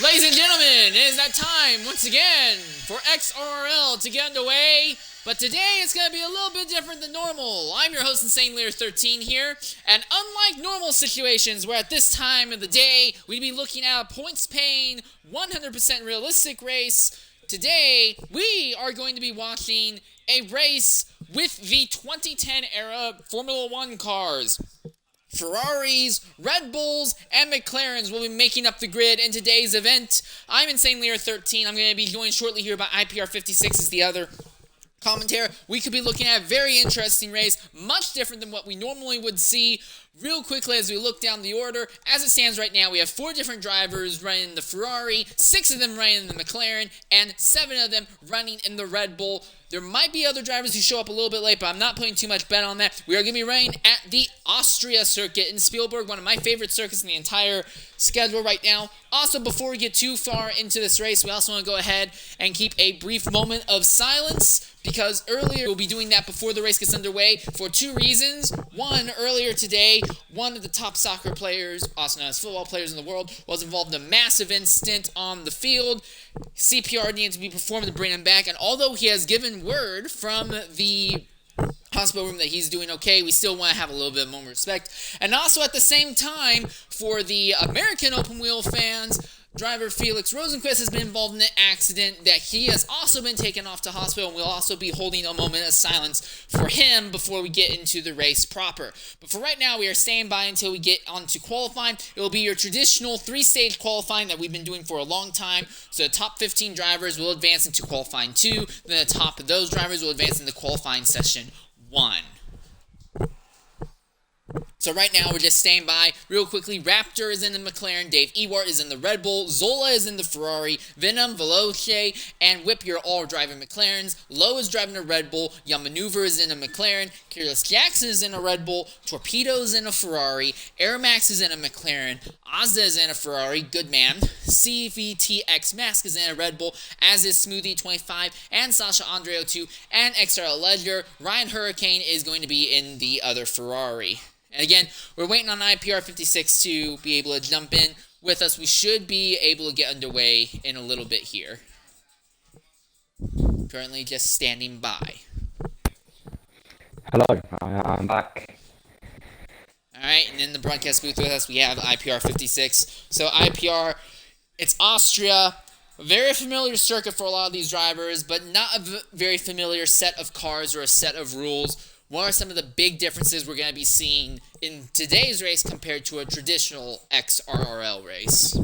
Ladies and gentlemen, it is that time once again for XRRL to get underway. But today it's going to be a little bit different than normal. I'm your host, Insane Leader 13 here, and unlike normal situations where at this time of the day we'd be looking at a points-paying, 100% realistic race, today we are going to be watching a race with the 2010 era Formula One cars. Ferraris, Red Bulls, and McLarens will be making up the grid in today's event. I'm Insane Leader 13. I'm going to be joined shortly here by IPR 56 as the other commentator. We could be looking at a very interesting race, much different than what we normally would see. Real quickly, as we look down the order, as it stands right now, we have 4 different drivers running in the Ferrari, 6 of them running in the McLaren, and 7 of them running in the Red Bull. There might be other drivers who show up a little bit late, but I'm not putting too much bet on that. We are going to be running at the Austria circuit in Spielberg, one of my favorite circuits in the entire schedule right now. Also, before we get too far into this race, we also want to go ahead and keep a brief moment of silence, because earlier we'll be doing that before the race gets underway for 2 reasons. One, earlier today, one of the top soccer players, also known as football players in the world, was involved in a massive incident on the field. CPR needed to be performed to bring him back, and although he has given word from the hospital room that he's doing okay, we still want to have a little bit more respect. And also at the same time, for the American open wheel fans, driver Felix Rosenquist has been involved in an accident that he has also been taken off to hospital, and we'll also be holding a moment of silence for him before we get into the race proper. But for right now, we are staying by until we get on to qualifying. It will be your traditional 3-stage qualifying that we've been doing for a long time. So the top 15 drivers will advance into qualifying 2, then the top of those drivers will advance into qualifying session 1. So right now, we're just staying by. Real quickly, Raptor is in the McLaren, Dave Ewart is in the Red Bull, Zola is in the Ferrari, Venom, Veloce, and Whip are all driving McLarens. Lowe is driving a Red Bull, Young Maneuver is in a McLaren, Careless Jackson is in a Red Bull, Torpedo is in a Ferrari, Airmax is in a McLaren, Ozda is in a Ferrari, good man, CVTX Mask is in a Red Bull, as is Smoothie 25, and Sasha Andreo 2, and XRRL Ledger. Ryan Hurricane is going to be in the other Ferrari. And again, we're waiting on IPR 56 to be able to jump in with us. We should be able to get underway in a little bit here. Currently just standing by. Hello, I'm back. Alright, and in the broadcast booth with us, we have IPR 56. So IPR, it's Austria. A very familiar circuit for a lot of these drivers, but not a very familiar set of cars or a set of rules. What are some of the big differences we're going to be seeing in today's race compared to a traditional XRRL race?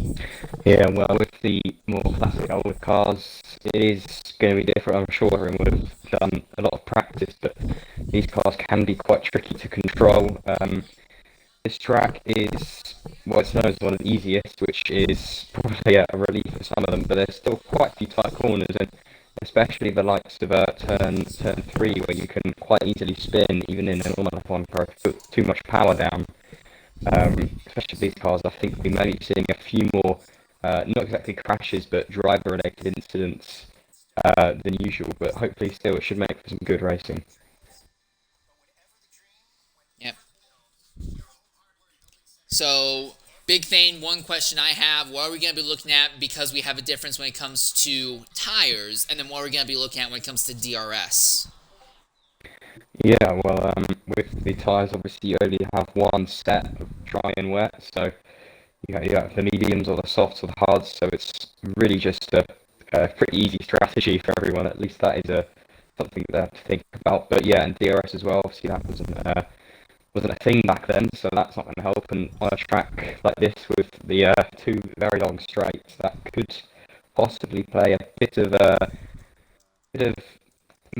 Yeah, well, with the more classic old cars, it is going to be different, I'm sure, and we've done a lot of practice, but these cars can be quite tricky to control. This track is, well, it's known as one of the easiest, which is probably a relief for some of them, but there's still quite a few tight corners, and especially the likes of turn 3, where you can quite easily spin, even in a normal F1 car, if you put too much power down. Especially these cars, I think we may be seeing a few more, not exactly crashes, but driver-related incidents than usual, but hopefully still it should make for some good racing. Yep. So, big thing, one question I have, what are we going to be looking at, because we have a difference when it comes to tires, and then what are we going to be looking at when it comes to DRS? Yeah, well, with the tyres, obviously you only have one set of dry and wet, so you have the mediums or the softs or the hards, so it's really just a pretty easy strategy for everyone. At least that is something that they have to think about. But yeah, and DRS as well, obviously that wasn't a thing back then, so that's not going to help. And on a track like this with the 2 very long straights, that could possibly play a bit of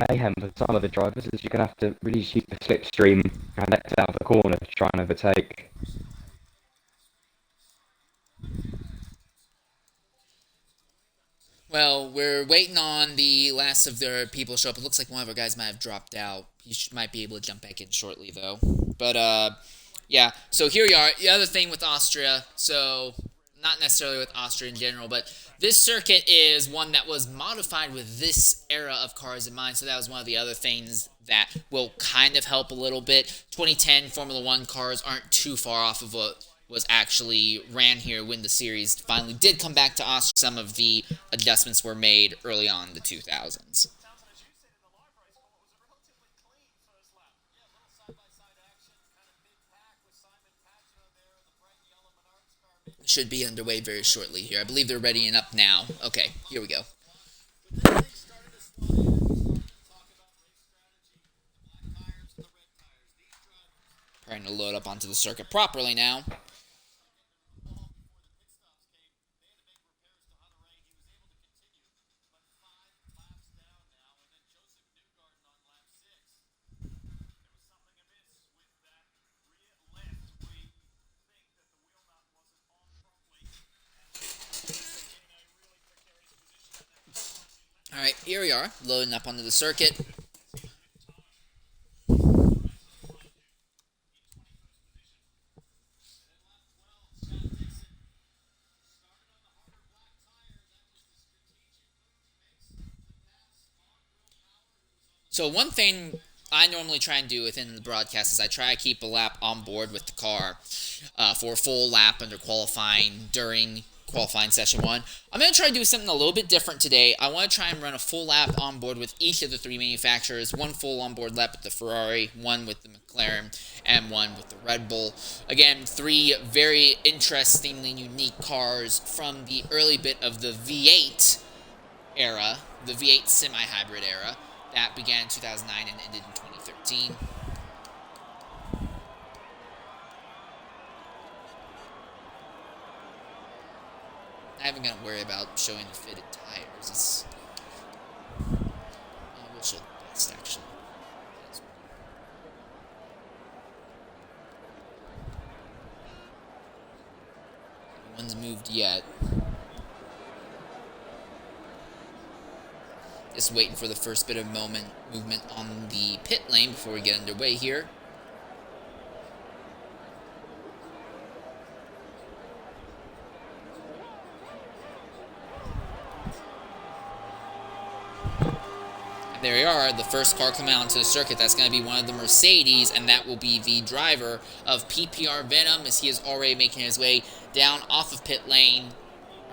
mayhem for some of the drivers, as you're going to have to really use the slipstream and exit out of the corner to try and overtake. Well, we're waiting on the last of their people to show up. It looks like one of our guys might have dropped out. He might be able to jump back in shortly, though. But, yeah. So here we are. The other thing with Austria, so not necessarily with Austria in general, but this circuit is one that was modified with this era of cars in mind. So that was one of the other things that will kind of help a little bit. 2010 Formula One cars aren't too far off of what was actually ran here when the series finally did come back to Austria. Some of the adjustments were made early on in the 2000s. Should be underway very shortly here. I believe they're readying up now. Okay, here we go. Trying to load up onto the circuit properly now. Alright, here we are, loading up onto the circuit. So one thing I normally try and do within the broadcast is I try to keep a lap on board with the car for a full lap under qualifying during qualifying session 1. I'm going to try to do something a little bit different today. I want to try and run a full lap on board with each of the 3 manufacturers, 1 full onboard lap with the Ferrari, 1 with the McLaren, and 1 with the Red Bull. Again, 3 very interestingly unique cars from the early bit of the V8 era, the V8 semi-hybrid era, that began in 2009 and ended in 2013. I'm not even going to worry about showing the fitted tires. We'll show the best, actually. No one's moved yet. Just waiting for the first bit of movement on the pit lane before we get underway here. And there we are, the first car coming out onto the circuit. That's going to be one of the Mercedes, and that will be the driver of PPR Venom, as he is already making his way down off of pit lane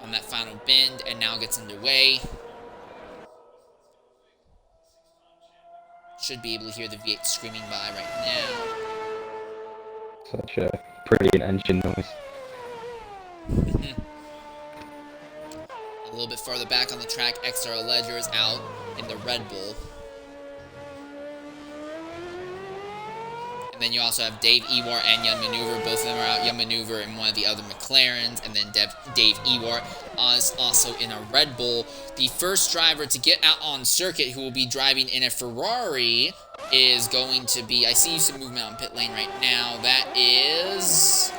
on that final bend, and now gets underway. Should be able to hear the V8 screaming by right now. Such a brilliant engine noise. A little bit farther back on the track, XRRL Ledger is out in the Red Bull. And then you also have Dave Ewart and Young Maneuver. Both of them are out. Young Maneuver in one of the other McLarens. And then Dave Ewart is also in a Red Bull. The first driver to get out on circuit who will be driving in a Ferrari is going to be... I see some movement on pit lane right now. That is...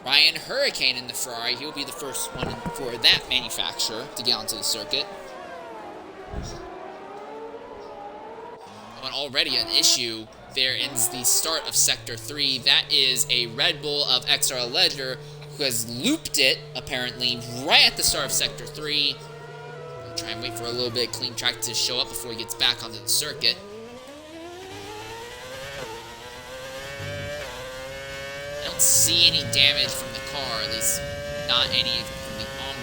Ryan Hurricane in the Ferrari. He'll be the first one for that manufacturer to get onto the circuit. Already an issue there ends the start of Sector 3. That is a Red Bull of XRRL Ledger who has looped it, apparently, right at the start of Sector 3. I'll try and wait for a little bit of clean track to show up before he gets back onto the circuit. I don't see any damage from the car, at least not any from the onboard.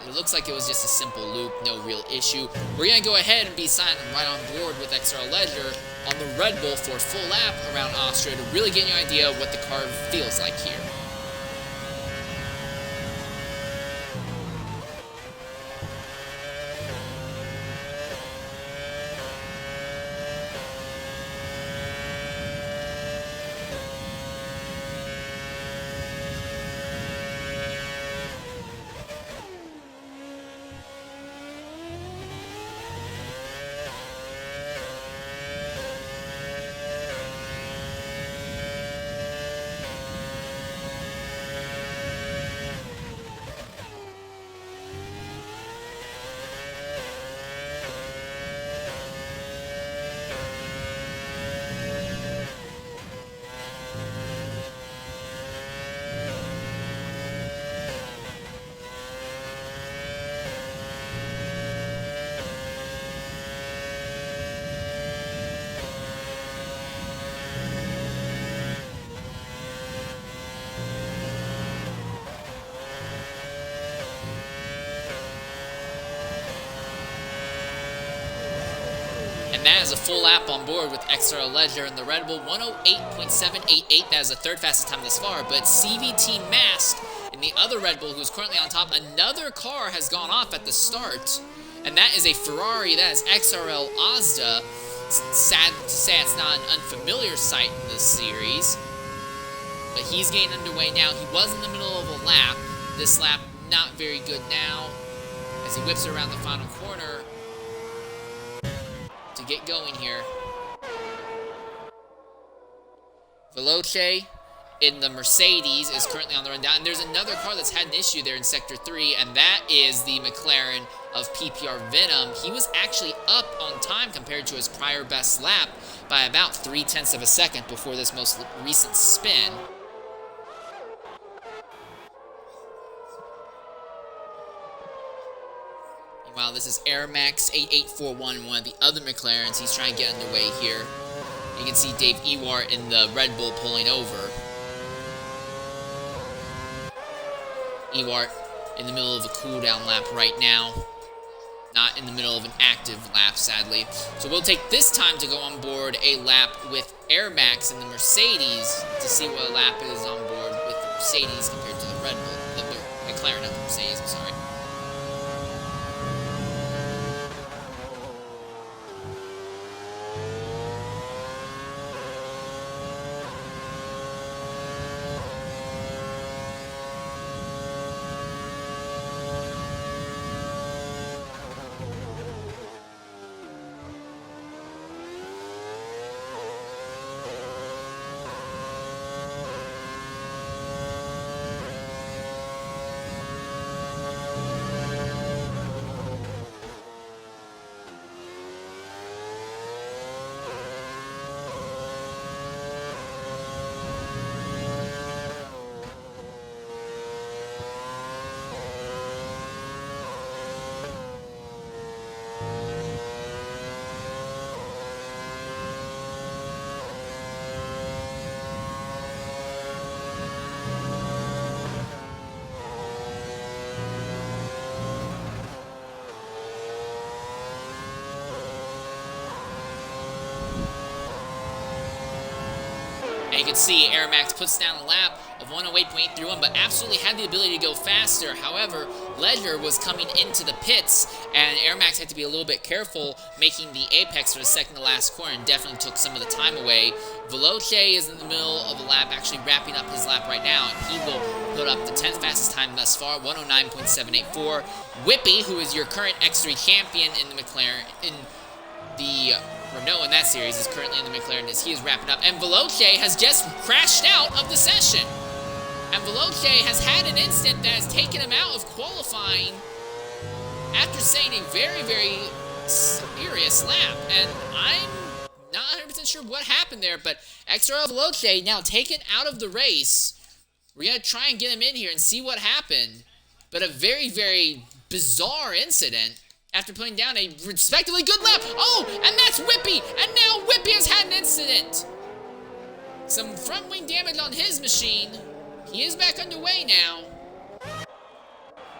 It looks like it was just a simple loop, no real issue. We're going to go ahead and be signing right on board with XRRL Ledger on the Red Bull for a full lap around Austria to really get you an idea of what the car feels like here. that is a full lap on board with XRL Ledger and the Red Bull 108.788. That is the third fastest time thus far, but CVT Masked in the other Red Bull, who's currently on top. Another car has gone off at the start, and that is a Ferrari. That is XRL AUSTRIAN. Sad to say it's not an unfamiliar sight in this series, but he's getting underway now. He was in the middle of a lap. This lap not very good now as he whips around the final corner to get going here. Veloce in the Mercedes is currently on the run down, and there's another car that's had an issue there in Sector 3, and that is the McLaren of PPR Venom. He was actually up on time compared to his prior best lap by about 0.3 of a second before this most recent spin. Meanwhile, this is Airmax 8841, one of the other McLarens. He's trying to get underway here. You can see Dave Ewart in the Red Bull pulling over. Ewart in the middle of a cool-down lap right now. Not in the middle of an active lap, sadly. So we'll take this time to go on board a lap with Airmax in the Mercedes to see what a lap is on board with the Mercedes compared to the Red Bull. The McLaren, not the Mercedes, I'm sorry. And you can see Airmax puts down a lap of 108.831, but absolutely had the ability to go faster. However, Ledger was coming into the pits, and Airmax had to be a little bit careful making the apex for the second to last corner, and definitely took some of the time away. Veloce is in the middle of the lap, actually wrapping up his lap right now, and he will put up the 10th fastest time thus far, 109.784. Whippy, who is your current X3 champion in the McLaren, in the Renault in that series, is currently in the McLaren as he is wrapping up. And Veloce has just crashed out of the session. And Veloce has had an incident that has taken him out of qualifying after saying a very, very serious lap. And I'm not 100% sure what happened there, but XRRL Veloce now taken out of the race. We're going to try and get him in here and see what happened. But a very, very bizarre incident after putting down a respectively good lap. Oh, and that's Whippy! And now Whippy has had an incident! Some front wing damage on his machine. He is back underway now.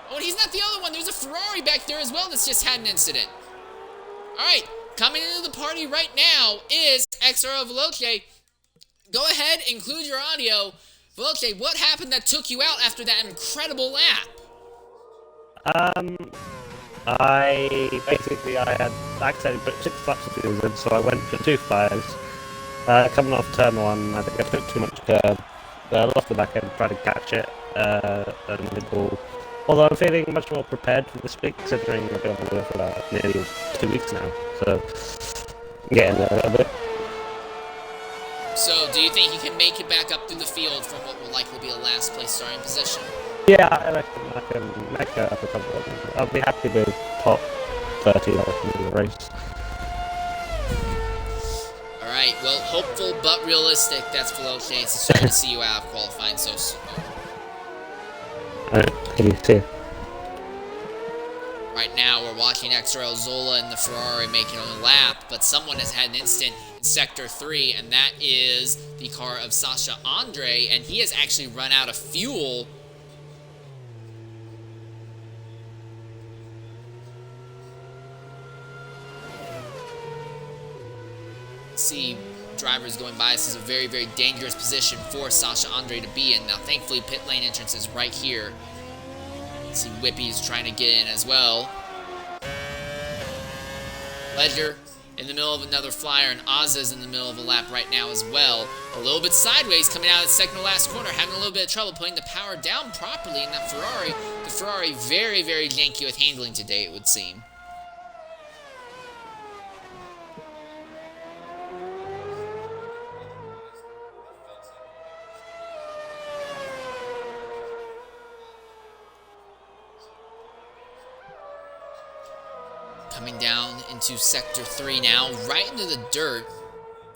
Oh, and he's not the other one. There's a Ferrari back there as well that's just had an incident. Alright, coming into the party right now is XRRL Veloce. Go ahead, include your audio. Veloce, what happened that took you out after that incredible lap? I had accidentally put 6 flaps of fuel in, so I went for 2 fires. Coming off turn 1, I think I took too much curb. Lost the back end, tried to catch it, and it all. Although I'm feeling much more prepared for this week, considering I've been on the wheel for about nearly 2 weeks now. So, I'm getting there a little bit. So, do you think you can make it back up through the field from what will likely be a last place starting position? Yeah, I reckon I can make it up a couple of them. I'll be happy with top 30 in the race. Alright, well, hopeful but realistic. That's Veloce. It's a sorry to see you out of qualifying so soon. Alright, see you. Right now, we're watching XRL Zola and the Ferrari making a lap, but someone has had an incident in Sector 3, and that is the car of Sasha Andre, and he has actually run out of fuel. see drivers going by. This is a very, very dangerous position for Sasha Andre to be in. Now, thankfully, pit lane entrance is right here. See Whippy's trying to get in as well. Ledger in the middle of another flyer, and Ozza's in the middle of a lap right now as well. A little bit sideways coming out of the second to last corner, having a little bit of trouble putting the power down properly in that Ferrari. The Ferrari very, very janky with handling today, it would seem. Coming down into Sector 3 now, right into the dirt.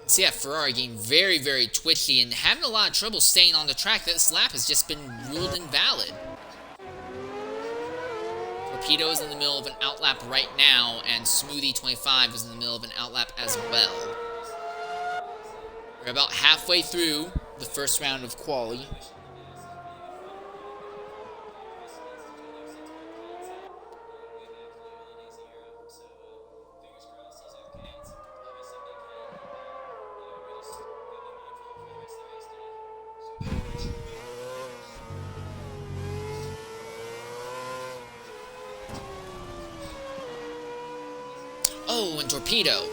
So yeah, Ferrari getting very, very twitchy and having a lot of trouble staying on the track. This lap has just been ruled invalid. Torpedo is in the middle of an outlap right now, and Smoothie 25 is in the middle of an outlap as well. We're about halfway through the first round of quali. Oh, and Torpedo.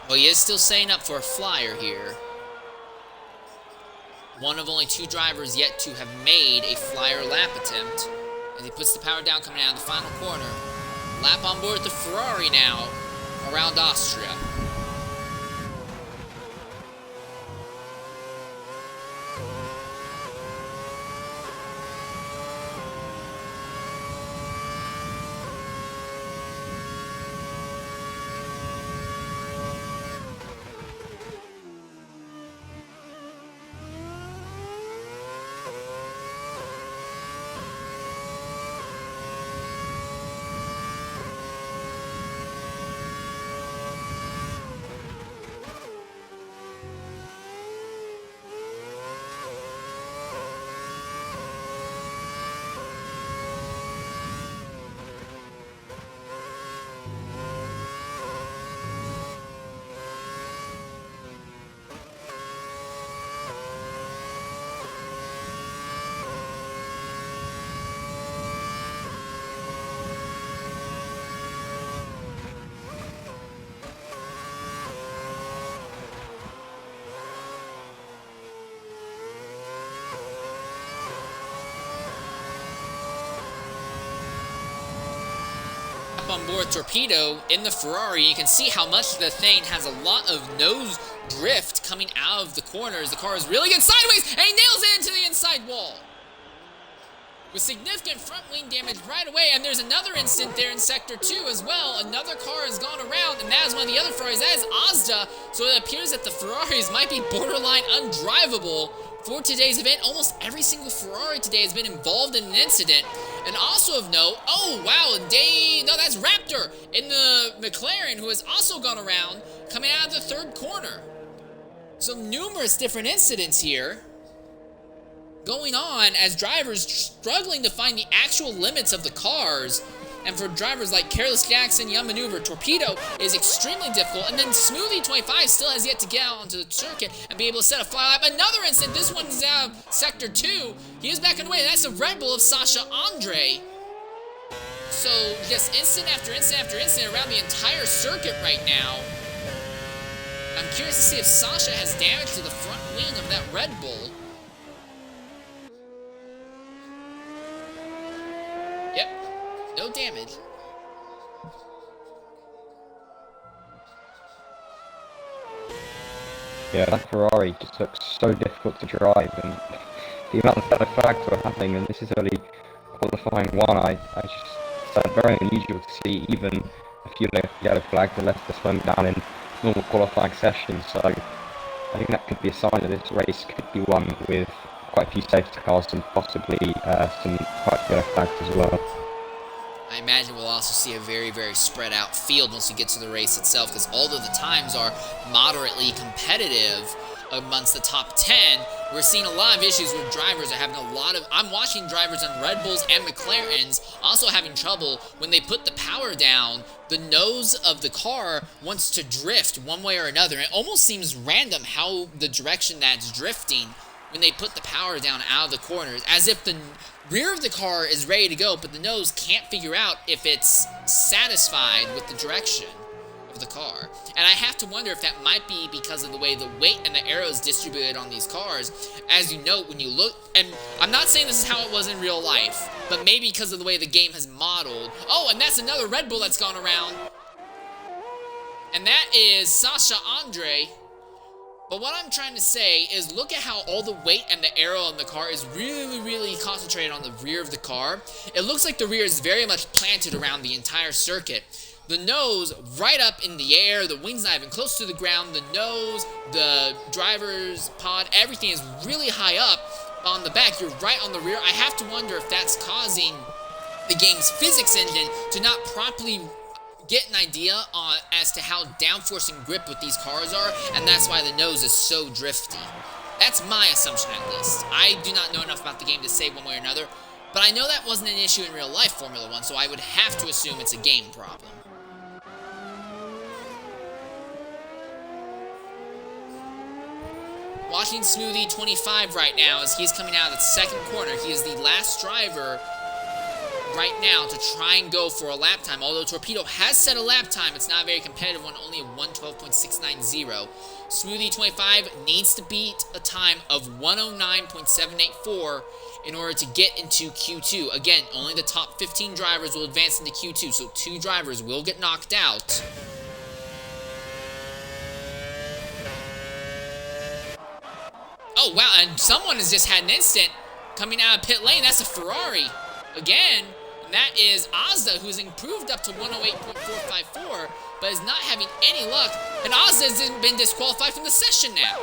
Well, he is still staying up for a flyer here. One of only 2 drivers yet to have made a flyer lap attempt. As he puts the power down coming out of the final corner. Lap on board the Ferrari now around Austria. On board Torpedo in the Ferrari, you can see how much the thing has a lot of nose drift coming out of the corners. The car is really good sideways, and he nails it into the inside wall with significant front wing damage right away. And there's another incident there in Sector 2 as well. Another car has gone around, and that is one of the other Ferraris. That is Asda. So it appears that the Ferraris might be borderline undrivable for today's event. Almost every single Ferrari today has been involved in an incident. And also of note, oh wow, no, that's Raptor in the McLaren, who has also gone around coming out of the third corner. So numerous different incidents here going on as drivers struggling to find the actual limits of the cars. And for drivers like Careless Jackson, Young Maneuver, Torpedo is extremely difficult. And then Smoothie 25 still has yet to get out onto the circuit and be able to set a fly lap. Another incident, this one's out of Sector 2. He is back on the way, and that's a Red Bull of Sasha Andre. So, yes, incident after incident after incident around the entire circuit right now. I'm curious to see if Sasha has damage to the front wing of that Red Bull. Yep. No damage. Yeah, that Ferrari just looks so difficult to drive, and the amount of yellow flags were happening, and this is only qualifying 1. I just found it very unusual to see even a few yellow flags unless they're slowing down in normal qualifying sessions. So I think that could be a sign that this race could be won with quite a few safety cars and possibly some quite yellow flags as well. I imagine we'll also see a very, very spread out field once we get to the race itself, because although the times are moderately competitive amongst the top 10, We're seeing a lot of issues with drivers are having a lot of... I'm watching drivers on Red Bulls and McLarens also having trouble when they put the power down. The nose of the car wants to drift one way or another. It almost seems random how the direction that's drifting when they put the power down out of the corners. As if the rear of the car is ready to go, but the nose can't figure out if it's satisfied with the direction of the car. And I have to wonder if that might be because of the way the weight and the arrows distributed on these cars. As you note, when you look, and I'm not saying this is how it was in real life, but maybe because of the way the game has modeled. Oh, and that's another Red Bull that's gone around. And that is Sasha Andre. But what I'm trying to say is look at how all the weight and the arrow on the car is really concentrated on the rear of the car. It looks like the rear is very much planted around the entire circuit. The nose right up in the air, the wings not even close to the ground, the nose, the driver's pod, everything is really high up on the back. You're right on the rear. I have to wonder if that's causing the game's physics engine to not properly get an idea as to how downforce and grip with these cars are, and that's why the nose is so drifty. That's my assumption at least. I do not know enough about the game to say one way or another, but I know that wasn't an issue in real life Formula 1, so I would have to assume it's a game problem. Watching Smoothie 25 right now as he's coming out of the second corner. He is the last driver right now to try and go for a lap time. Although Torpedo has set a lap time, it's not a very competitive one, only a 1:12.690. Smoothie 25 needs to beat a time of 109.784 in order to get into Q2. Again, only the top 15 drivers will advance into Q2, so 2 drivers will get knocked out. Oh, wow, and someone has just had an instant coming out of pit lane. That's a Ferrari again, and that is Ozda, who's improved up to 108.454, but is not having any luck, and Ozda has been disqualified from the session now.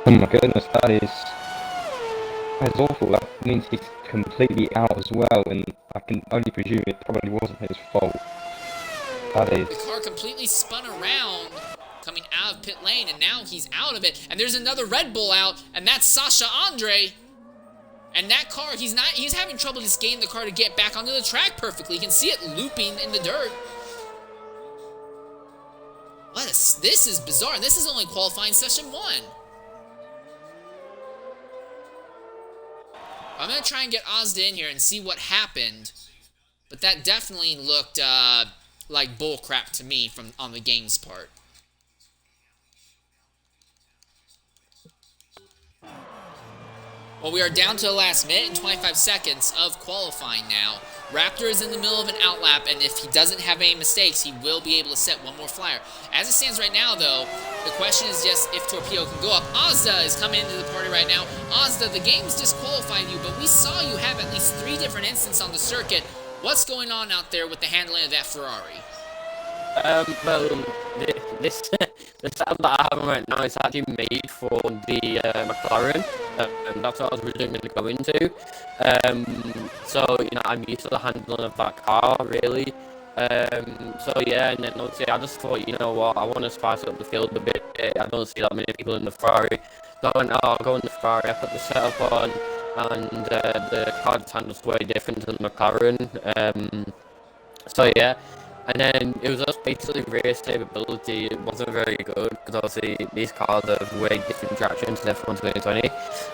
Oh my goodness, that is awful. That means he's completely out as well, and I can only presume it probably wasn't his fault. That is... The car completely spun around coming out of pit lane, and now he's out of it, and there's another Red Bull out, and that's Sasha Andre. And that car, he's having trouble just getting the car to get back onto the track perfectly. You can see it looping in the dirt. This is bizarre. This is only qualifying session 1. I'm going to try and get Ozda in here and see what happened. But that definitely looked like bullcrap to me on the game's part. Well, we are down to the last minute and 25 seconds of qualifying now. Raptor is in the middle of an outlap, and if he doesn't have any mistakes, he will be able to set one more flyer. As it stands right now, though, the question is just if Torpedo can go up. Ozda is coming into the party right now. Ozda, the game's disqualified you, but we saw you have at least 3 different instances on the circuit. What's going on out there with the handling of that Ferrari? Well, this setup that I have right now is actually made for the McLaren, and that's what I was originally going to go into. So, you know, I'm used to the handling of that car, really. So yeah, and then obviously I just thought, you know what, I want to spice up the field a bit. I don't see that many people in the Ferrari. So I went, oh, I'll go in the Ferrari, I put the setup on, and the car just handles way different to the McLaren. So yeah. And then it was just basically rear stability. It wasn't very good because obviously these cars have way different traction to the F1 2020.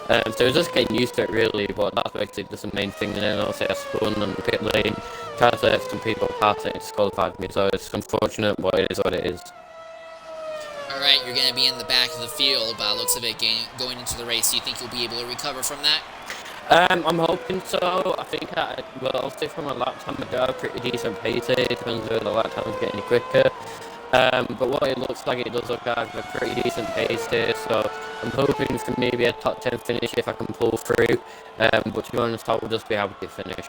So it was just getting used to it really, but that's basically just the main thing. And then obviously I spun on the pit lane, tried to let some people pass it, it disqualified me. So it's unfortunate, but it is what it is. Alright, you're going to be in the back of the field by the looks of it going into the race. Do you think you'll be able to recover from that? I'm hoping so. I think I'll say from a lap time I do have a pretty decent pace here. It depends whether the lap time is getting any quicker. But what it looks like, it does look like I have a pretty decent pace here. So I'm hoping for maybe a top 10 finish if I can pull through. But to be honest, I will just be happy to finish.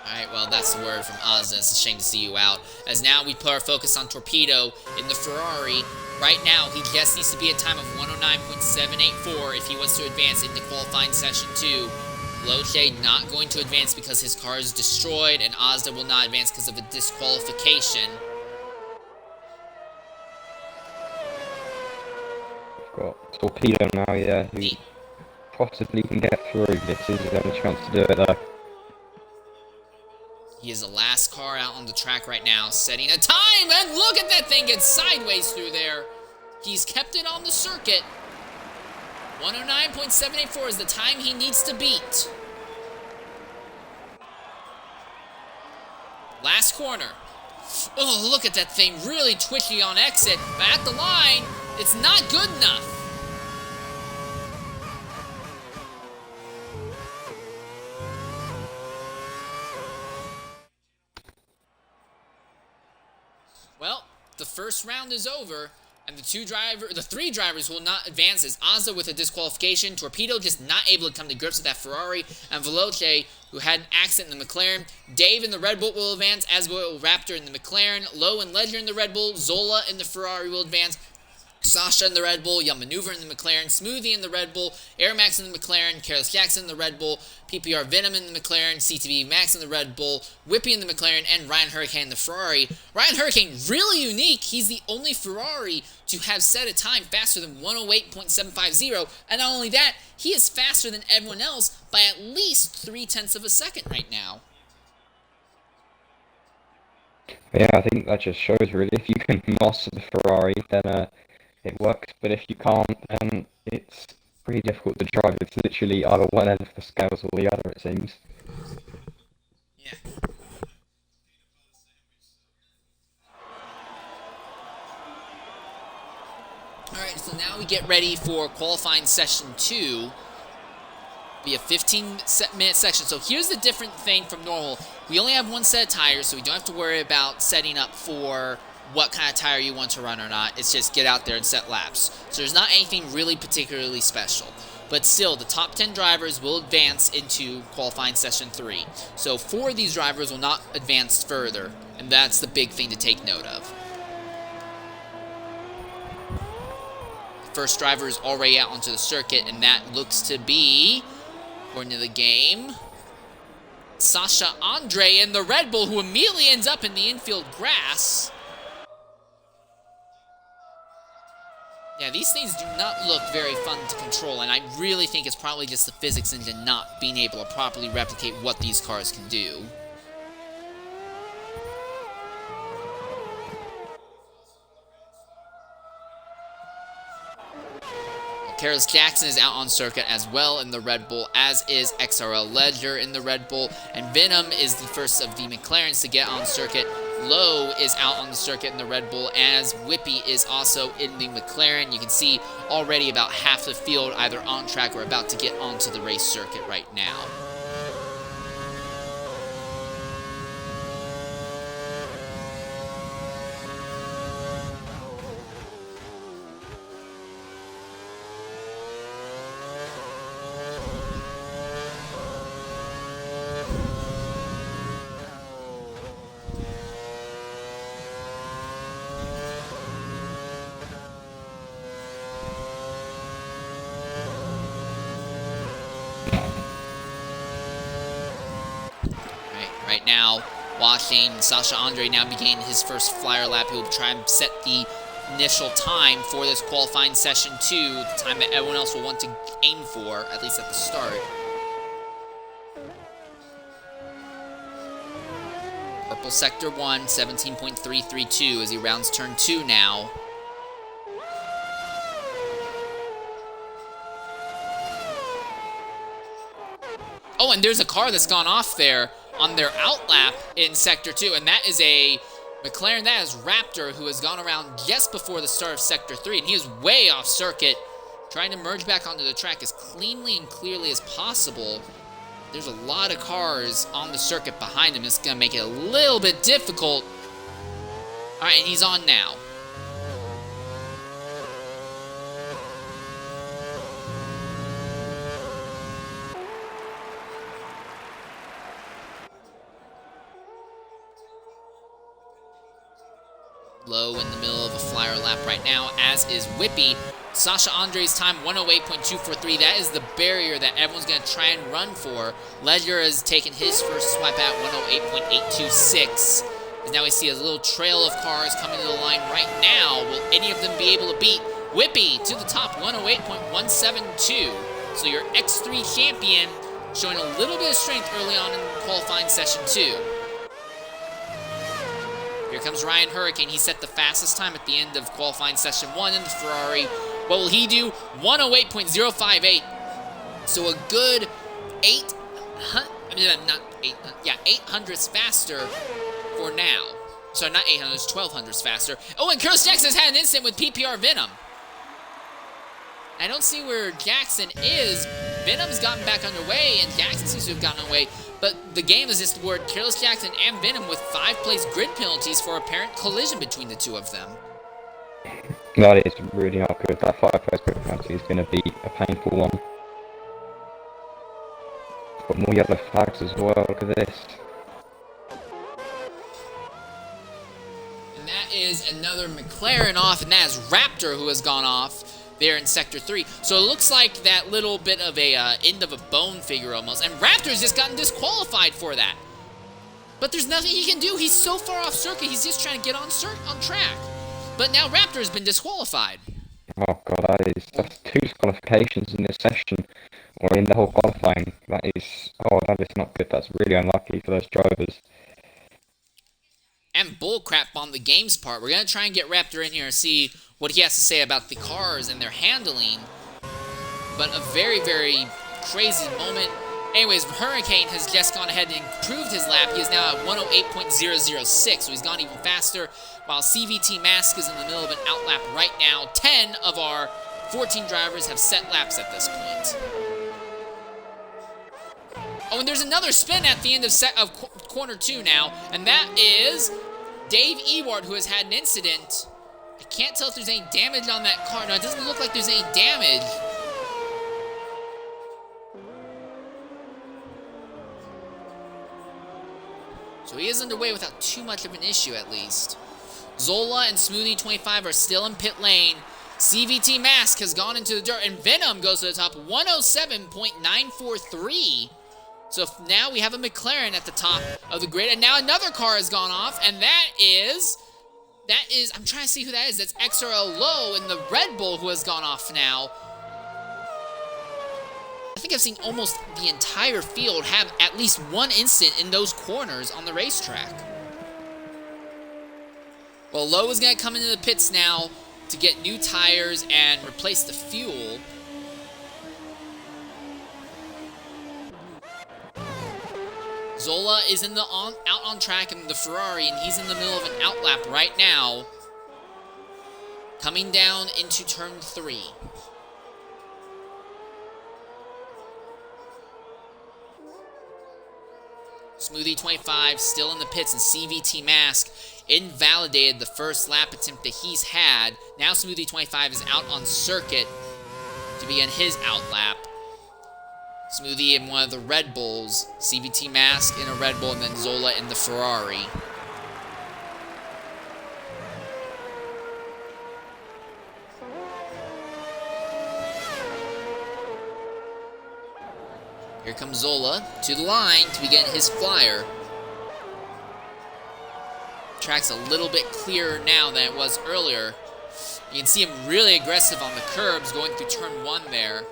Alright, well, that's the word from Ozda. It's a shame to see you out. As now we put our focus on Torpedo in the Ferrari. Right now, he just needs to be a time of 109.784 if he wants to advance into qualifying session 2. Loche not going to advance because his car is destroyed, and Ozda will not advance because of a disqualification. We've got Torpedo now, yeah, who possibly can get through. This is his only chance to do it, though. He is the last car out on the track right now, setting a time, and look at that thing get sideways through there. He's kept it on the circuit. 109.784 is the time he needs to beat. Last corner. Oh, look at that thing, really twitchy on exit, but at the line, it's not good enough. Well, the first round is over, and the three drivers will not advance as Ozza with a disqualification, Torpedo just not able to come to grips with that Ferrari, and Veloce, who had an accident in the McLaren. Dave in the Red Bull will advance, as will Raptor in the McLaren. Lowe and Ledger in the Red Bull. Zola in the Ferrari will advance. Sasha in the Red Bull, Young Maneuver in the McLaren, Smoothie in the Red Bull, Air Max in the McLaren, Careless Jackson in the Red Bull, PPR Venom in the McLaren, CTV Max in the Red Bull, Whippy in the McLaren, and Ryan Hurricane in the Ferrari. Ryan Hurricane, really unique. He's the only Ferrari to have set a time faster than 108.750, and not only that, he is faster than everyone else by at least 0.3 of a second right now. Yeah, I think that just shows really if you can master the Ferrari, then it works, but if you can't, then it's pretty difficult to drive. It's literally either one end of the scales or the other, it seems. Yeah. Alright, so now we get ready for qualifying session 2. Be a 15-minute section. So here's the different thing from normal. We only have one set of tires, so we don't have to worry about setting up for what kind of tire you want to run or not. It's just get out there and set laps. So there's not anything really particularly special. But still, the top 10 drivers will advance into qualifying session 3. So 4 of these drivers will not advance further, and that's the big thing to take note of. The first driver is already out onto the circuit, and that looks to be, according to the game, Sasha Andre in the Red Bull, who immediately ends up in the infield grass. Yeah, these things do not look very fun to control, and I really think it's probably just the physics engine not being able to properly replicate what these cars can do. Careless Jackson is out on circuit as well in the Red Bull, as is XRRL Ledger in the Red Bull, and Venom is the first of the McLarens to get on circuit. Lowe is out on the circuit in the Red Bull, as Whippy is also in the McLaren. You can see already about half the field either on track or about to get onto the race circuit right now. Right now, watching Sasha Andre now begin his first flyer lap. He'll try and set the initial time for this qualifying session 2, the time that everyone else will want to aim for, at least at the start. Purple Sector 1, 17.332 as he rounds turn 2 now. Oh, and there's a car that's gone off there on their out lap in Sector 2, and that is a McLaren. That is Raptor, who has gone around just before the start of Sector 3, and he is way off circuit, trying to merge back onto the track as cleanly and clearly as possible. There's a lot of cars on the circuit behind him. It's going to make it a little bit difficult. All right, and he's on now. Low in the middle of a flyer lap right now, as is Whippy. Sasha Andre's time, 108.243. That is the barrier that everyone's going to try and run for. Ledger has taken his first swipe at 108.826. And now we see a little trail of cars coming to the line right now. Will any of them be able to beat Whippy to the top, 108.172. So your X3 champion showing a little bit of strength early on in qualifying session 2. Here comes Ryan Hurricane. He set the fastest time at the end of qualifying session 1 in the Ferrari. What will he do? 108.058. So a good 8 hundredths faster for now. Sorry, not 8 hundredths, 12 hundredths faster. Oh, and Curtis Jackson's had an incident with PPR Venom. I don't see where Jackson is. Venom's gotten back underway, and Jackson seems to have gotten away. But the game is just where Careless Jackson and Venom with 5-place grid penalties for apparent collision between the two of them. That is really not good. That 5-place grid penalty is going to be a painful one. Got more yellow flags as well. Look at this. And that is another McLaren off, and that is Raptor who has gone off there in Sector 3. So it looks like that little bit of a end of a bone figure almost. And Raptor's just gotten disqualified for that. But there's nothing he can do. He's so far off circuit, he's just trying to get on track. But now Raptor has been disqualified. Oh god, that's 2 disqualifications in this session, or in the whole qualifying. That is not good. That's really unlucky for those drivers. And bullcrap on the game's part. We're going to try and get Raptor in here and see what he has to say about the cars and their handling. But a very, very crazy moment. Anyways, Hurricane has just gone ahead and improved his lap. He is now at 108.006, so he's gone even faster, while CVT Mask is in the middle of an outlap right now. 10 of our 14 drivers have set laps at this point. Oh, and there's another spin at the end of corner 2 now, and that is Dave Ewart, who has had an incident. I can't tell if there's any damage on that car. No, it doesn't look like there's any damage. So he is underway without too much of an issue, at least. Zola and Smoothie25 are still in pit lane. CVT Mask has gone into the dirt, and Venom goes to the top, 107.943. So now we have a McLaren at the top of the grid, and now another car has gone off, and that is, I'm trying to see who that is. That's XRRL Low in the Red Bull who has gone off now. I think I've seen almost the entire field have at least one incident in those corners on the racetrack. Well, Low is going to come into the pits now to get new tires and replace the fuel. Zola is in the out on track in the Ferrari, and he's in the middle of an outlap right now, coming down into turn 3. Smoothie25 still in the pits, and CVT Mask invalidated the first lap attempt that he's had. Now Smoothie25 is out on circuit to begin his outlap. Smoothie in one of the Red Bulls, CVT Mask in a Red Bull, and then Zola in the Ferrari. Here comes Zola to the line to begin his flyer. Track's a little bit clearer now than it was earlier. You can see him really aggressive on the curbs going through turn 1 there.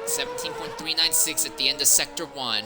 .396 at the end of Sector 1.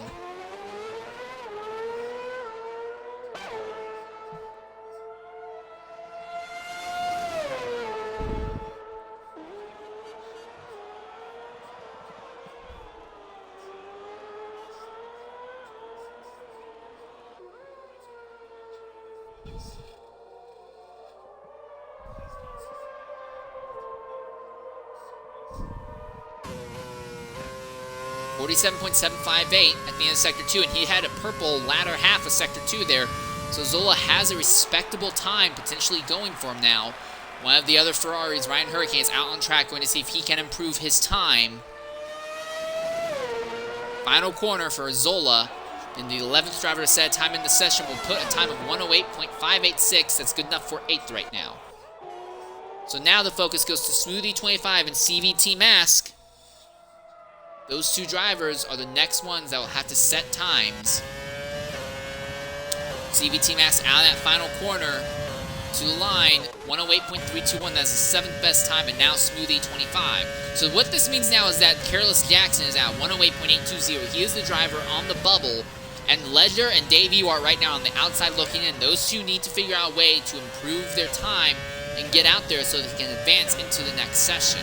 .758 at the end of Sector 2, and he had a purple latter half of Sector 2 there. So Zola has a respectable time potentially going for him now. One of the other Ferraris, Ryan Hurricane, is out on track going to see if he can improve his time. Final corner for Zola. And the 11th driver to set a time in the session will put a time of 108.586. That's good enough for 8th right now. So now the focus goes to Smoothie25 and CVT Mask. Those two drivers are the next ones that will have to set times. CVT Max out of that final corner to the line, 108.321. That's the 7th best time, and now Smoothie 25. So what this means now is that Careless Jackson is at 108.820. He is the driver on the bubble, and Ledger and Dave Ewart right now on the outside looking in. Those two need to figure out a way to improve their time and get out there so they can advance into the next session.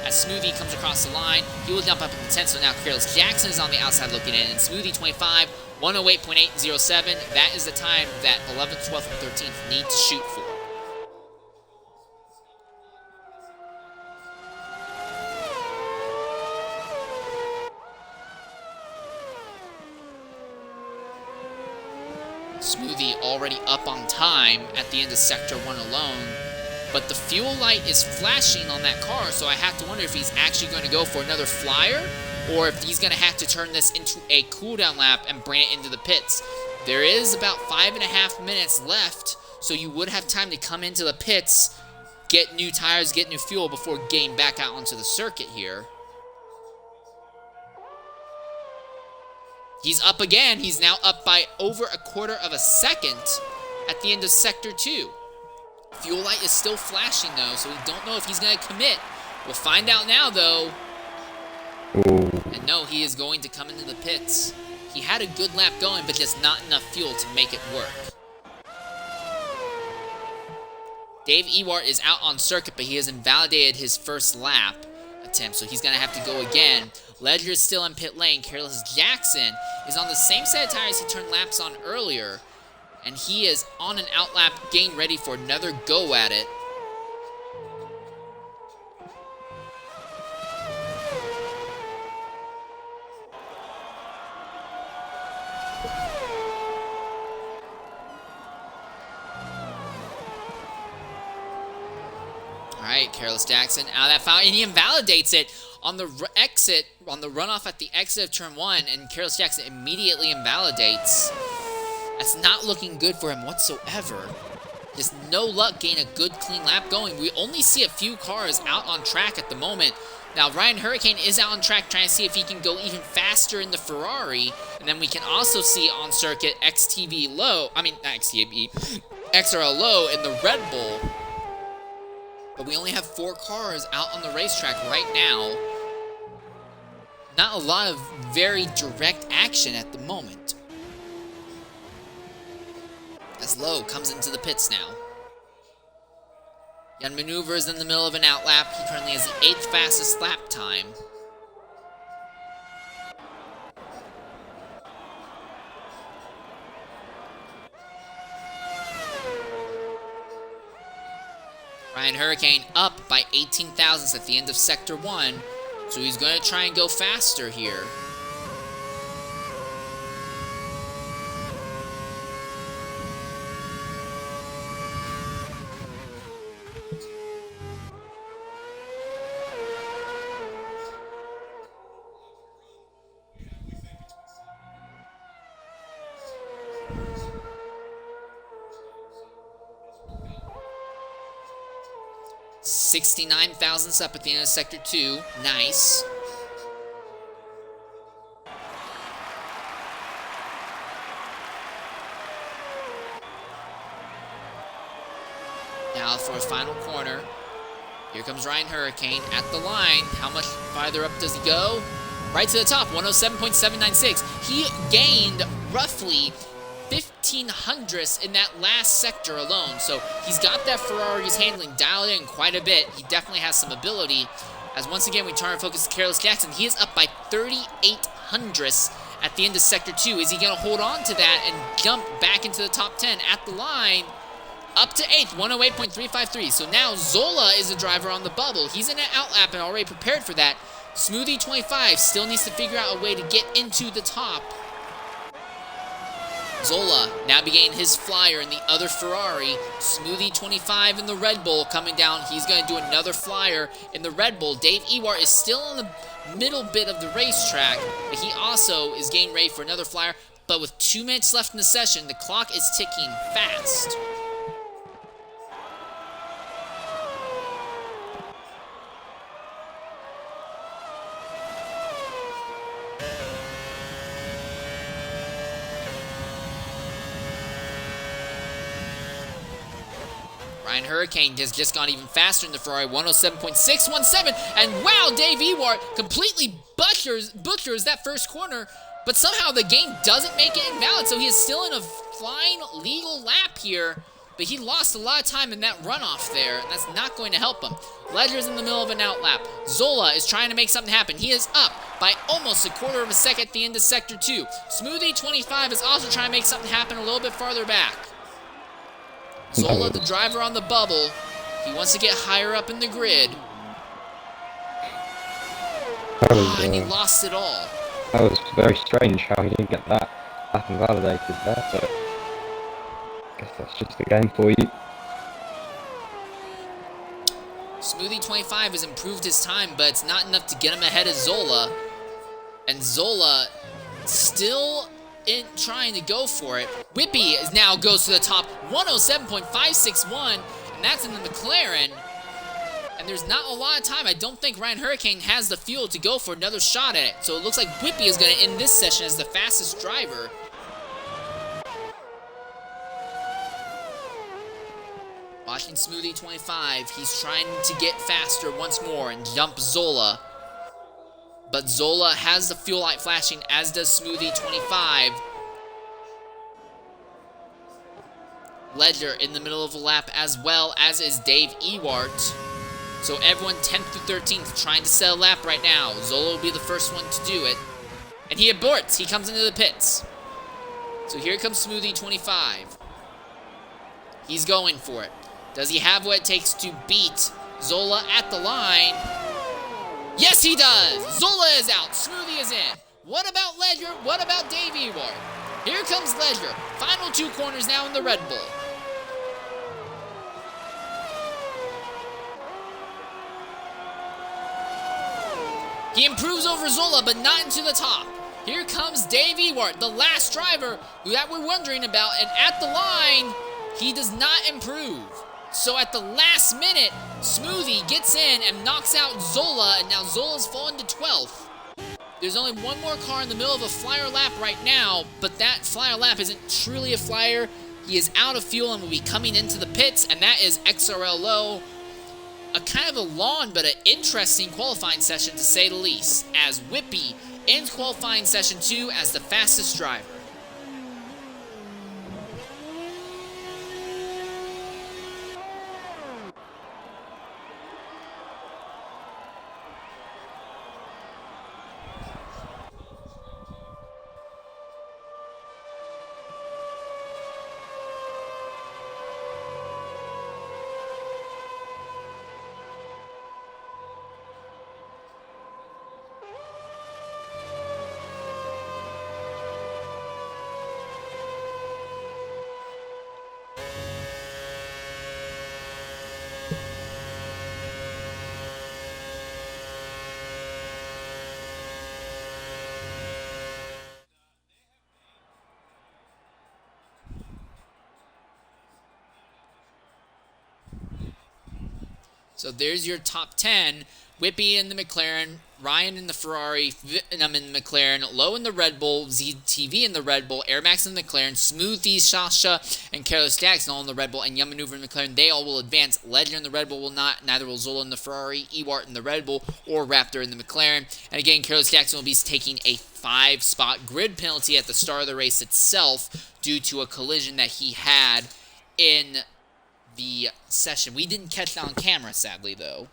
As Smoothie comes across the line, he will jump up in the 10th, so now Careless Jackson is on the outside looking in, and Smoothie 25, 108.807. That is the time that 11th, 12th, and 13th need to shoot for. Smoothie already up on time at the end of Sector 1 alone, but the fuel light is flashing on that car, so I have to wonder if he's actually going to go for another flyer, or if he's going to have to turn this into a cooldown lap and bring it into the pits. There is about 5.5 minutes left, so you would have time to come into the pits, get new tires, get new fuel before getting back out onto the circuit here. He's up again. He's now up by over a quarter of a second at the end of Sector 2. Fuel light is still flashing, though, so we don't know if he's going to commit. We'll find out now, though. And no, he is going to come into the pits. He had a good lap going, but just not enough fuel to make it work. Dave Ewart is out on circuit, but he has invalidated his first lap attempt, so he's going to have to go again. Ledger is still in pit lane. Careless Jackson is on the same set of tires he turned laps on earlier, and he is on an outlap, getting ready for another go at it. Alright, Careless Jackson out of that foul, and he invalidates it on the exit, on the runoff at the exit of turn 1, and Careless Jackson immediately invalidates. That's not looking good for him whatsoever. Just no luck getting a good, clean lap going. We only see a few cars out on track at the moment. Now, Ryan Hurricane is out on track trying to see if he can go even faster in the Ferrari, and then we can also see on circuit not XRL Low in the Red Bull. But we only have 4 cars out on the racetrack right now. Not a lot of very direct action at the moment. As Lowe comes into the pits now. Young maneuvers in the middle of an outlap. He currently has the 8th fastest lap time. Ryan Hurricane up by 18 thousandths at the end of Sector 1, so he's going to try and go faster here. $69 thousandths up at the end of Sector 2. Nice. Now for a final corner. Here comes Ryan Hurricane at the line. How much farther up does he go? Right to the top, 107.796. He gained roughly 15 hundredths in that last sector alone. So he's got that Ferrari's handling dialed in quite a bit. He definitely has some ability. As once again we turn our focus to Careless Jackson. He is up by 38 hundredths at the end of Sector 2. Is he going to hold on to that and jump back into the top 10 at the line? Up to 8th, 108.353. So now Zola is the driver on the bubble. He's in an outlap and already prepared for that. Smoothie 25 still needs to figure out a way to get into the top. Zola now beginning his flyer in the other Ferrari. Smoothie 25 in the Red Bull coming down. He's going to do another flyer in the Red Bull. Dave Ewart is still on the middle bit of the racetrack, but he also is getting ready for another flyer. But with 2 minutes left in the session, the clock is ticking fast. Ryan Hurricane has just gone even faster in the Ferrari, 107.617, and wow, Dave Ewart completely butchers that first corner, but somehow the game doesn't make it invalid, so he is still in a flying legal lap here, but he lost a lot of time in that runoff there, and that's not going to help him. Ledger's in the middle of an out lap. Zola is trying to make something happen. He is up by almost a quarter of a second at the end of Sector 2. Smoothie 25 is also trying to make something happen a little bit farther back. Zola, the driver on the bubble, he wants to get higher up in the grid. And he lost it all. That was very strange how he didn't get that invalidated there, but I guess that's just the game for you. Smoothie 25 has improved his time, but it's not enough to get him ahead of Zola. And Zola still trying to go for it. Whippy now goes to the top, 107.561, and that's in the McLaren. And there's not a lot of time. I don't think Ryan Hurricane has the fuel to go for another shot at it. So it looks like Whippy is going to end this session as the fastest driver. Watching Smoothie 25, he's trying to get faster once more and jump Zola. But Zola has the fuel light flashing, as does Smoothie 25. Ledger in the middle of a lap, as well as is Dave Ewart. So everyone 10th through 13th trying to set a lap right now. Zola will be the first one to do it. And he aborts. He comes into the pits. So here comes Smoothie 25. He's going for it. Does he have what it takes to beat Zola at the line? Yes, he does! Zola is out. Smoothie is in. What about Ledger? What about Dave Ewart? Here comes Ledger. Final two corners now in the Red Bull. He improves over Zola, but not into the top. Here comes Dave Ewart, the last driver that we're wondering about, and at the line, he does not improve. So at the last minute, Smoothie gets in and knocks out Zola, and now Zola's fallen to 12th. There's only one more car in the middle of a flyer lap right now, but that flyer lap isn't truly a flyer. He is out of fuel and will be coming into the pits, and that is XRRL. A kind of a long but an interesting qualifying session, to say the least, as Whippy ends qualifying session 2 as the fastest driver. So there's your top 10. Whippy in the McLaren, Ryan in the Ferrari, Vietnam in the McLaren, Lowe in the Red Bull, ZTV in the Red Bull, Air Max in the McLaren, Smoothie, Sasha, and Carlos Jackson all in the Red Bull, and Young Maneuver in the McLaren. They all will advance. Ledger in the Red Bull will not. Neither will Zola in the Ferrari, Ewart in the Red Bull, or Raptor in the McLaren. And again, Carlos Jackson will be taking a 5-spot grid penalty at the start of the race itself due to a collision that he had in the session. We didn't catch that on camera, sadly, though.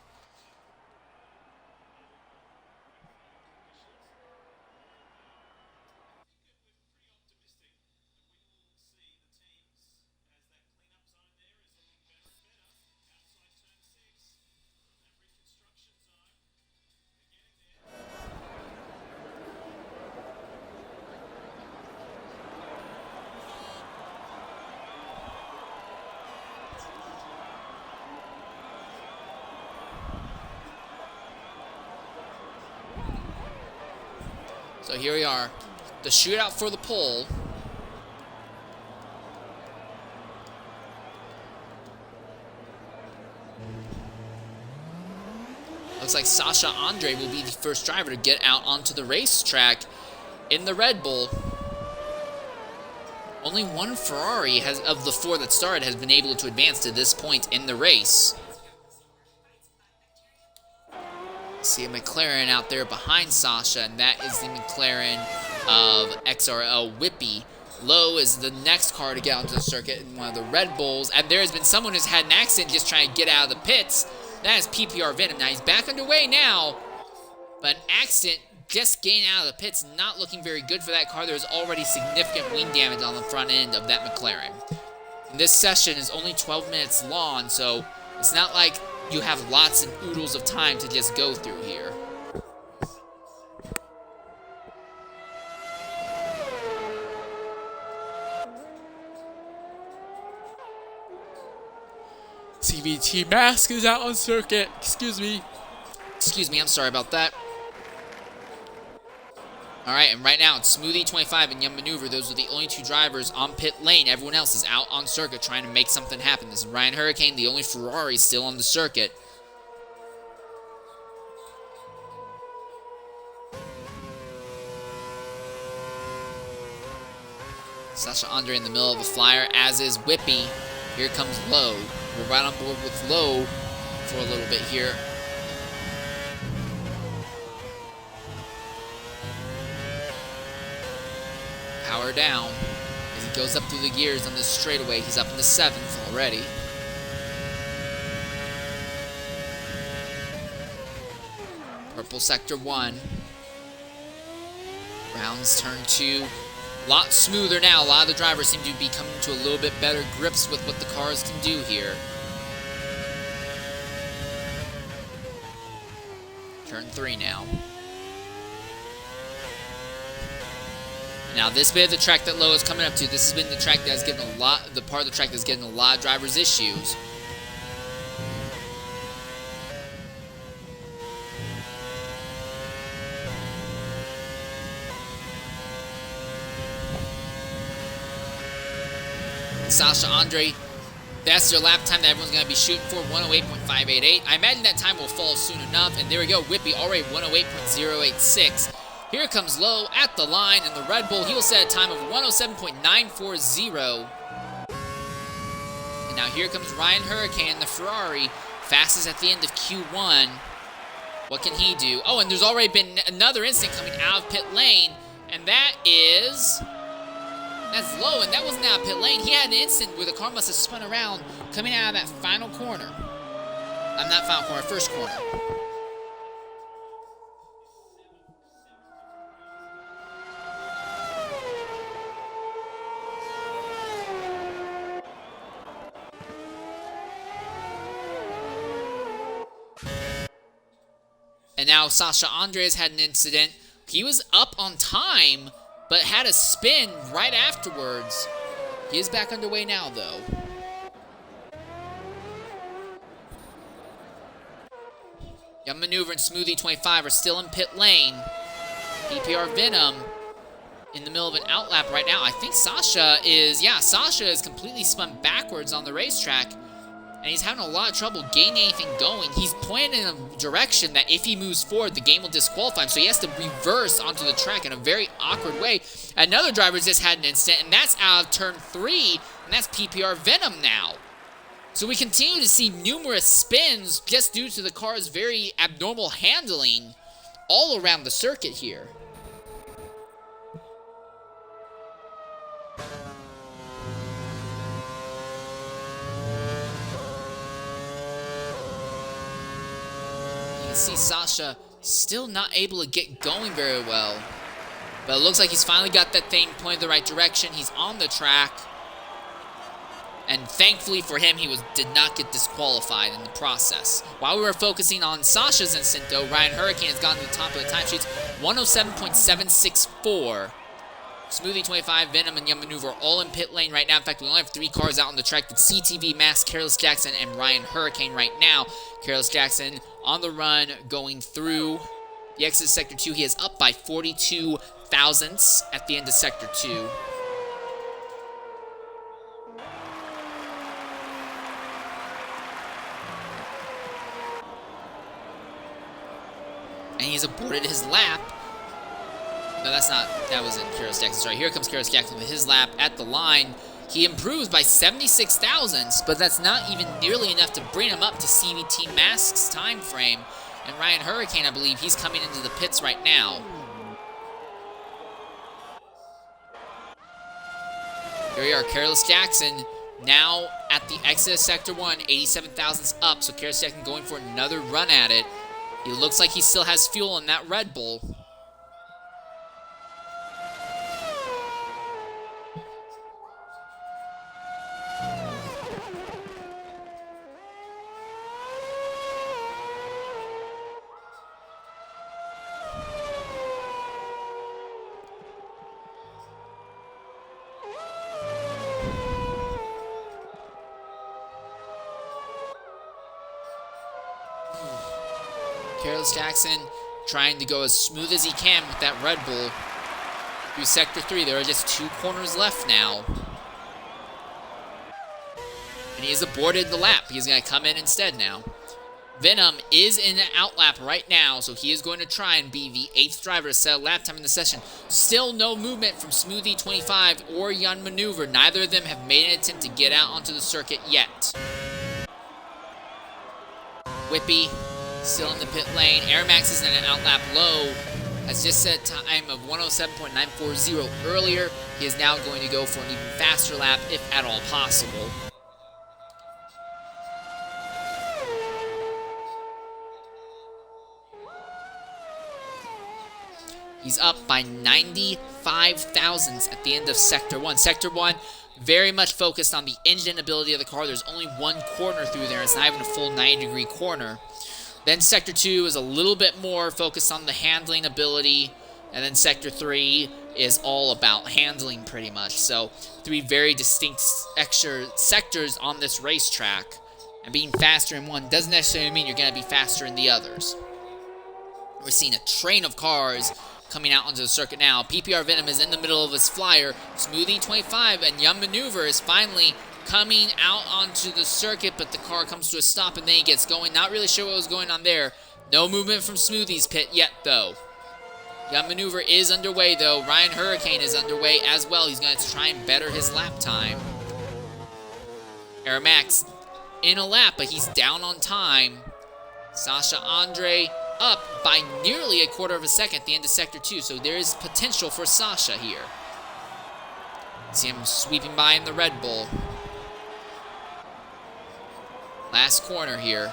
So here we are, the shootout for the pole. Looks like Sasha Andre will be the first driver to get out onto the racetrack in the Red Bull. Only one Ferrari of the 4 that started has been able to advance to this point in the race. See a McLaren out there behind Sasha, and that is the McLaren of XRRL Whippy. Lowe is the next car to get onto the circuit in one of the Red Bulls, and there has been someone who's had an accident just trying to get out of the pits. That is PPR Venom. Now he's back underway now, but an accident just getting out of the pits, not looking very good for that car. There's already significant wing damage on the front end of that McLaren. And this session is only 12 minutes long, so it's not like you have lots and oodles of time to just go through here. CVT mask is out on circuit. Excuse me, I'm sorry about that. Alright, and right now it's Smoothie25 and Young Maneuver. Those are the only 2 drivers on pit lane. Everyone else is out on circuit trying to make something happen. This is Ryan Hurricane, the only Ferrari still on the circuit. Sasha Andre in the middle of a flyer, as is Whippy. Here comes Lowe. We're right on board with Lowe for a little bit here. Power down as he goes up through the gears on this straightaway. He's up in the 7th already. Purple sector 1. Rounds turn 2. A lot smoother now. A lot of the drivers seem to be coming to a little bit better grips with what the cars can do here. Turn 3 now. Now this bit of the track that Lowe is coming up to, this has been the track that has given the part of the track that's getting a lot of drivers issues. Sasha Andre, that's their lap time that everyone's going to be shooting for, 108.588. I imagine that time will fall soon enough, and there we go, Whippy already 108.086. Here comes Lowe at the line in the Red Bull. He will set a time of 107.940. And now here comes Ryan Hurricane in the Ferrari, fastest at the end of Q1. What can he do? Oh, and there's already been another incident coming out of pit lane, and that's Lowe, and that wasn't out of pit lane. He had an incident where the car must have spun around coming out of that final corner. Not final corner, first corner. And now Sasha Andres had an incident. He was up on time, but had a spin right afterwards. He is back underway now, though. Young Maneuver and Smoothie25 are still in pit lane. PPR Venom in the middle of an outlap right now. I think Sasha is completely spun backwards on the racetrack. And he's having a lot of trouble getting anything going. He's pointing in a direction that if he moves forward, the game will disqualify him. So he has to reverse onto the track in a very awkward way. Another driver just had an incident, and that's out of turn 3. And that's PPR Venom now. So we continue to see numerous spins just due to the car's very abnormal handling all around the circuit here. See Sasha still not able to get going very well, but it looks like he's finally got that thing pointed the right direction. He's on the track, and thankfully for him, he did not get disqualified in the process. While we were focusing on Sasha's incident, though, Ryan Hurricane has gotten to the top of the timesheets, 107.764. Smoothie25, Venom, and Young Maneuver are all in pit lane right now. In fact, we only have 3 cars out on the track with CTV, Mask, Careless Jackson, and Ryan Hurricane right now. Careless Jackson on the run, going through the exit of Sector 2. He is up by 42 thousandths at the end of Sector 2. And he's aborted his lap. No, that's not. That wasn't Kairos Jackson. Sorry, here comes Kairos Jackson with his lap at the line. He improves by 76 thousandths, but that's not even nearly enough to bring him up to CVT Mask's time frame. And Ryan Hurricane, I believe, he's coming into the pits right now. Here we are, Kairos Jackson now at the exit of Sector 1, 87 thousandths up. So Kairos Jackson going for another run at it. He looks like he still has fuel in that Red Bull. Kairos Jackson trying to go as smooth as he can with that Red Bull through Sector 3. There are just 2 corners left now. And he has aborted the lap. He's going to come in instead now. Venom is in an outlap right now, so he is going to try and be the 8th driver to set a lap time in the session. Still no movement from Smoothie25 or Young Maneuver. Neither of them have made an attempt to get out onto the circuit yet. Whippy still in the pit lane. Airmax is in an outlap low. Has just set a time of 107.940 earlier. He is now going to go for an even faster lap, if at all possible. He's up by 95 thousandths at the end of Sector 1. Sector 1 very much focused on the engine ability of the car. There's only 1 corner through there. It's not even a full 90-degree corner. Then Sector 2 is a little bit more focused on the handling ability. And then Sector 3 is all about handling pretty much. So 3 very distinct extra sectors on this racetrack. And being faster in one doesn't necessarily mean you're going to be faster in the others. We're seeing a train of cars coming out onto the circuit now. PPR Venom is in the middle of his flyer. Smoothie25 and Young Maneuver is finally coming out onto the circuit, but the car comes to a stop and then he gets going. Not really sure what was going on there. No movement from Smoothie's pit yet, though. Young Maneuver is underway, though. Ryan Hurricane is underway as well. He's going to try and better his lap time. Airmax in a lap, but he's down on time. Sasha Andre up by nearly a quarter of a second at the end of Sector 2, so there is potential for Sasha here. See him sweeping by in the Red Bull. Last corner here.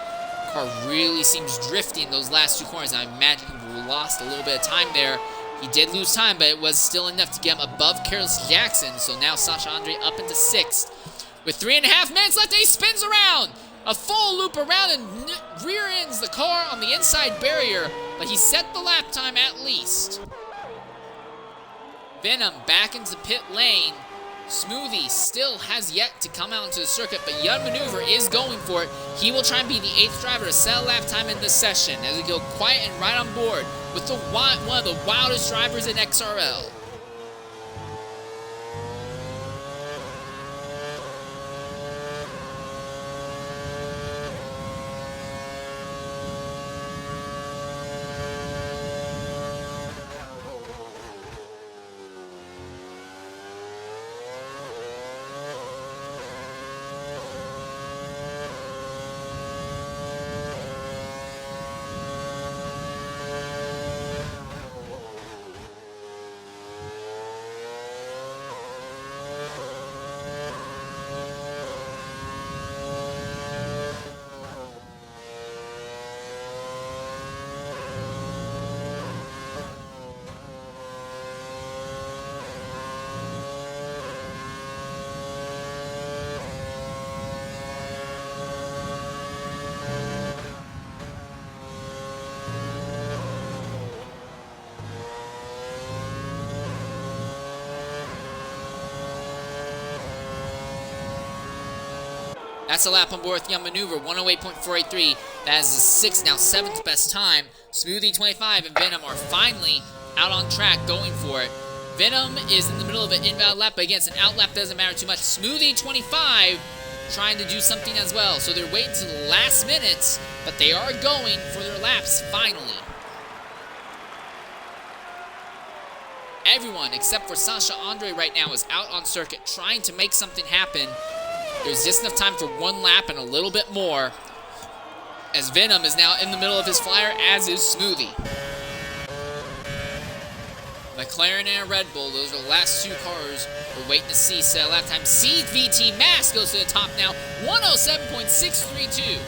Car really seems drifty in those last 2 corners. I imagine he lost a little bit of time there. He did lose time, but it was still enough to get him above Kairos Jackson. So now Sasha Andre up into 6th. With 3.5 minutes left, he spins around. A full loop around and rear ends the car on the inside barrier. But he set the lap time at least. Venom back into pit lane. Smoothie still has yet to come out into the circuit, but Young Maneuver is going for it. He will try and be the 8th driver to set a lap time in this session as we go quiet and right on board with one of the wildest drivers in XRL. That's a lap on board with Young Maneuver, 108.483. That is the 6th, now 7th best time. Smoothie25 and Venom are finally out on track going for it. Venom is in the middle of an inbound lap, but against an out lap doesn't matter too much. Smoothie25 trying to do something as well. So they're waiting to the last minutes, but they are going for their laps finally. Everyone except for Sasha Andre right now is out on circuit trying to make something happen. There's just enough time for one lap and a little bit more, as Venom is now in the middle of his flyer, as is Smoothie. McLaren and Red Bull, those are the last two cars we're waiting to see set a lap time. CVT Mass goes to the top now, 107.632.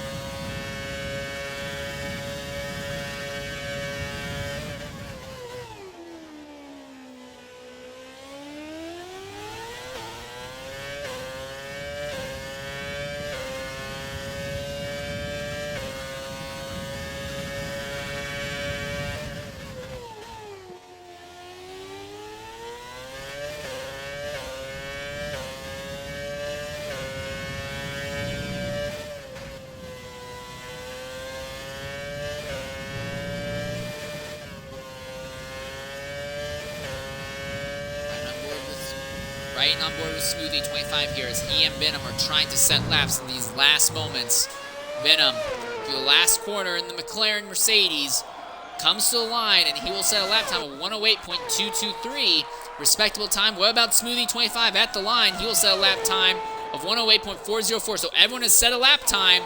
Right on board with Smoothie 25 here as he and Venom are trying to set laps in these last moments. Venom, through the last corner in the McLaren Mercedes, comes to the line and he will set a lap time of 108.223. Respectable time. What about Smoothie 25 at the line? He will set a lap time of 108.404. So everyone has set a lap time.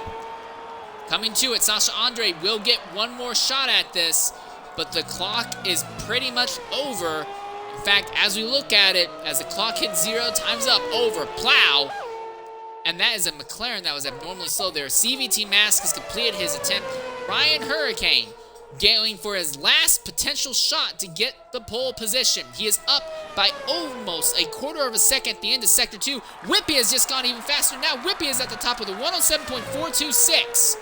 Coming to it, Sasha Andre will get one more shot at this, but the clock is pretty much over. In fact, as we look at it, as the clock hits 0, time's up, over, plow. And that is a McLaren that was abnormally slow there. CVT Mask has completed his attempt. Ryan Hurricane going for his last potential shot to get the pole position. He is up by almost a quarter of a second at the end of Sector 2. Whippy has just gone even faster. Now Whippy is at the top with a 107.426.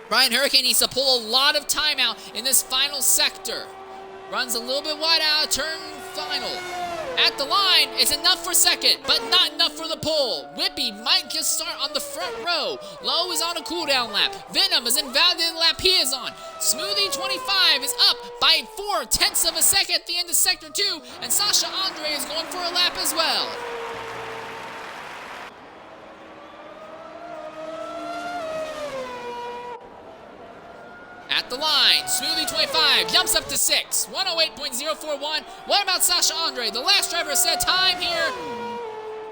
Ryan Hurricane needs to pull a lot of time out in this final sector. Runs a little bit wide out of turn final. At the line, it's enough for second, but not enough for the pole. Whippy might just start on the front row. Lowe is on a cooldown lap. Venom is invalidated the lap he is on. Smoothie 25 is up by 0.4 of a second at the end of Sector 2, and Sasha Andre is going for a lap as well. At the line, Smoothie 25 jumps up to 6, 108.041. What about Sasha Andre? The last driver set time here.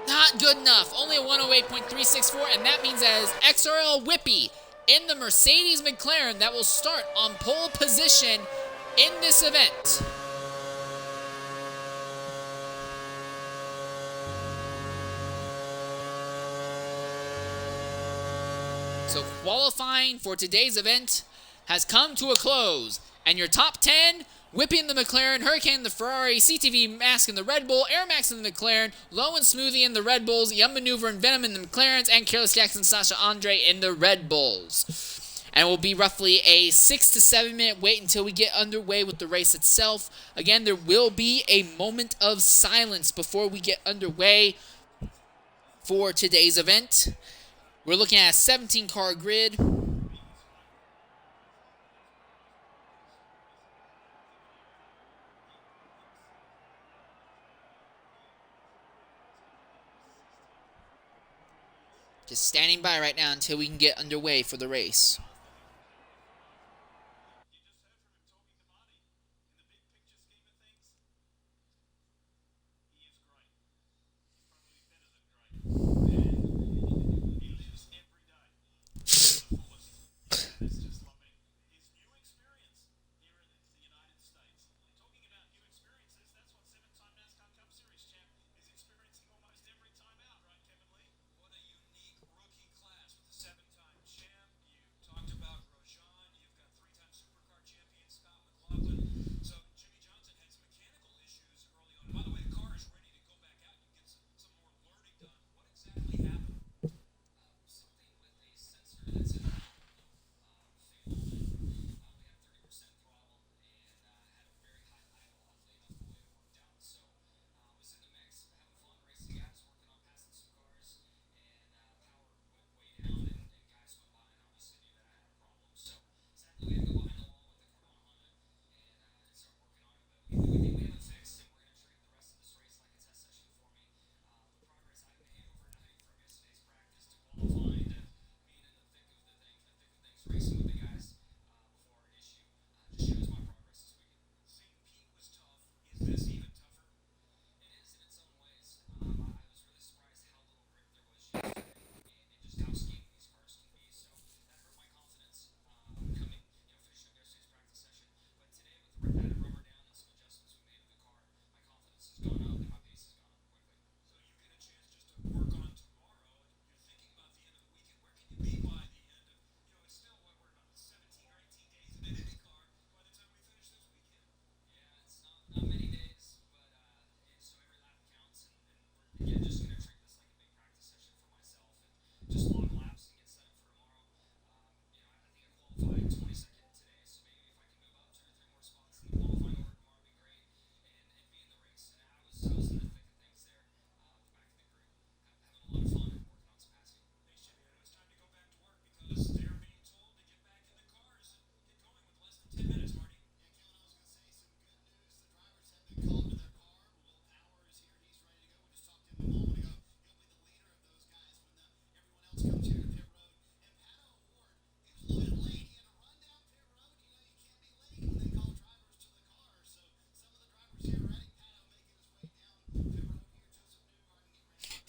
Not good enough. Only a 108.364, and that means that is XRRL Whippy in the Mercedes McLaren that will start on pole position in this event. So qualifying for today's event has come to a close, and your top 10, Whippy in the McLaren, Hurricane in the Ferrari, CTV Mask in the Red Bull, Air Max in the McLaren, Lowe and Smoothie in the Red Bulls, Young Maneuver and Venom in the McLarens, and Careless Jackson Sasha Andre in the Red Bulls. And it will be roughly a 6 to 7 minute wait until we get underway with the race itself. Again, there will be a moment of silence before we get underway for today's event. We're looking at a 17-car grid. Just standing by right now until we can get underway for the race.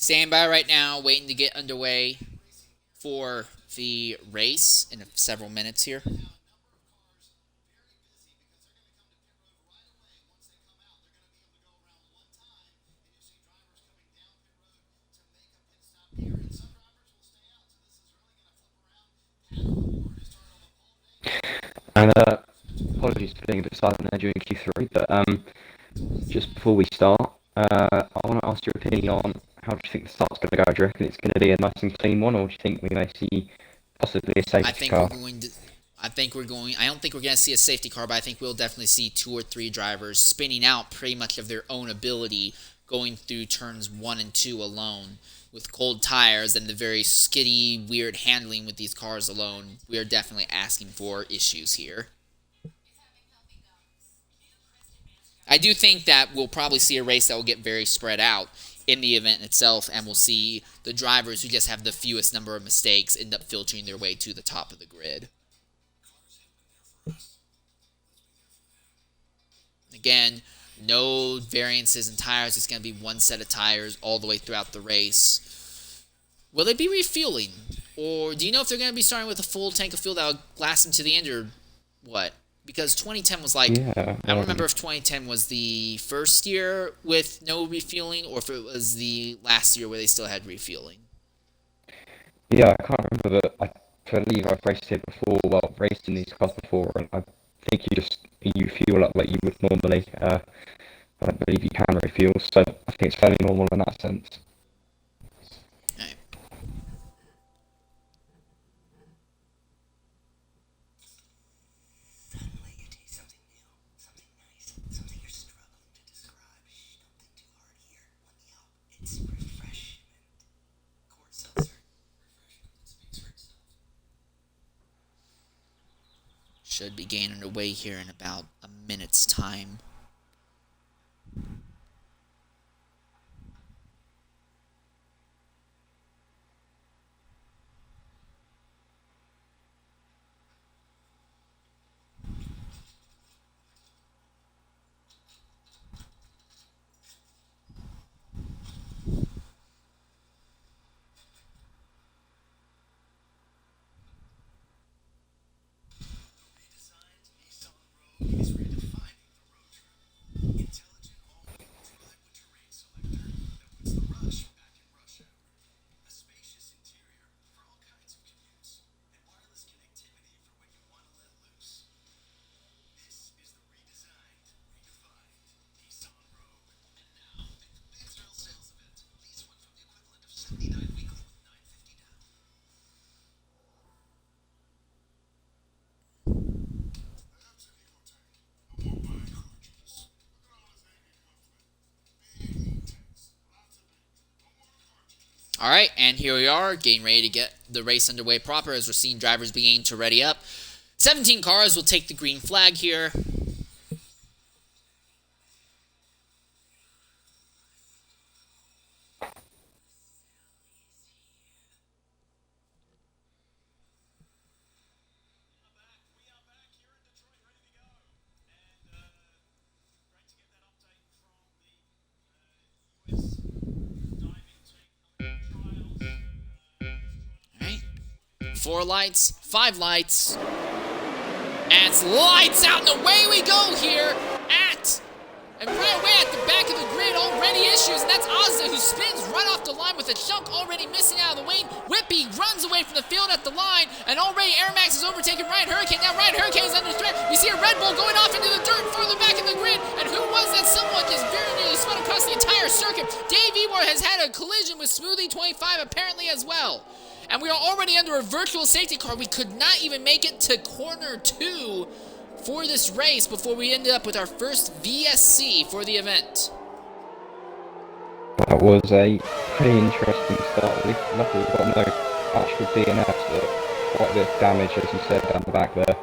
Stand by right now, waiting to get underway for the race in several minutes here. And apologies for being a bit silent there during Q3, but just before we start, I want to ask your opinion on how do you think the start's going to go? Do you reckon it's going to be a nice and clean one, or do you think we may see possibly a safety car? I don't think we're going to see a safety car, but I think we'll definitely see 2 or 3 drivers spinning out pretty much of their own ability, going through turns 1 and 2 alone. With cold tires and the very skiddy, weird handling with these cars alone, we are definitely asking for issues here. I do think that we'll probably see a race that will get very spread out in the event itself, and we'll see the drivers who just have the fewest number of mistakes end up filtering their way to the top of the grid. Again, no variances in tires. It's going to be one set of tires all the way throughout the race. Will they be refueling? Or do you know if they're going to be starting with a full tank of fuel that will last them to the end, or what? Because 2010 was like, I don't remember if 2010 was the first year with no refueling, or if it was the last year where they still had refueling. Yeah, I can't remember, but I believe I've raced here before, raced in these cars before, and I think you fuel up like you would normally. I believe you can refuel, so I think it's fairly normal in that sense. Right. Suddenly you taste something new, something nice, something you're struggling to describe. Shh, don't think too hard here. Let me help. It's refreshment. Court seltzer. Refreshment that speaks for itself. Should be getting underway here in about a minute's time. Is redefining the road trip. Intelligent all-wheel drive winter rain selector that puts the rush back in rush hour. A spacious interior for all kinds of commutes, and wireless connectivity for when you want to let loose. This is the redesigned, redefined Nissan Rogue. And now, pick the big thrill sales event. Lease one from the equivalent of $79 weekly with $950 down. All right, and here we are, getting ready to get the race underway proper as we're seeing drivers beginning to ready up. 17 cars will take the green flag here. Alright. 4 lights, 5 lights. And it's lights out, and away we go here and right away at the back of the grid, already issues, and that's Ozza who spins right off the line with a chunk already missing out of the lane. Whippy runs away from the field at the line, and already Air Max is overtaken Ryan Hurricane. Now Ryan Hurricane is under threat. We see a Red Bull going off into the dirt further back in the grid, and who was that? Someone just very nearly spun across the entire circuit. Dave Ebor has had a collision with Smoothie 25 apparently as well. And we are already under a virtual safety car. We could not even make it to corner 2 for this race before we ended up with our first VSC for the event. That was a pretty interesting start. Luckily we've got no actual DNFs, but quite a bit of damage, as you said, down the back there.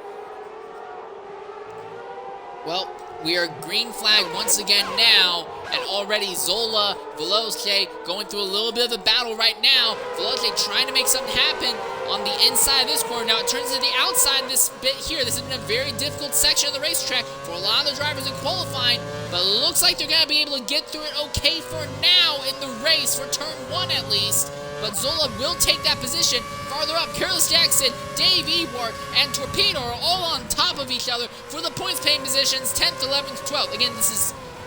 Well, we are green flag once again now, and already Zola, Veloce going through a little bit of a battle right now. Veloce trying to make something happen on the inside of this corner. Now it turns to the outside this bit here. This has been a very difficult section of the racetrack for a lot of the drivers in qualifying, but it looks like they're going to be able to get through it okay for now in the race, for turn 1 at least. But Zola will take that position. Farther up, Careless Jackson, Dave Ewart, and Torpedo are all on top of each other for the points paying positions, 10th, 11th, 12th. Again, this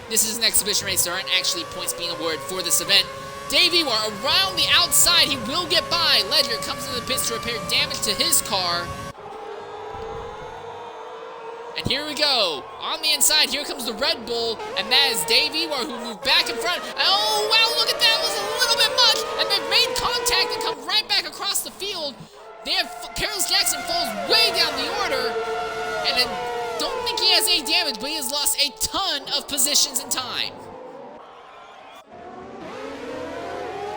is an exhibition race. There aren't actually points being awarded for this event. Dave Ewart around the outside. He will get by. Ledger comes into the pits to repair damage to his car. And here we go. On the inside, here comes the Red Bull, and that is Dave Ewart who moved back in front. Oh, wow, look at that. It was a little bit much, and they've made contact and come right back across the field. Careless Jackson falls way down the order, and I don't think he has any damage, but he has lost a ton of positions and time.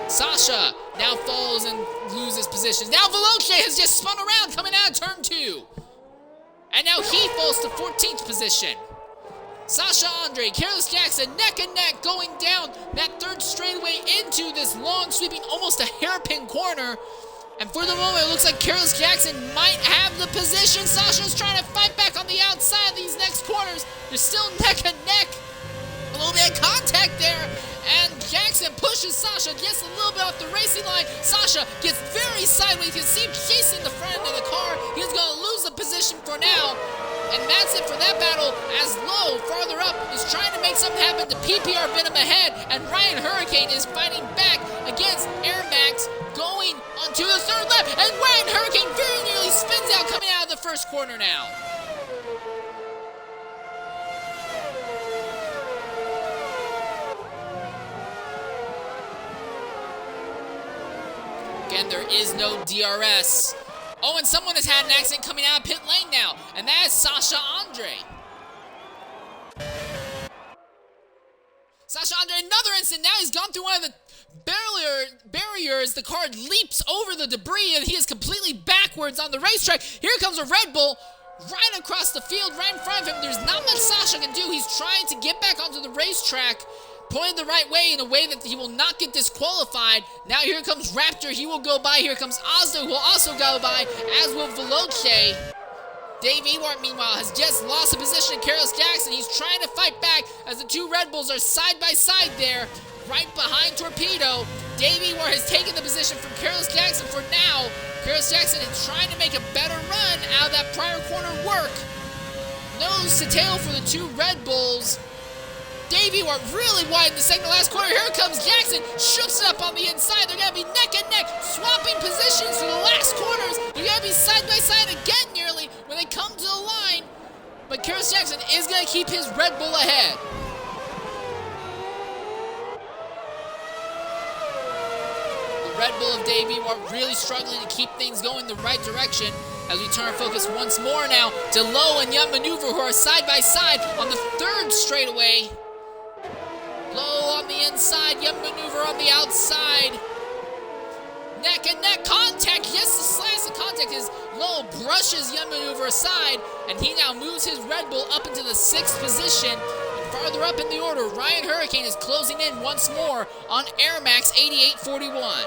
Sasha now falls and loses positions. Now Veloce has just spun around coming out of turn 2. And now he falls to 14th position. Sasha Andre, Careless Jackson, neck and neck going down that third straightaway into this long sweeping, almost a hairpin corner. And for the moment, it looks like Careless Jackson might have the position. Sasha's trying to fight back on the outside of these next corners. They're still neck and neck. A little bit of contact there. And Jackson pushes Sasha, gets a little bit off the racing line. Sasha gets very sideways. You can see him chasing the front end of the car. He's going to lose the position for now. And that's it for that battle, as Lowe, farther up, is trying to make something happen to PPR Venom ahead, and Ryan Hurricane is fighting back against Air Max, going onto the third lap, and Ryan Hurricane very nearly spins out, coming out of the first corner now. Again, there is no DRS. Oh, and someone has had an accident coming out of pit lane now, and that is Sasha Andre. Sasha Andre, another incident. Now he's gone through one of the barriers. The car leaps over the debris, and he is completely backwards on the racetrack. Here comes a Red Bull right across the field, right in front of him. There's not much Sasha can do. He's trying to get back onto the racetrack, pointed the right way in a way that he will not get disqualified. Now here comes Raptor, he will go by. Here comes Ozdo, who will also go by, as will Veloce. Dave Ewart, meanwhile, has just lost a position to Careless Jackson. He's trying to fight back as the two Red Bulls are side by side there, right behind Torpedo. Dave Ewart has taken the position from Careless Jackson for now. Careless Jackson is trying to make a better run out of that prior corner work. Nose to tail for the two Red Bulls. Dave Ewart really wide in the second to last corner. Here comes Jackson, shoots it up on the inside. They're going to be neck and neck, swapping positions for the last corners. They're going to be side by side again nearly when they come to the line. But Careless Jackson is going to keep his Red Bull ahead. The Red Bull of Dave Ewart really struggling to keep things going the right direction. As we turn our focus once more now to Lowe and Young Maneuver, who are side by side on the third straightaway. Lowe on the inside, Young Maneuver on the outside. Neck and neck contact. Yes, the slice of contact is Lowe brushes Young Maneuver aside, and he now moves his Red Bull up into the 6th position. And farther up in the order, Ryan Hurricane is closing in once more on Air Max 8841.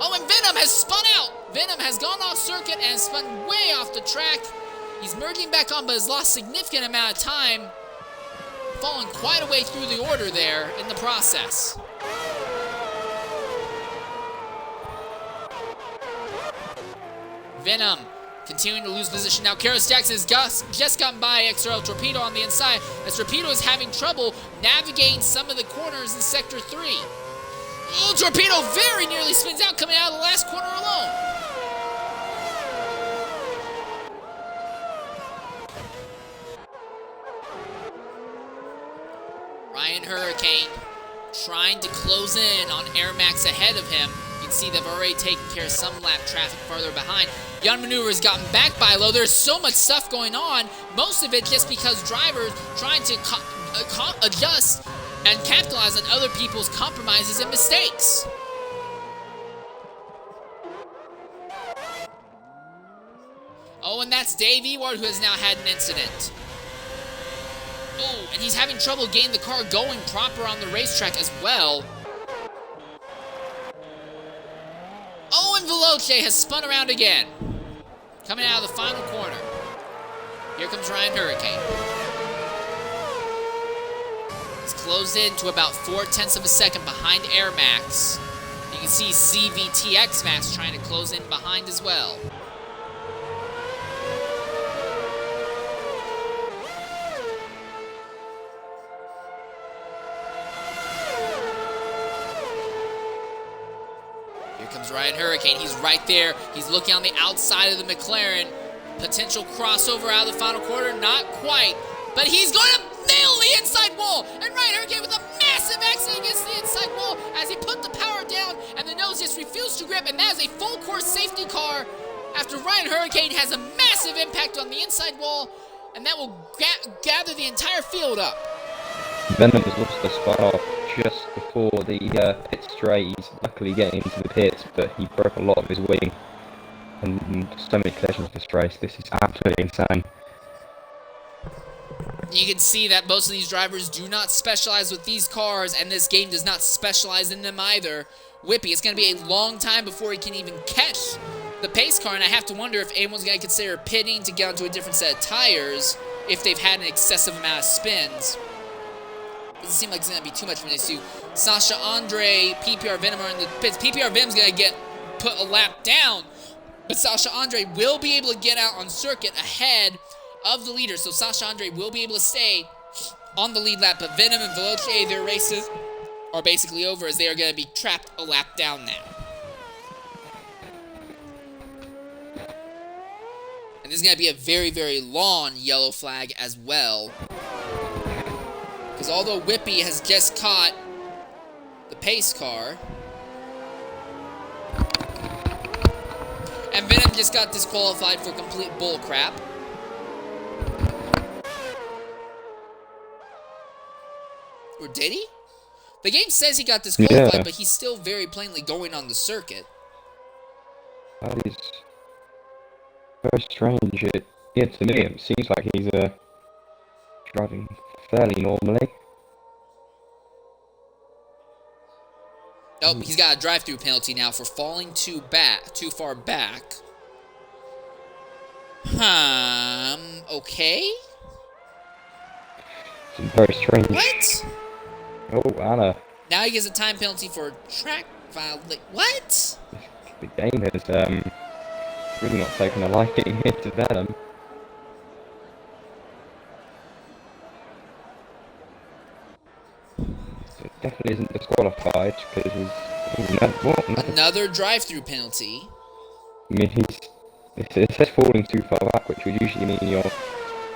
Oh, and Venom has spun out. Venom has gone off circuit and spun way off the track. He's merging back on, but has lost significant amount of time, falling quite a way through the order there in the process. Venom continuing to lose position. Now Careless Jackson has just gotten by XRRL Torpedo on the inside, as Torpedo is having trouble navigating some of the corners in Sector 3. Oh, Torpedo very nearly spins out, coming out of the last corner alone. Ryan Hurricane trying to close in on Air Max ahead of him. You can see they've already taken care of some lap traffic farther behind. Young Maneuver has gotten back by Lowe. There's so much stuff going on, most of it just because drivers trying to adjust and capitalize on other people's compromises and mistakes. Oh, and that's Dave Ewart, who has now had an incident. Oh, and he's having trouble getting the car going proper on the racetrack as well. Oh, and Veloce has spun around again. Coming out of the final corner. Here comes Ryan Hurricane. He's closed in to about 0.4 of a second behind Air Max. You can see CVTX Max trying to close in behind as well. Here comes Ryan Hurricane. He's right there. He's looking on the outside of the McLaren. Potential crossover out of the final quarter. Not quite. But he's going to nail the inside wall. And Ryan Hurricane with a massive accident against the inside wall as he put the power down and the nose just refused to grip. And that is a full course safety car after Ryan Hurricane has a massive impact on the inside wall. And that will gather the entire field up. Venom has lost the spot just before the pit straight. He's luckily getting into the pits, but he broke a lot of his wing. And so many collisions this race. This is absolutely insane. You can see that most of these drivers do not specialize with these cars, and this game does not specialize in them either. Whippy, it's going to be a long time before he can even catch the pace car, and I have to wonder if anyone's going to consider pitting to get onto a different set of tires if they've had an excessive amount of spins. Doesn't seem like it's going to be too much for these two. Sasha Andre, PPR Venom are in the pits. PPR Venom's going to get put a lap down, but Sasha Andre will be able to get out on circuit ahead of the leader. So Sasha Andre will be able to stay on the lead lap, but Venom and Veloce, their races are basically over as they are going to be trapped a lap down now. And this is going to be a very, very long yellow flag as well. Because although Whippy has just caught the pace car, and Venom just got disqualified for complete bullcrap. Or did he? The game says he got disqualified, but he's still very plainly going on the circuit. That is very strange. Yeah, to me it seems like he's driving fairly normally. Oh, he's got a drive-through penalty now for falling too far back. Okay. It's very strange. What? Oh, Anna. Now he gets a time penalty for track violation. What? The game has really not taken a liking here to Venom. It definitely isn't disqualified because he's Another drive-through penalty. I mean, it says falling too far back, which would usually mean you're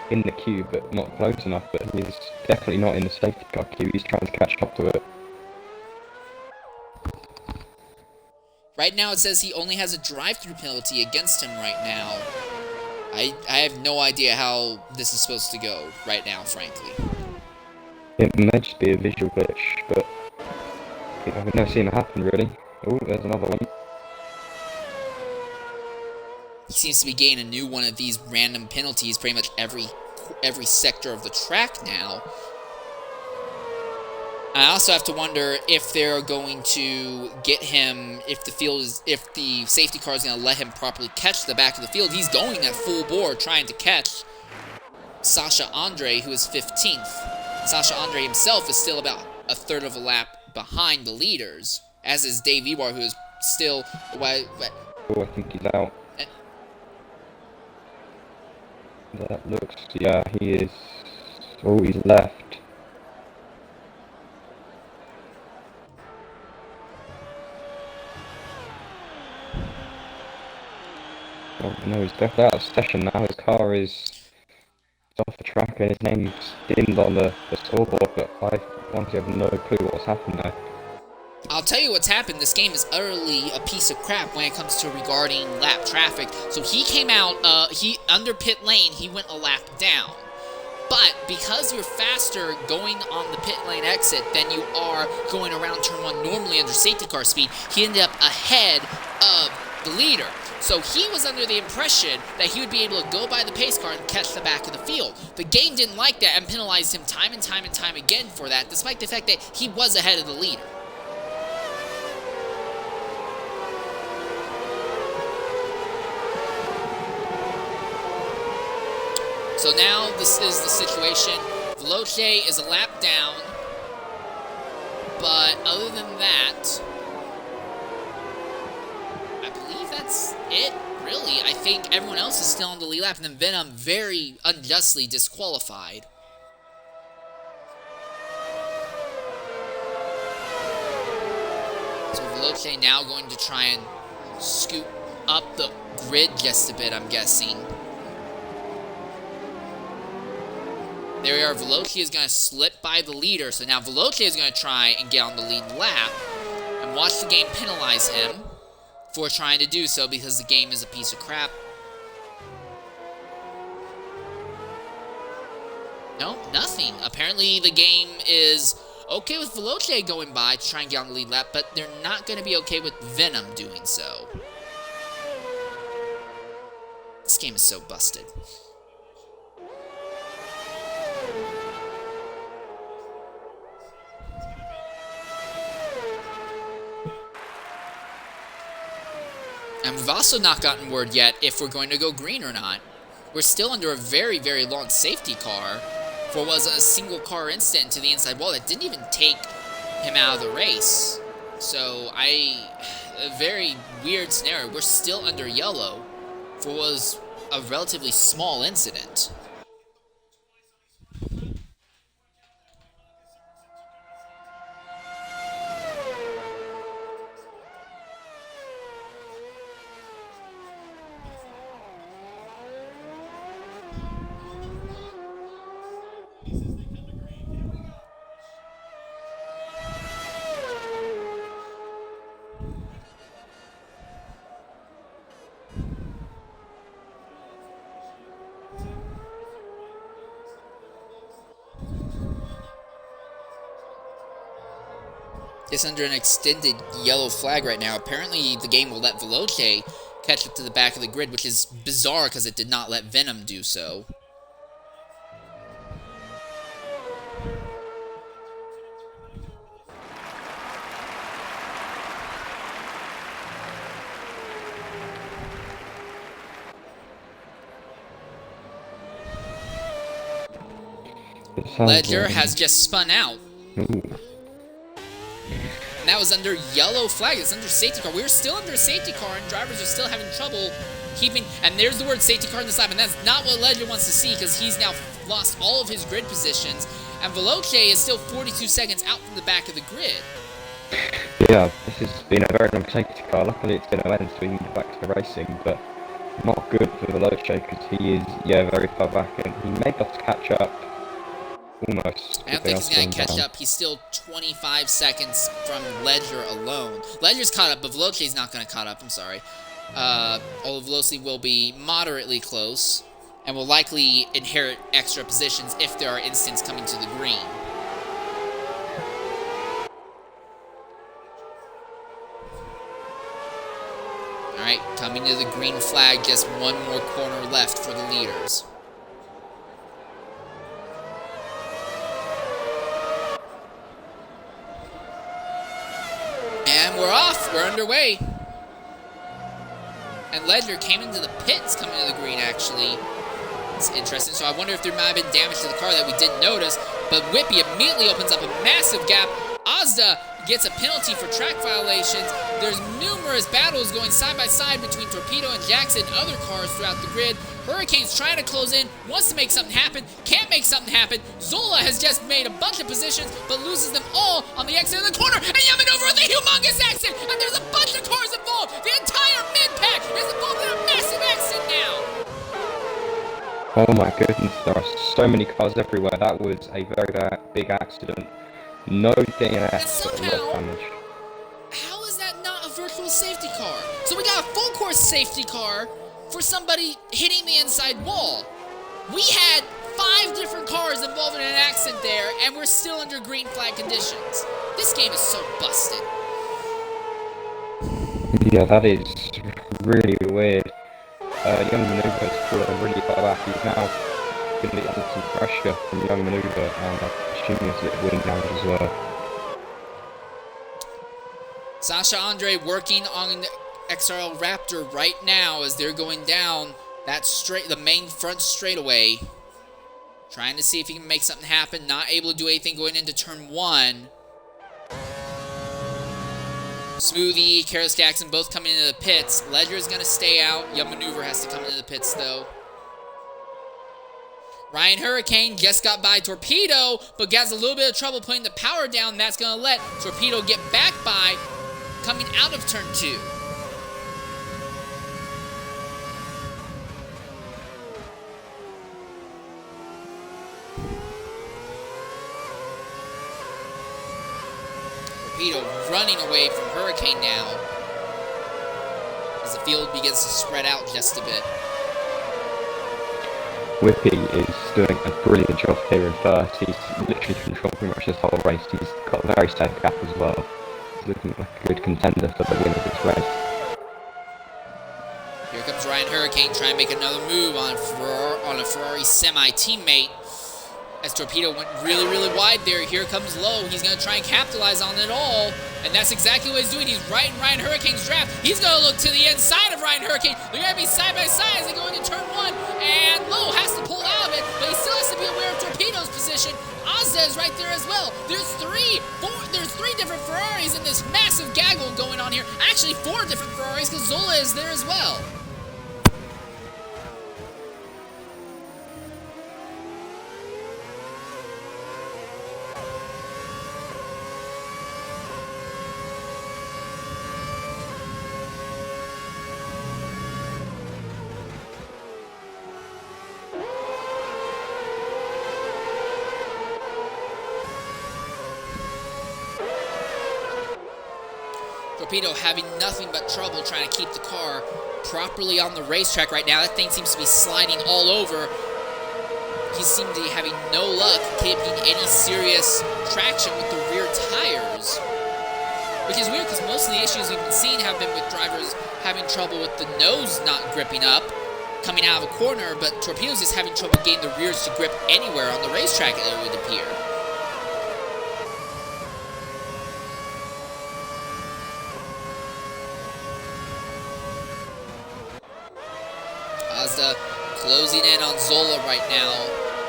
in the queue but not close enough, but he's definitely not in the safety car queue. He's trying to catch up to it. Right now it says he only has a drive-through penalty against him right now. I have no idea how this is supposed to go right now, frankly. It may just be a visual glitch, but I've never seen it happen, really. Oh, there's another one. He seems to be getting a new one of these random penalties pretty much every sector of the track now. I also have to wonder if they're going to get him, if the safety car is going to let him properly catch the back of the field. He's going at full bore trying to catch Sasha Andre, who is 15th. Sasha Andre himself is still about a third of a lap behind the leaders, as is Dave Ebar, who is still... Oh, I think he's out. That looks... yeah, he is... oh, he's left. Oh, no, he's definitely out of session now. His car is off the track and his name's dimmed on the scoreboard, but I honestly have no clue what's happened there. I'll tell you what's happened. This game is utterly a piece of crap when it comes to regarding lap traffic. So he came out, under pit lane, he went a lap down. But because you're faster going on the pit lane exit than you are going around turn one normally under safety car speed, he ended up ahead of the leader. So he was under the impression that he would be able to go by the pace car and catch the back of the field. The game didn't like that and penalized him time and time and time again for that, despite the fact that he was ahead of the leader. So now this is the situation. Veloce is a lap down, but other than that, I believe that's it, really. I think everyone else is still on the lead lap, and then Venom very unjustly disqualified. So Veloce now going to try and scoot up the grid just a bit, I'm guessing. There we are. Veloce is going to slip by the leader. So now Veloce is going to try and get on the lead lap and watch the game penalize him for trying to do so because the game is a piece of crap. No, nothing. Apparently the game is okay with Veloce going by to try and get on the lead lap, but they're not going to be okay with Venom doing so. This game is so busted. And we've also not gotten word yet if we're going to go green or not. We're still under a very, very long safety car for what was a single car incident to the inside wall that didn't even take him out of the race. So a very weird scenario. We're still under yellow for what was a relatively small incident. It's under an extended yellow flag right now. Apparently, the game will let Veloce catch up to the back of the grid, which is bizarre because it did not let Venom do so. Ledger has just spun out. Ooh. And that was under yellow flag. It's under safety car. We're still under safety car, and drivers are still having trouble keeping... And there's the word safety car in this lap, and that's not what Ledger wants to see because he's now lost all of his grid positions, and Veloce is still 42 seconds out from the back of the grid. Yeah, this has been a very long safety car. Luckily it's going to end so we can get back to the racing, but not good for Veloce because he is, very far back, and he may have to catch up. Almost. I don't think he's going to catch up. He's still 25 seconds from Ledger alone. Ledger's caught up, but Veloce's not going to caught up. I'm sorry. Although Veloce will be moderately close and will likely inherit extra positions if there are instants coming to the green. Alright, coming to the green flag, just one more corner left for the leaders. And we're off. We're underway. And Ledger came into the pits coming to the green, actually. It's interesting. So I wonder if there might have been damage to the car that we didn't notice. But Whippy immediately opens up a massive gap. Ozda gets a penalty for track violations. There's numerous battles going side by side between Torpedo and Jackson and other cars throughout the grid. Hurricane's trying to close in, wants to make something happen, can't make something happen. Zola has just made a bunch of positions, but loses them all on the exit of the corner. And Yamanova with a humongous accident, and there's a bunch of cars involved. The entire mid-pack is involved in a massive accident now. Oh my goodness, there are so many cars everywhere. That was a very, very big accident. No DNS, but a lot of damage. How is that not a virtual safety car? So we got a full course safety car for somebody hitting the inside wall. We had 5 different cars involved in an accident there, and we're still under green flag conditions. This game is so busted. Yeah, that is really weird. Young Maneuver has fallen really far back. He's now going to be under some pressure from Young Maneuver, and I'm assuming it's a bit wind damage as well. Sasha Andre working on XRL Raptor right now as they're going down that the main front straightaway. Trying to see if he can make something happen. Not able to do anything going into turn 1. Smoothie, Karis Jackson both coming into the pits. Ledger is going to stay out. Young Maneuver has to come into the pits though. Ryan Hurricane just got by Torpedo, but has a little bit of trouble putting the power down. That's going to let Torpedo get back by coming out of turn 2. Torpedo running away from Hurricane now as the field begins to spread out just a bit. Whippy is doing a brilliant job here in first. He's literally controlled pretty much this whole race. He's got a very safe gap as well. He's looking like a good contender for the win of this race. Here comes Ryan Hurricane trying to make another move on a Ferrari semi teammate. As Torpedo went really, really wide there. Here comes Lowe. He's going to try and capitalize on it all. And that's exactly what he's doing. He's right in Ryan Hurricane's draft. He's going to look to the inside of Ryan Hurricane. They're going to be side by side as they go into turn 1. And Lowe has to pull out of it, but he still has to be aware of Torpedo's position. Ozda is right there as well. There's three different Ferraris in this massive gaggle going on here. Actually, 4 different Ferraris because Zola is there as well. Torpedo having nothing but trouble trying to keep the car properly on the racetrack right now. That thing seems to be sliding all over. He seemed to be having no luck keeping any serious traction with the rear tires. Which is weird because most of the issues we've been seeing have been with drivers having trouble with the nose not gripping up, coming out of a corner, but Torpedo's just having trouble getting the rears to grip anywhere on the racetrack, it would appear. Mazda closing in on Zola right now.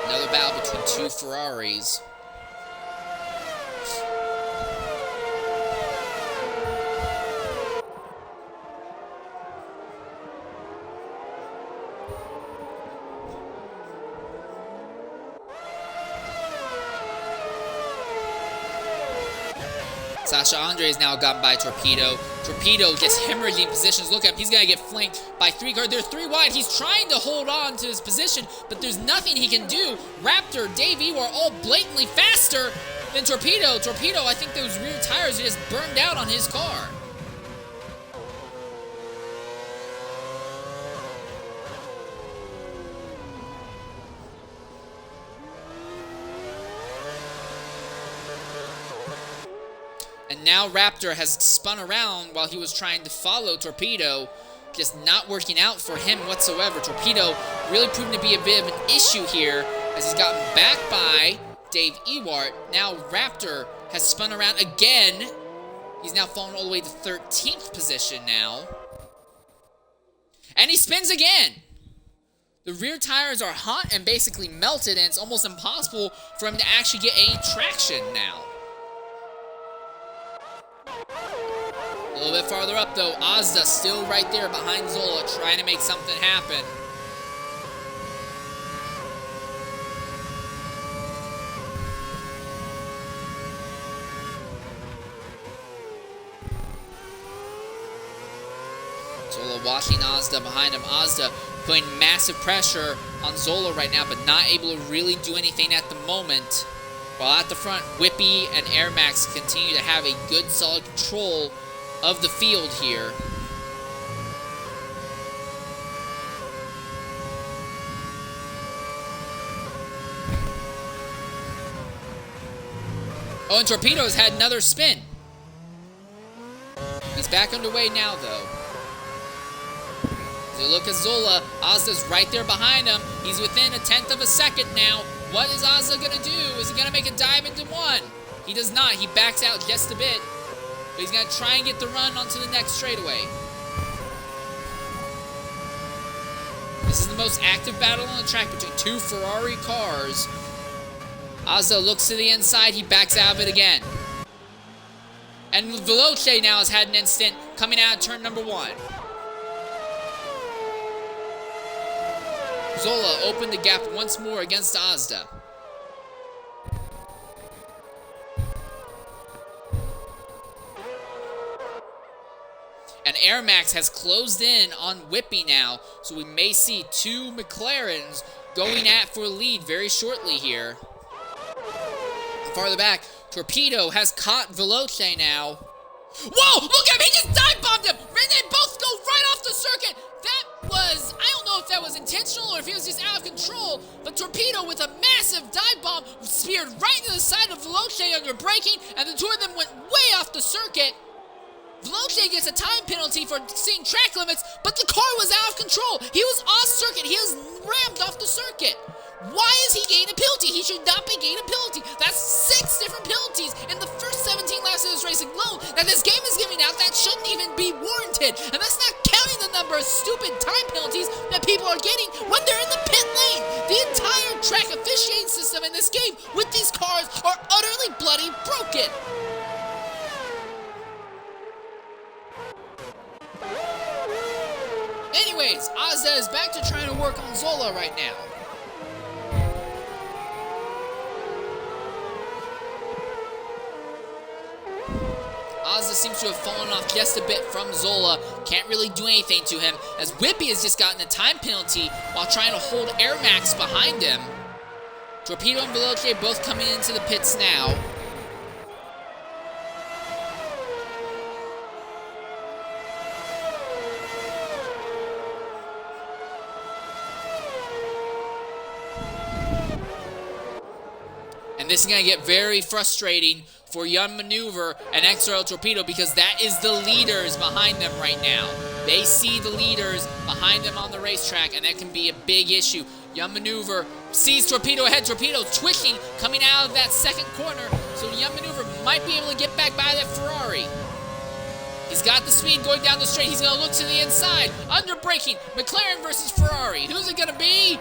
Another battle between 2 Ferraris. Sasha Andre has now gotten by Torpedo. Torpedo gets hemorrhaging positions. Look at him. He's going to get flanked by 3 cars. They're 3 wide. He's trying to hold on to his position, but there's nothing he can do. Raptor, Dave Ewar all blatantly faster than Torpedo. Torpedo, I think those rear tires are just burned out on his car. And now Raptor has spun around while he was trying to follow Torpedo. Just not working out for him whatsoever. Torpedo really proving to be a bit of an issue here as he's gotten back by Dave Ewart. Now Raptor has spun around again. He's now fallen all the way to 13th position now. And he spins again. The rear tires are hot and basically melted, and it's almost impossible for him to actually get any traction now. A little bit farther up, though, Ozda still right there behind Zola, trying to make something happen. Zola watching Ozda behind him. Ozda putting massive pressure on Zola right now, but not able to really do anything at the moment. While at the front, Whippy and Air Max continue to have a good, solid control of the field here. Oh, and Torpedo's had another spin. He's back underway now, though. As you look at Zola, Ozda's right there behind him. He's within 1/10 of a second now. What is Ozda going to do? Is he going to make a dive into one? He does not. He backs out just a bit. But he's going to try and get the run onto the next straightaway. This is the most active battle on the track between two Ferrari cars. Ozda looks to the inside. He backs out of it again. And Veloce now has had an instant coming out of turn number 1. Zola opened the gap once more against Ozda. And Air Max has closed in on Whippy now, so we may see two McLarens going at for a lead very shortly here. And farther back, Torpedo has caught Veloce now. Whoa! Look at him! He just dive bombed him! And they both go right off the circuit! That was... I don't know if that was intentional or if he was just out of control, but Torpedo with a massive dive bomb speared right into the side of Veloce under braking, and the two of them went way off the circuit. Veloce gets a time penalty for seeing track limits, but the car was out of control. He was off circuit. He was rammed off the circuit. Why is he getting a penalty? He should not be getting a penalty. That's 6 different penalties in the first 17 laps of this race alone that this game is giving out that shouldn't even be warranted. And that's not counting the number of stupid time penalties that people are getting when they're in the pit lane. The entire track officiating system in this game with these cars are utterly bloody broken. Anyways, Ozda is back to trying to work on Zola right now. Ozda seems to have fallen off just a bit from Zola. Can't really do anything to him, as Whippy has just gotten a time penalty while trying to hold Air Max behind him. Torpedo and Veloce both coming into the pits now. And this is going to get very frustrating for Young Maneuver and XRRL Torpedo, because that is the leaders behind them right now. They see the leaders behind them on the racetrack, and that can be a big issue. Young Maneuver sees Torpedo ahead. Torpedo twitching, coming out of that second corner, so Young Maneuver might be able to get back by that Ferrari. He's got the speed going down the straight. He's going to look to the inside. Under braking, McLaren versus Ferrari. Who's it going to be?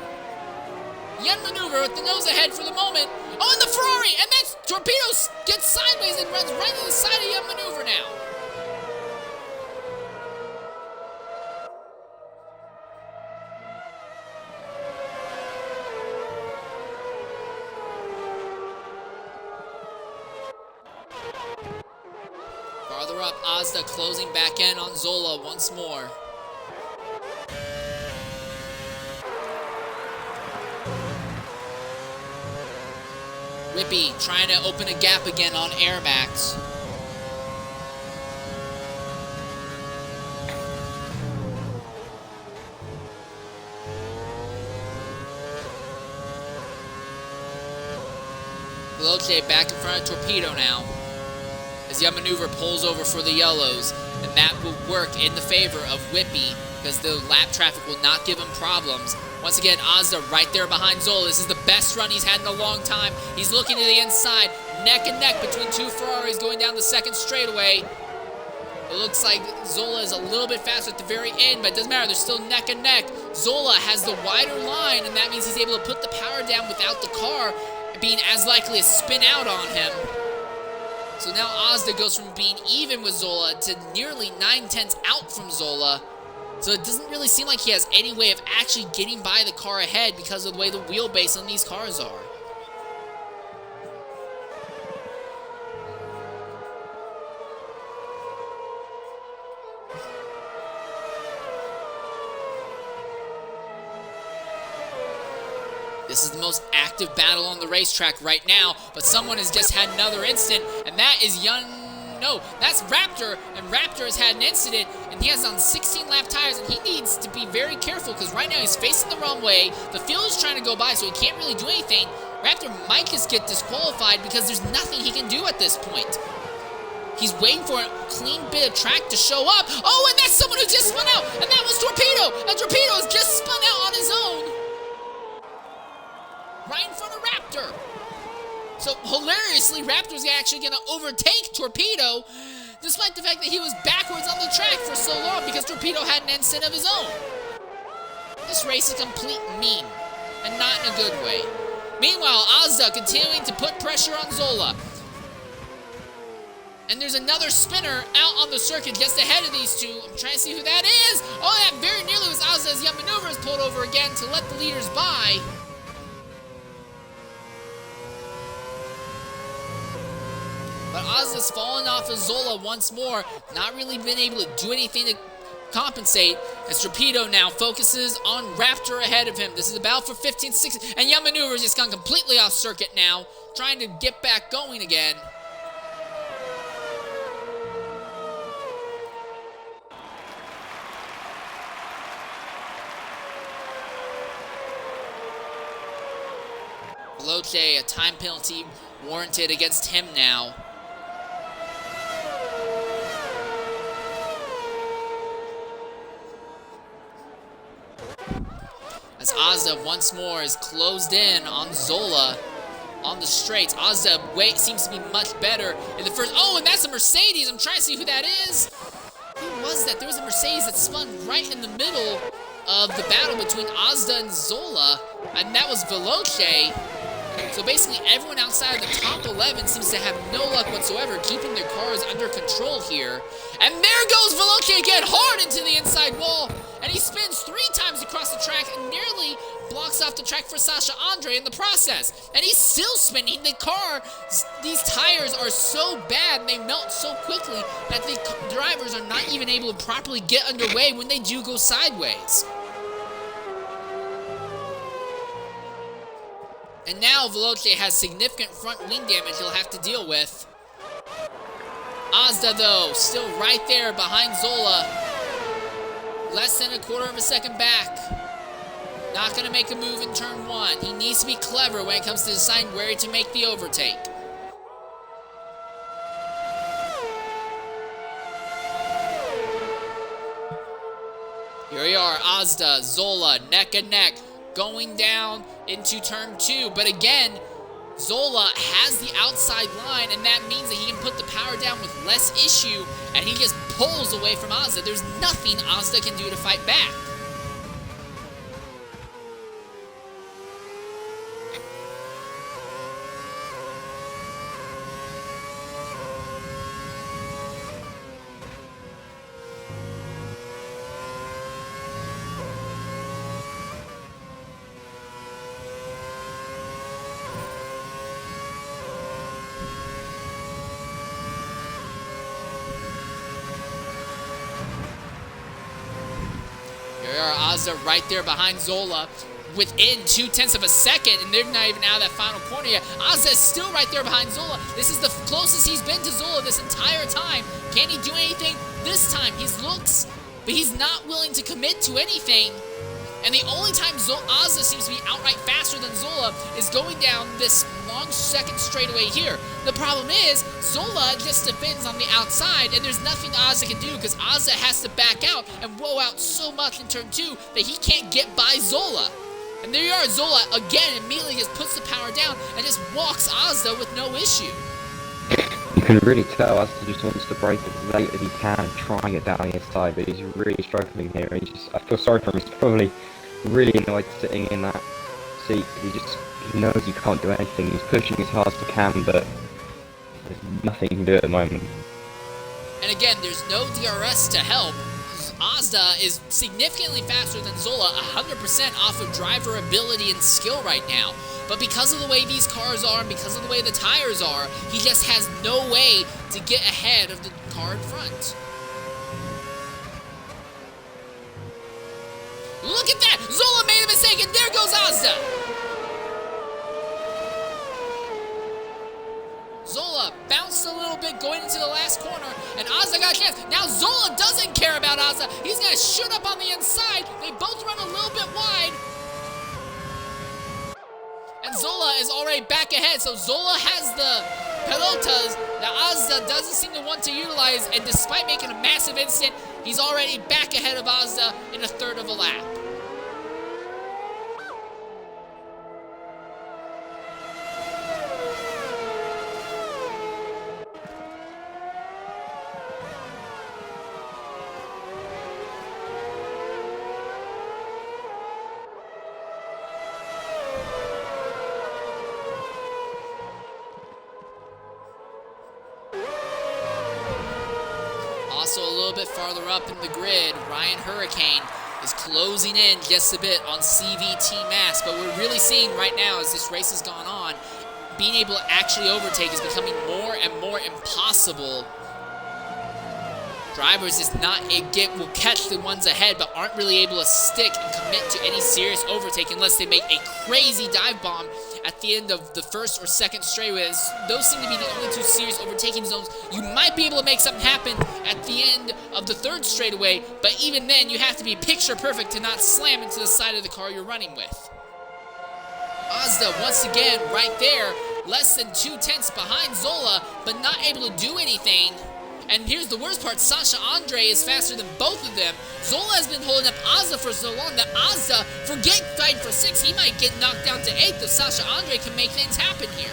Young Maneuver with the nose ahead for the moment. Oh, and the Ferrari! And that's Torpedo gets sideways and runs right to the side of Young Maneuver now. Farther up, Ozda closing back in on Zola once more. Whippy trying to open a gap again on Air Max. Veloce back in front of Torpedo now, as Young Maneuver pulls over for the yellows, and that will work in the favor of Whippy, because the lap traffic will not give him problems. Once again, Ozda right there behind Zola. This is the best run he's had in a long time. He's looking to the inside, neck and neck between two Ferraris going down the second straightaway. It looks like Zola is a little bit faster at the very end, but it doesn't matter. They're still neck and neck. Zola has the wider line, and that means he's able to put the power down without the car being as likely to spin out on him. So now Ozda goes from being even with Zola to nearly 9/10 out from Zola. So it doesn't really seem like he has any way of actually getting by the car ahead because of the way the wheelbase on these cars are. This is the most active battle on the racetrack right now, but someone has just had another incident, and that is that's Raptor, and Raptor has had an incident, and he has on 16 lap tires, and he needs to be very careful, because right now he's facing the wrong way, the field is trying to go by, so he can't really do anything. Raptor might just get disqualified, because there's nothing he can do at this point. He's waiting for a clean bit of track to show up. Oh, and that's someone who just spun out, and that was Torpedo. And Torpedo has just spun out on his own, right in front of Raptor. So hilariously, Raptor's actually gonna overtake Torpedo, despite the fact that he was backwards on the track for so long because Torpedo had an instant of his own. This race is a complete meme, and not in a good way. Meanwhile, Azda continuing to put pressure on Zola. And there's another spinner out on the circuit just ahead of these two. I'm trying to see who that is. Oh, that very nearly was Azda as Young Maneuver is pulled over again to let the leaders by. But Azda's fallen off of Zola once more. Not really been able to do anything to compensate, as Torpedo now focuses on Raptor ahead of him. This is a battle for 15th, 16th, and Young Maneuver has just gone completely off circuit now, trying to get back going again. Veloce, a time penalty warranted against him now. As Azda once more is closed in on Zola on the straights. Azda seems to be much better in the first. Oh, and that's a Mercedes. I'm trying to see who that is. Who was that? There was a Mercedes that spun right in the middle of the battle between Azda and Zola, and that was Veloce. So basically everyone outside of the top 11 seems to have no luck whatsoever keeping their cars under control here. And there goes Veloce again, hard into the inside wall. And he spins 3 times across the track and nearly blocks off the track for Sasha Andre in the process. And he's still spinning. The car, these tires are so bad and they melt so quickly that the drivers are not even able to properly get underway when they do go sideways. And now Veloce has significant front wing damage he'll have to deal with. Azda, though, still right there behind Zola. Less than a quarter of a second back. Not going to make a move in turn 1. He needs to be clever when it comes to deciding where to make the overtake. Here we are, Azda, Zola, neck and neck. Going down into turn 2, but again, Zola has the outside line, and that means that he can put the power down with less issue, and he just pulls away from Azda. There's nothing Azda can do to fight back. Azda right there behind Zola within 0.2 of a second, and they're not even out of that final corner yet. Azda is still right there behind Zola. This is the closest he's been to Zola this entire time. Can he do anything? This time he looks, but he's not willing to commit to anything. And the only time Azda seems to be outright faster than Zola is going down this long second straightaway here. The problem is, Zola just defends on the outside, and there's nothing Azda can do because Azda has to back out and roll out so much in turn 2 that he can't get by Zola. And there you are, Zola again immediately just puts the power down and just walks Azda with no issue. You can really tell Azda just wants to break as late as he can and try and get down the inside, but he's really struggling here. I feel sorry for him. He's probably really annoyed sitting in that seat. He knows he can't do anything. He's pushing as hard as he can, but there's nothing he can do at the moment. And again, there's no DRS to help. Azda is significantly faster than Zola, 100% off of driver ability and skill right now. But because of the way these cars are and because of the way the tires are, he just has no way to get ahead of the car in front. Look at that! Zola made a mistake, and there goes Azda! Zola bounced a little bit going into the last corner, and Azda got a chance. Now Zola doesn't care about Azda. He's going to shoot up on the inside. They both run a little bit wide. And Zola is already back ahead, so Zola has the pelotas that Azda doesn't seem to want to utilize, and despite making a massive instant, he's already back ahead of Azda in a third of a lap. Also a little bit farther up in the grid, Ryan Hurricane is closing in just a bit on CVT Mass, but we're really seeing right now as this race has gone on, being able to actually overtake is becoming more and more impossible. Drivers just will catch the ones ahead, but aren't really able to stick and commit to any serious overtake unless they make a crazy dive bomb at the end of the first or second straightaways. Those seem to be the only two serious overtaking zones. You might be able to make something happen at the end of the third straightaway, but even then you have to be picture perfect to not slam into the side of the car you're running with. Azda, once again, right there, less than 2/10 behind Zola, but not able to do anything. And here's the worst part, Sasha Andre is faster than both of them. Zola has been holding up Azda for so long that Azda, forget fighting for 6, he might get knocked down to 8th if Sasha Andre can make things happen here.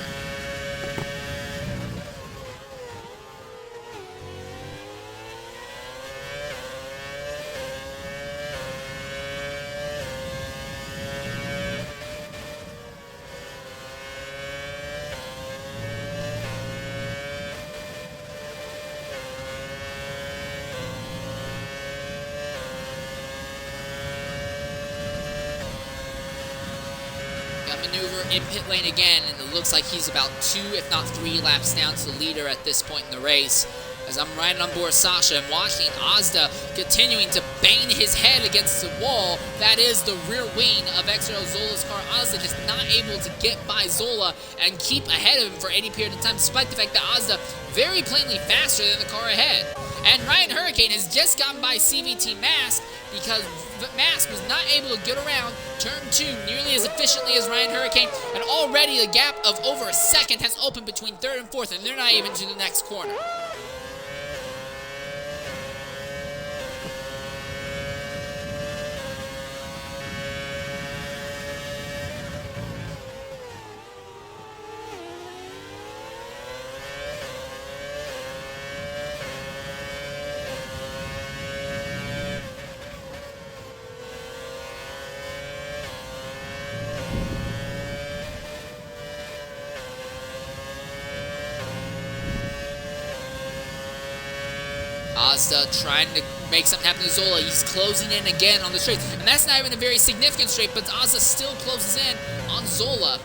Maneuver in pit lane again, and it looks like he's about 2, if not 3 laps down to the leader at this point in the race. As I'm riding on board Sasha and watching Azda continuing to bang his head against the wall, that is the rear wing of XRRL Zola's car. Azda just not able to get by Zola and keep ahead of him for any period of time, despite the fact that Azda very plainly faster than the car ahead. And Ryan Hurricane has just gotten by CVT Mask because Mask was not able to get around turn 2 nearly as efficiently as Ryan Hurricane, and already a gap of over a second has opened between 3rd and 4th, and they're not even to the next corner. Azda trying to make something happen to Zola. He's closing in again on the straight. And that's not even a very significant straight, but Azda still closes in on Zola.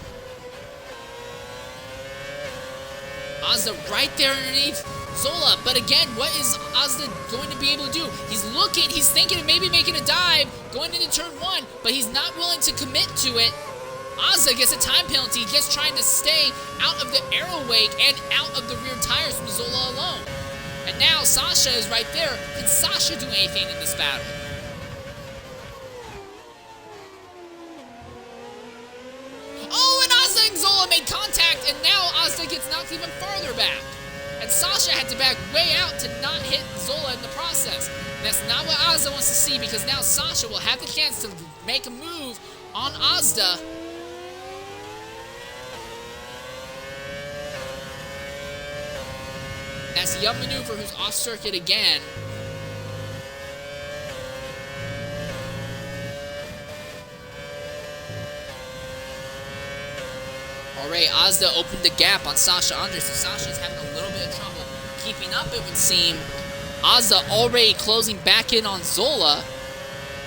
Azda right there underneath Zola. But again, what is Azda going to be able to do? He's looking, he's thinking of maybe making a dive, going into turn 1, but he's not willing to commit to it. Azda gets a time penalty, just trying to stay out of the aero wake and out of the rear tires from Zola alone. And now Sasha is right there. Can Sasha do anything in this battle? Oh, and Azda and Zola made contact, and now Azda gets knocked even farther back. And Sasha had to back way out to not hit Zola in the process. And that's not what Azda wants to see, because now Sasha will have the chance to make a move on Azda. That's Young Maneuver, who's off circuit again. Alright, Azda opened the gap on Sasha Andre, so Sasha's having a little bit of trouble keeping up, it would seem. Azda already closing back in on Zola.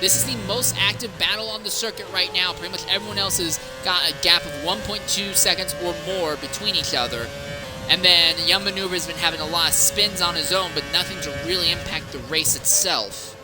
This is the most active battle on the circuit right now. Pretty much everyone else has got a gap of 1.2 seconds or more between each other. And then Young Maneuver has been having a lot of spins on his own, but nothing to really impact the race itself.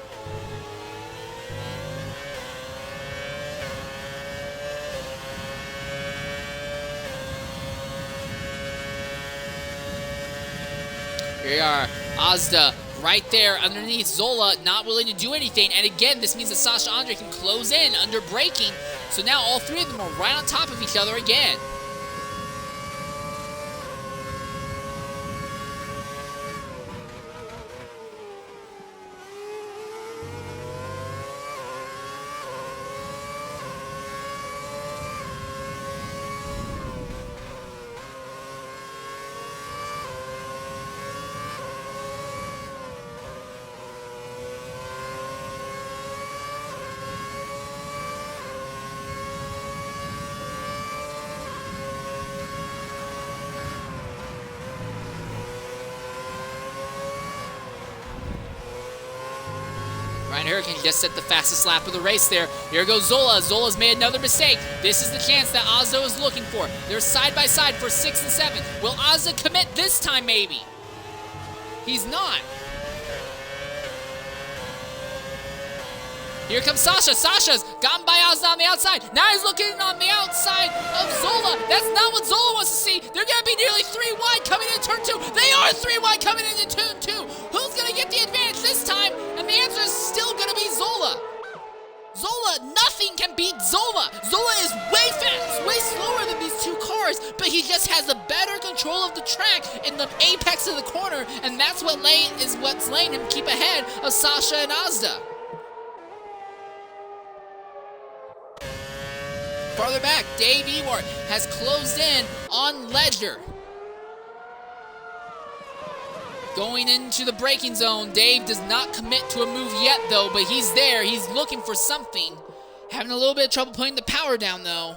Here we are, Azda right there underneath Zola, not willing to do anything. And again, this means that Sasha Andre can close in under braking. So now all three of them are right on top of each other again. Hurricane just set the fastest lap of the race there. Here goes Zola. Zola's made another mistake. This is the chance that Ozzo is looking for. They're side by side for 6 and 7. Will Ozzo commit this time, maybe? He's not. Here comes Sasha. Sasha's gotten by Ozzy on the outside. Now he's looking on the outside of Zola. That's not what Zola wants to see. They're going to be nearly 3 wide coming into turn 2. They are 3 wide coming into turn 2. Who's going to get the advantage this time? And the answer is still going to be Zola. Zola, nothing can beat Zola. Zola is way fast, way slower than these 2 cars, but he just has a better control of the track in the apex of the corner, and that's what's letting him keep ahead of Sasha and Ozda. Farther back, Dave Ewart has closed in on Ledger. Going into the braking zone, Dave does not commit to a move yet though, but he's there, he's looking for something. Having a little bit of trouble putting the power down though.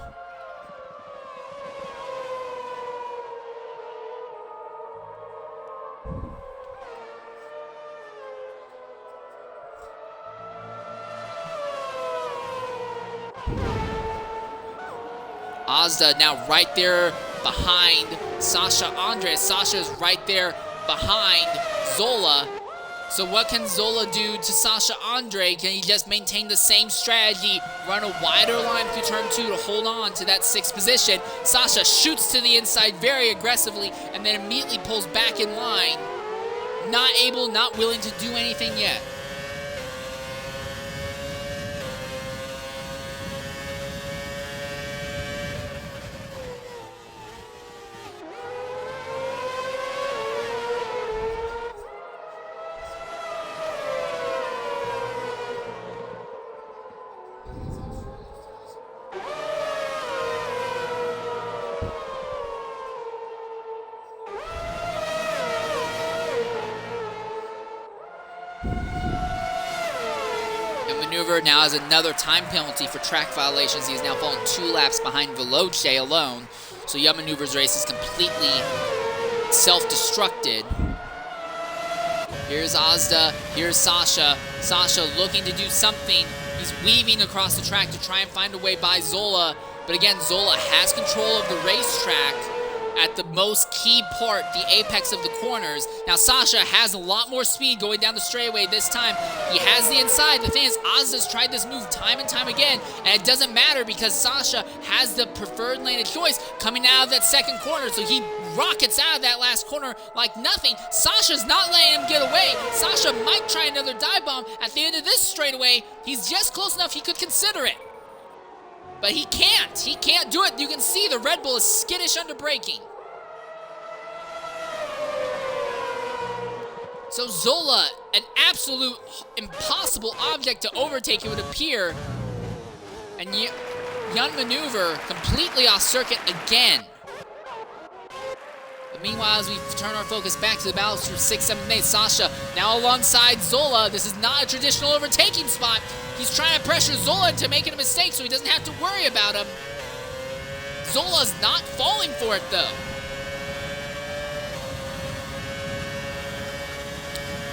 Ozda now right there behind Sasha Andres. Sasha's right there behind Zola. So what can Zola do to Sasha Andre? Can he just maintain the same strategy, run a wider line through turn 2 to hold on to that 6th position? Sasha shoots to the inside very aggressively and then immediately pulls back in line. Not willing to do anything yet. Maneuver now has another time penalty for track violations. He is now falling 2 laps behind Veloce alone. So Young Maneuver's race is completely self-destructed. Here's Ozda, here's Sasha. Sasha looking to do something. He's weaving across the track to try and find a way by Zola. But again, Zola has control of the racetrack at the most key part, the apex of the corners. Now Sasha has a lot more speed going down the straightaway this time. He has the inside. The thing is, Ozda's tried this move time and time again, and it doesn't matter because Sasha has the preferred lane of choice coming out of that second corner, so he rockets out of that last corner like nothing. Sasha's not letting him get away. Sasha might try another dive bomb at the end of this straightaway. He's just close enough he could consider it. But he can't. He can't do it. You can see the Red Bull is skittish under braking. So Zola, an absolute impossible object to overtake, it would appear. And Young Maneuver completely off circuit again. But meanwhile, as we turn our focus back to the battles through 6, 7, 8, Sasha now alongside Zola. This is not a traditional overtaking spot. He's trying to pressure Zola into making a mistake so he doesn't have to worry about him. Zola's not falling for it though.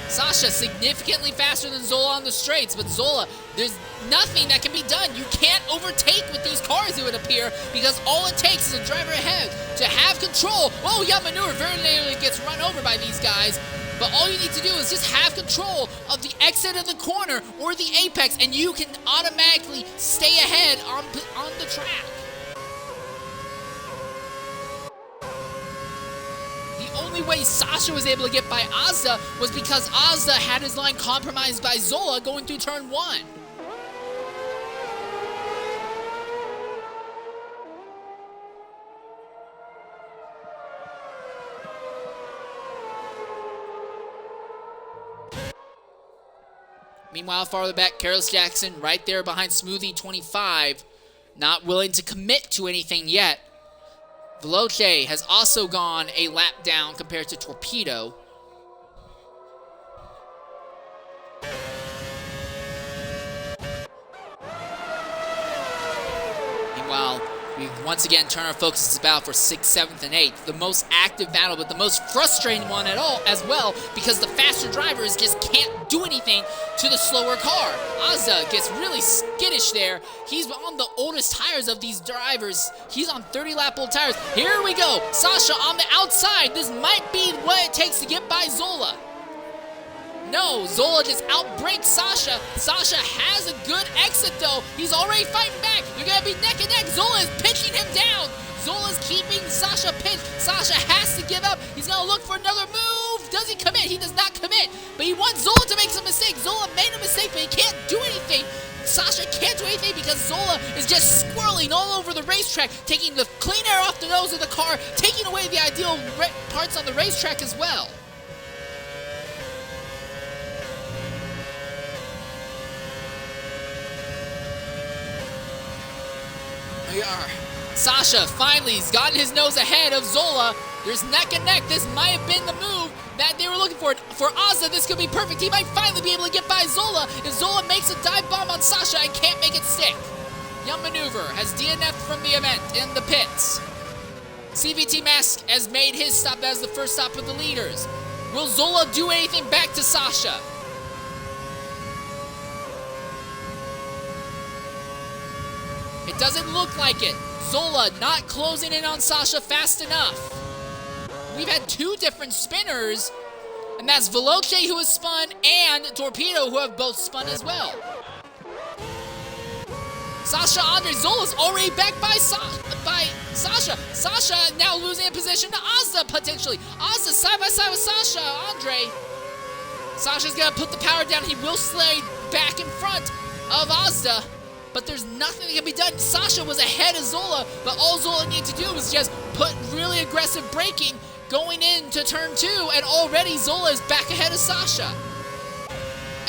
Sasha significantly faster than Zola on the straights, but Zola, there's nothing that can be done. You can't overtake with these cars, it would appear, because all it takes is a driver ahead to have control. Oh, yeah, Maneuver very nearly gets run over by these guys, but all you need to do is just have control of the exit of the corner or the apex, and you can automatically stay ahead on the track. The only way Sasha was able to get by Ozda was because Ozda had his line compromised by Zola going through turn 1. Meanwhile, farther back, Carlos Jackson right there behind Smoothie 25, not willing to commit to anything yet. Veloce has also gone a lap down compared to Torpedo. Meanwhile, We once again turn our focus to the battle for 6th, 7th, and 8th. The most active battle, but the most frustrating one at all as well, because the faster drivers just can't do anything to the slower car. Azza gets really skittish there. He's on the oldest tires of these drivers. He's on 30-lap old tires. Here we go. Sasha on the outside. This might be what it takes to get by Zola. No, Zola just outbrakes Sasha. Sasha has a good exit though. He's already fighting back. They're gonna be neck and neck. Zola is pinching him down. Zola's keeping Sasha pinched. Sasha has to give up. He's gonna look for another move. Does he commit? He does not commit. But he wants Zola to make some mistakes. Zola made a mistake, but he can't do anything. Sasha can't do anything because Zola is just swirling all over the racetrack, taking the clean air off the nose of the car, taking away the ideal parts on the racetrack as well. We are. Sasha finally has gotten his nose ahead of Zola. There's neck and neck. This might have been the move that they were looking for. For Azza, this could be perfect. He might finally be able to get by Zola if Zola makes a dive bomb on Sasha and can't make it stick. Young Maneuver has DNF'd from the event in the pits. CVT Mask has made his stop as the first stop with the leaders. Will Zola do anything back to Sasha? It doesn't look like it. Zola not closing in on Sasha fast enough. We've had two different spinners, and that's Veloce who has spun and Torpedo who have both spun as well. Sasha Andre Zola's already back by Sasha. Sasha now losing a position to Azza potentially. Azza side by side with Sasha Andre. Sasha's gonna put the power down. He will slide back in front of Azza. But there's nothing that can be done. Sasha was ahead of Zola, but all Zola needed to do was just put really aggressive braking going into turn 2, and already Zola is back ahead of Sasha.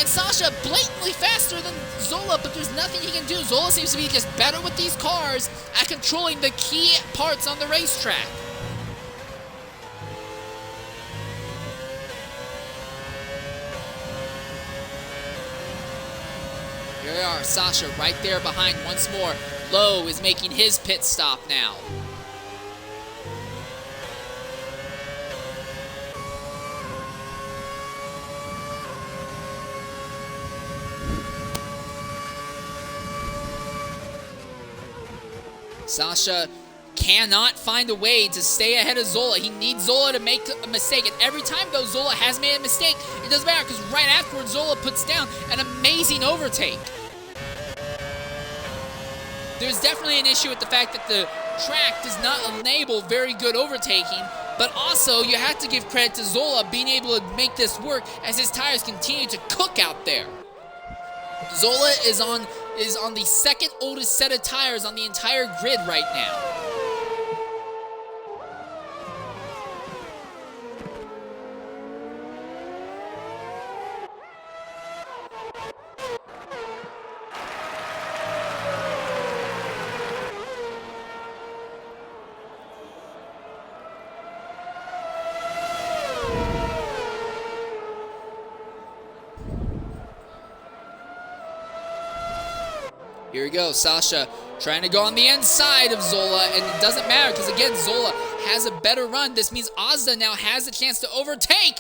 And Sasha blatantly faster than Zola, but there's nothing he can do. Zola seems to be just better with these cars at controlling the key parts on the racetrack. Here we are, Sasha right there behind once more. Lowe is making his pit stop now. Sasha cannot find a way to stay ahead of Zola. He needs Zola to make a mistake, and every time though Zola has made a mistake, it doesn't matter because right afterwards Zola puts down an amazing overtake. There's definitely an issue with the fact that the track does not enable very good overtaking, but also you have to give credit to Zola being able to make this work as his tires continue to cook out there. Zola is on the second oldest set of tires on the entire grid right now. Here we go, Sasha trying to go on the inside of Zola, and it doesn't matter because, again, Zola has a better run. This means Azza now has a chance to overtake.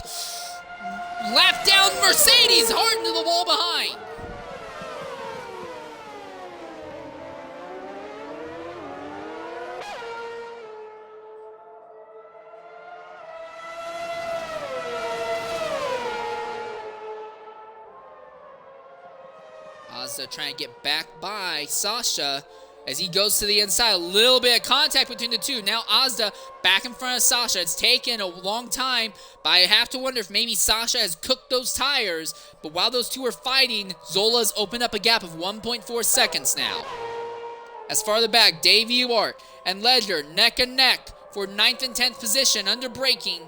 Lap down Mercedes, hard into the wall behind. Azza trying to get back by Sasha as he goes to the inside. A little bit of contact between the two. Now Azza back in front of Sasha. It's taken a long time, but I have to wonder if maybe Sasha has cooked those tires. But while those two are fighting, Zola's opened up a gap of 1.4 seconds now. As farther back, Dave Ewart and Ledger neck and neck for 9th and 10th position under braking.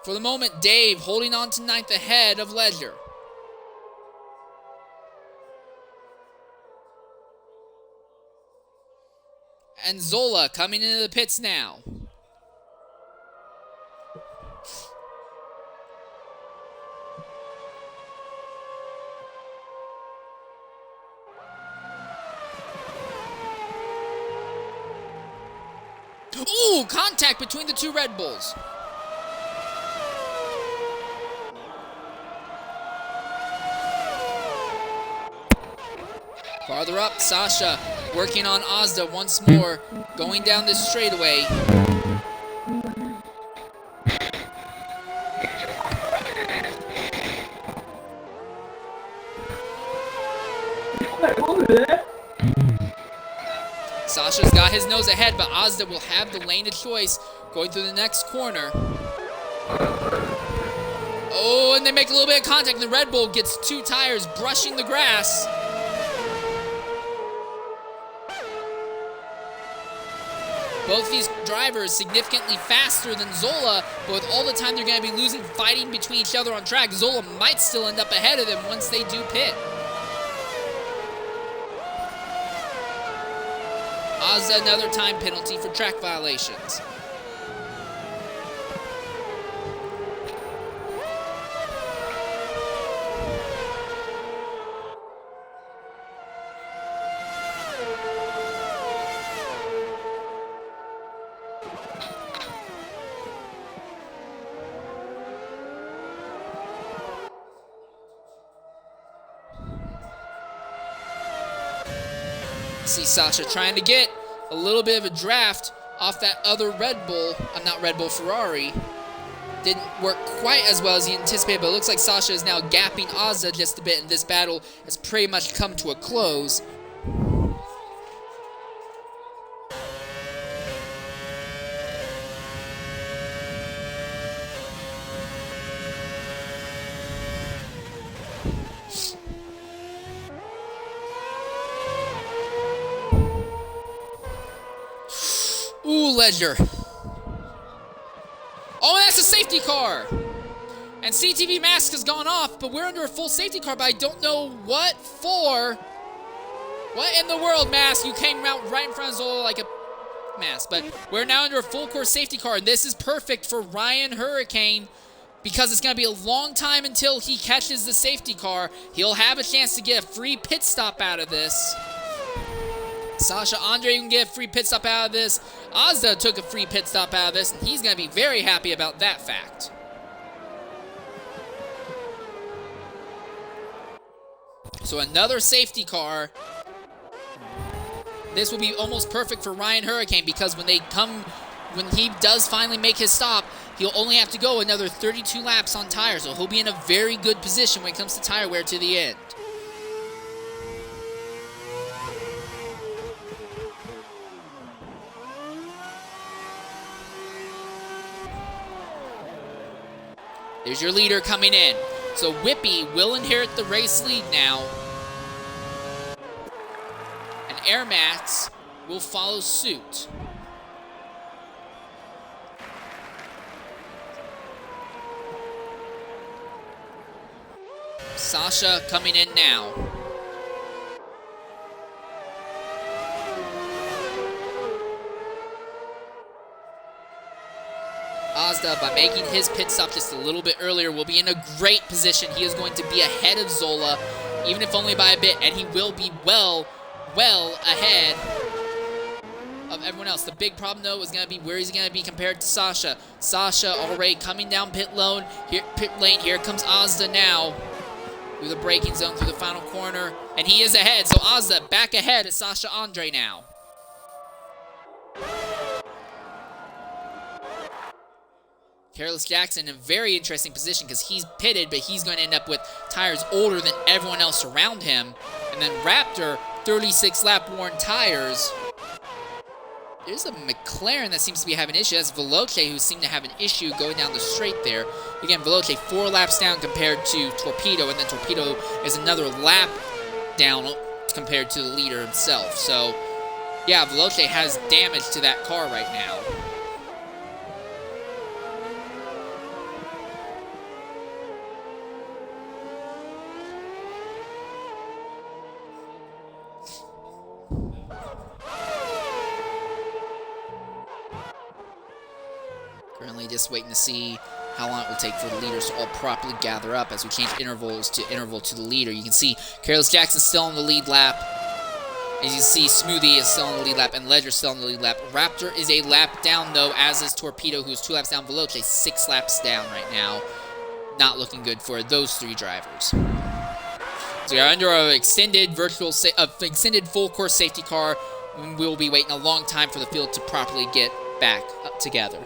For the moment, Dave holding on to 9th ahead of Ledger. And Zola coming into the pits now. contact between the two Red Bulls. Farther up, Sasha working on Ozda once more, going down this straightaway. Sasha's got his nose ahead, but Ozda will have the lane of choice going through the next corner. Oh, and they make a little bit of contact, and the Red Bull gets two tires brushing the grass. Both these drivers significantly faster than Zola, but with all the time they're going to be losing fighting between each other on track, Zola might still end up ahead of them once they do pit. Ozda, another time penalty for track violations. See Sasha trying to get a little bit of a draft off that other Red Bull, not Red Bull, Ferrari. Didn't work quite as well as he anticipated, but it looks like Sasha is now gapping Ozda just a bit, and this battle has pretty much come to a close. Ooh, Ledger. Oh, and that's a safety car. And CTV mask has gone off, but we're under a full safety car, but I don't know what for. What in the world, mask? You came out right in front of Zola like a mask. But we're now under a full course safety car, and this is perfect for Ryan Hurricane because it's going to be a long time until he catches the safety car. He'll have a chance to get a free pit stop out of this. Sasha Andre can get a free pit stop out of this. Ozda took a free pit stop out of this, and he's going to be very happy about that fact. So another safety car. This will be almost perfect for Ryan Hurricane because when he does finally make his stop, he'll only have to go another 32 laps on tires, so he'll be in a very good position when it comes to tire wear to the end. There's your leader coming in. So Whippy will inherit the race lead now. And Air Max will follow suit. Sasha coming in now. Ozda, by making his pit stop just a little bit earlier, will be in a great position. He is going to be ahead of Zola, even if only by a bit, and he will be well ahead of everyone else. The big problem, though, is going to be where he's going to be compared to Sasha. Sasha already coming down pit lane. Here comes Ozda now through the braking zone, through the final corner, and he is ahead. So Ozda back ahead of Sasha Andre now. Careless Jackson in a very interesting position because he's pitted, but he's going to end up with tires older than everyone else around him. And then Raptor, 36 lap worn tires. There's a McLaren that seems to be having an issue. That's Veloce who seemed to have an issue going down the straight there. Again, Veloce 4 laps down compared to Torpedo, and then Torpedo is another lap down compared to the leader himself. So, yeah, Veloce has damage to that car right now. Currently just waiting to see how long it will take for the leaders to all properly gather up as we change intervals to interval to the leader. You can see Careless Jackson still on the lead lap. As you see, Smoothie is still on the lead lap, and Ledger still on the lead lap. Raptor is a lap down, though, as is Torpedo, who's 2 laps down. Veloce, 6 laps down right now. Not looking good for those 3 drivers. So we are under an extended extended full course safety car. We'll be waiting a long time for the field to properly get back up together.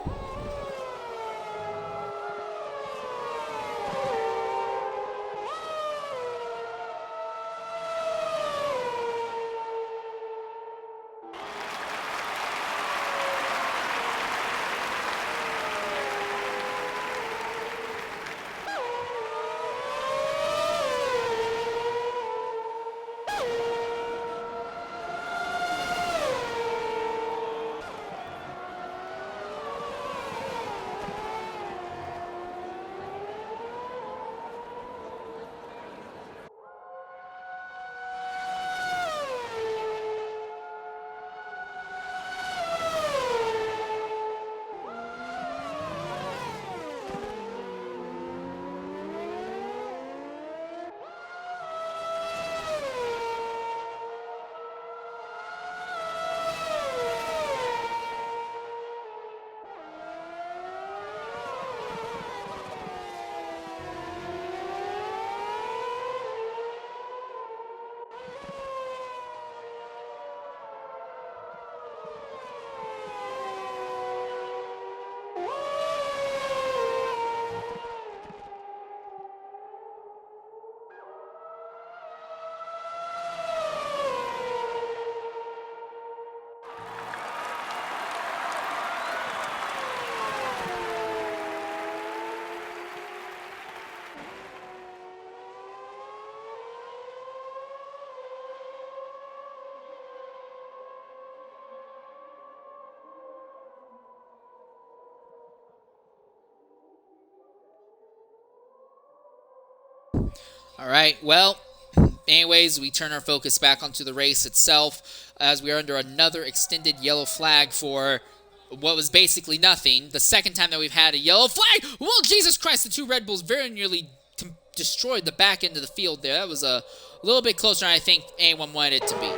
All right, well, anyways, we turn our focus back onto the race itself as we are under another extended yellow flag for what was basically nothing. The second time that we've had a yellow flag. Well, Jesus Christ, the 2 Red Bulls very nearly destroyed the back end of the field there. That was a little bit closer than I think anyone wanted it to be.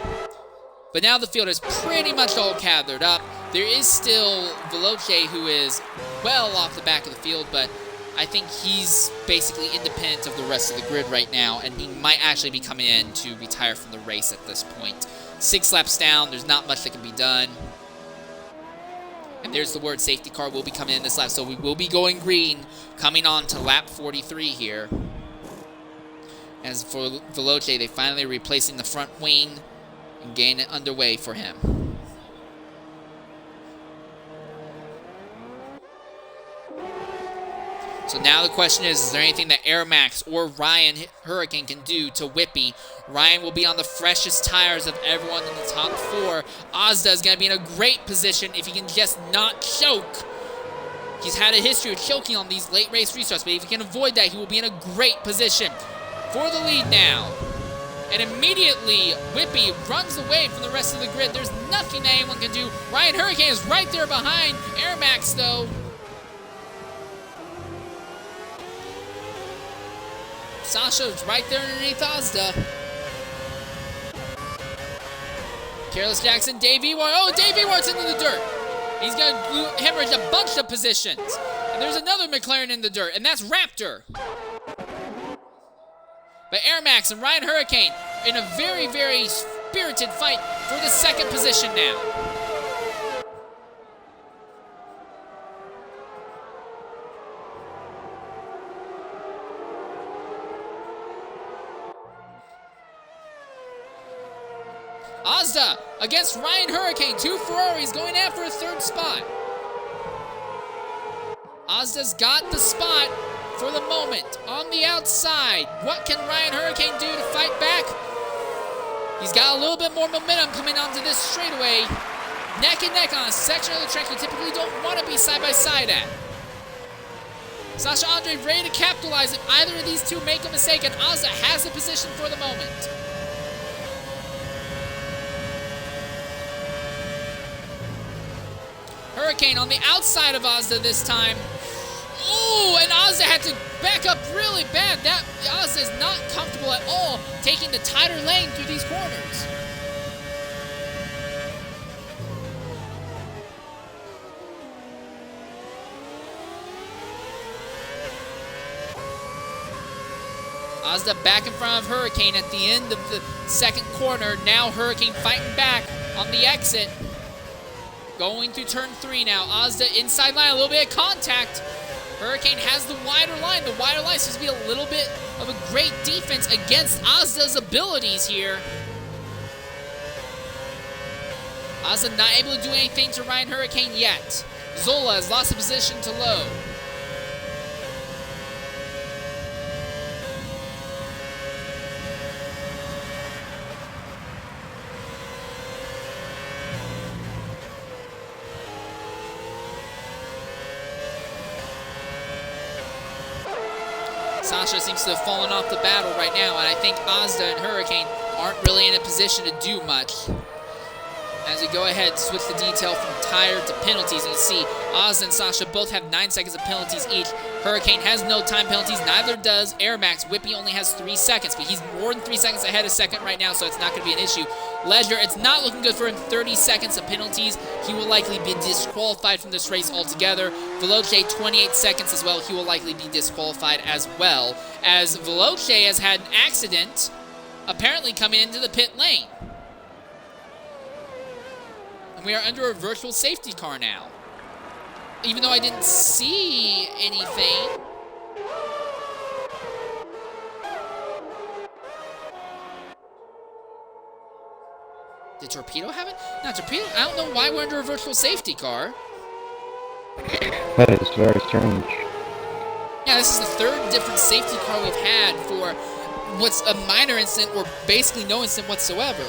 But now the field is pretty much all gathered up. There is still Veloce, who is well off the back of the field, but I think he's basically independent of the rest of the grid right now, and he might actually be coming in to retire from the race at this point. 6 laps down, there's not much that can be done. And there's the word safety car will be coming in this lap, so we will be going green coming on to lap 43 here. As for Veloce, they finally replacing the front wing and getting it underway for him. So now the question is there anything that Air Max or Ryan Hurricane can do to Whippy? Ryan will be on the freshest tires of everyone in the top 4. Ozda is going to be in a great position if he can just not choke. He's had a history of choking on these late race restarts, but if he can avoid that, he will be in a great position for the lead now. And immediately, Whippy runs away from the rest of the grid. There's nothing that anyone can do. Ryan Hurricane is right there behind Air Max, though. Sasha's right there underneath Ozda. Careless Jackson, Dave Ewart. Oh, Dave Ewart's into the dirt. He's going to hemorrhage a bunch of positions. And there's another McLaren in the dirt, and that's Raptor. But Air Max and Ryan Hurricane in a very, very spirited fight for the second position now. Ozda against Ryan Hurricane. 2 Ferraris going after a 3rd spot. Ozda's got the spot for the moment on the outside. What can Ryan Hurricane do to fight back? He's got a little bit more momentum coming onto this straightaway. Neck and neck on a section of the track you typically don't want to be side by side at. Sasha Andre ready to capitalize if either of these two make a mistake, and Ozda has the position for the moment. Hurricane on the outside of Ozda this time. Ooh, and Ozda had to back up really bad. That Ozda is not comfortable at all taking the tighter lane through these corners. Ozda back in front of Hurricane at the end of the second corner. Now Hurricane fighting back on the exit. Going through turn 3 now. Ozda inside line, a little bit of contact. Hurricane has the wider line. The wider line seems to be a little bit of a great defense against Ozda's abilities here. Ozda not able to do anything to Ryan Hurricane yet. Zola has lost a position to low. Sasha seems to have fallen off the battle right now, and I think Ozda and Hurricane aren't really in a position to do much. As we go ahead, switch the detail from tire to penalties, and you see Ozda and Sasha both have 9 seconds of penalties each. Hurricane has no time penalties, neither does Air Max. Whippy only has 3 seconds, but he's more than 3 seconds ahead of second right now, so it's not going to be an issue. Ledger, it's not looking good for him. 30 seconds of penalties. He will likely be disqualified from this race altogether. Veloce, 28 seconds as well. He will likely be disqualified as well, as Veloce has had an accident apparently coming into the pit lane. And we are under a virtual safety car now. Even though I didn't see anything. Did Torpedo have it? No, Torpedo, I don't know why we're under a virtual safety car. That is very strange. Yeah, this is the 3rd different safety car we've had for what's a minor incident or basically no incident whatsoever.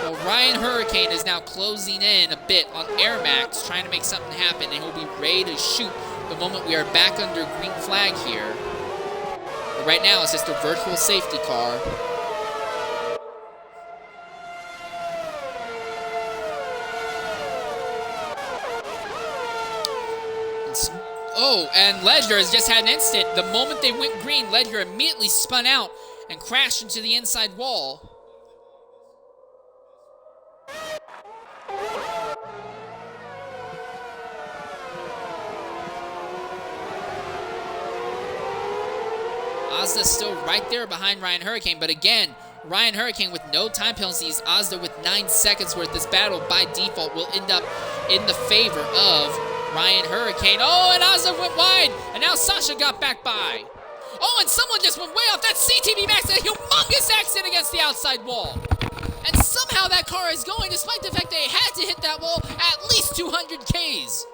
Well, Ryan Hurricane is now closing in a bit on Air Max, trying to make something happen, and he'll be ready to shoot the moment we are back under green flag here. But right now, it's just a virtual safety car. Oh, and Ledger has just had an incident. The moment they went green, Ledger immediately spun out and crashed into the inside wall. Ozda's still right there behind Ryan Hurricane, but again, Ryan Hurricane with no time penalties, Ozda with 9 seconds worth. This battle by default will end up in the favor of Ryan Hurricane. Oh, and Ozda went wide, and now Sasha got back by. Oh, and someone just went way off. That CTV Max had a humongous accident against the outside wall. And somehow that car is going, despite the fact they had to hit that wall at least 200 Ks.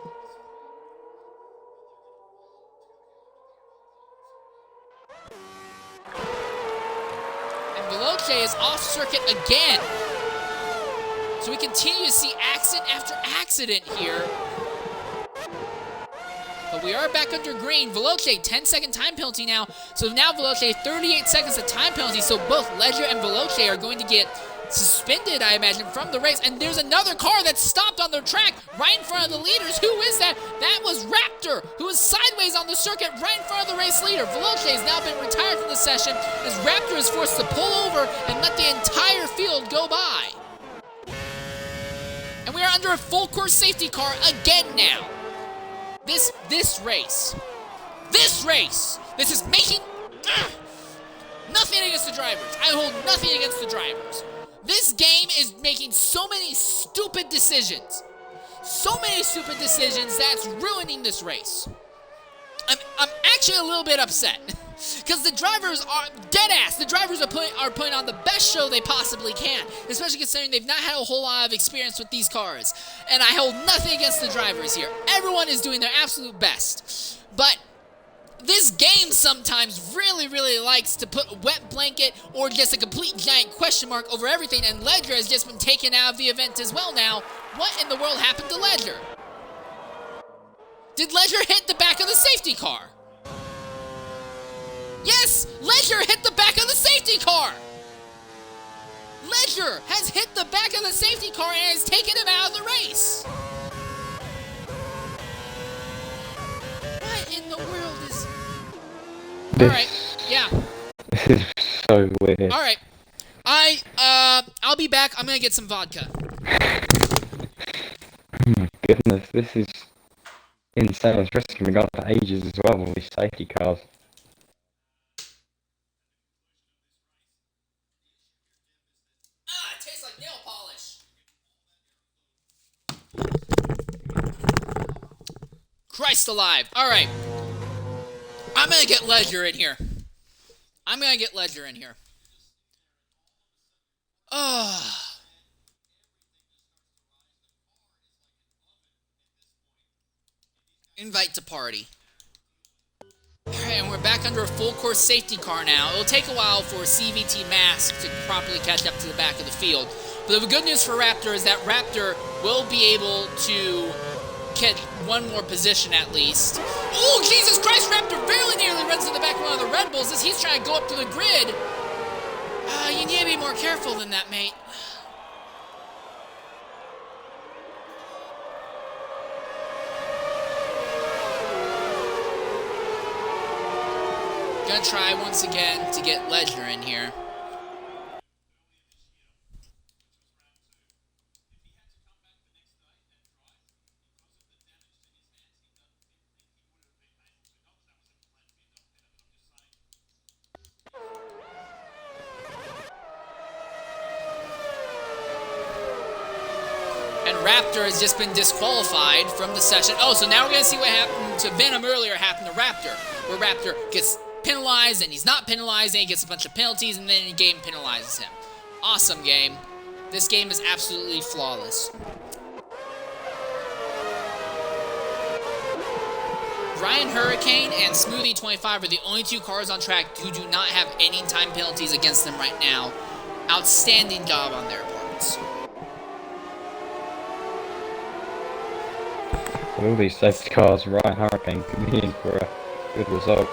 Veloce is off circuit again. So we continue to see accident after accident here. But we are back under green. Veloce, 10-second time penalty now. So now Veloce, 38 seconds of time penalty. So both Ledger and Veloce are going to get suspended, I imagine, from the race. And there's another car that's stopped on their track right in front of the leaders. Who is that? That was Raptor, who was sideways on the circuit right in front of the race leader. Veloce has now been retired from the session as Raptor is forced to pull over and let the entire field go by. And we are under a full course safety car again now. This race, this is making nothing against the drivers. I hold nothing against the drivers. This game is making so many stupid decisions. So many stupid decisions that's ruining this race. I'm actually a little bit upset. Because the drivers are dead ass. The drivers are putting on the best show they possibly can. Especially considering they've not had a whole lot of experience with these cars. And I hold nothing against the drivers here. Everyone is doing their absolute best. But this game sometimes really likes to put a wet blanket or just a complete giant question mark over everything, and Ledger has just been taken out of the event as well now. What in the world happened to Ledger? Did Ledger hit the back of the safety car? Yes, Ledger hit the back of the safety car! Ledger has hit the back of the safety car and has taken him out of the race! What in the world is... Alright, yeah. This is so weird. Alright. I'll be back. I'm gonna get some vodka. Oh my goodness, this is insane. It's risking me going for ages as well with all these safety cars. Ah, it tastes like nail polish. Christ alive. Alright. I'm gonna get Ledger in here. Ugh. Invite to party. Alright, and we're back under a full course safety car now. It'll take a while for CVT Mask to properly catch up to the back of the field. But the good news for Raptor is that Raptor will be able to get one more position at least. Oh, Jesus Christ, Raptor very nearly runs to the back of one of the Red Bulls as he's trying to go up to the grid. You need to be more careful than that, mate. Gonna try once again to get Ledger in here. And Raptor has just been disqualified from the session. Oh, so now we're going to see what happened to Venom earlier happened to Raptor, where Raptor gets penalized, and he's not penalized, and he gets a bunch of penalties, and then the game penalizes him. Awesome game. This game is absolutely flawless. Ryan Hurricane and Smoothie 25 are the only two cars on track who do not have any time penalties against them right now. Outstanding job on their parts. With all these safety cars, Ryan Hurricane could be in for a good result.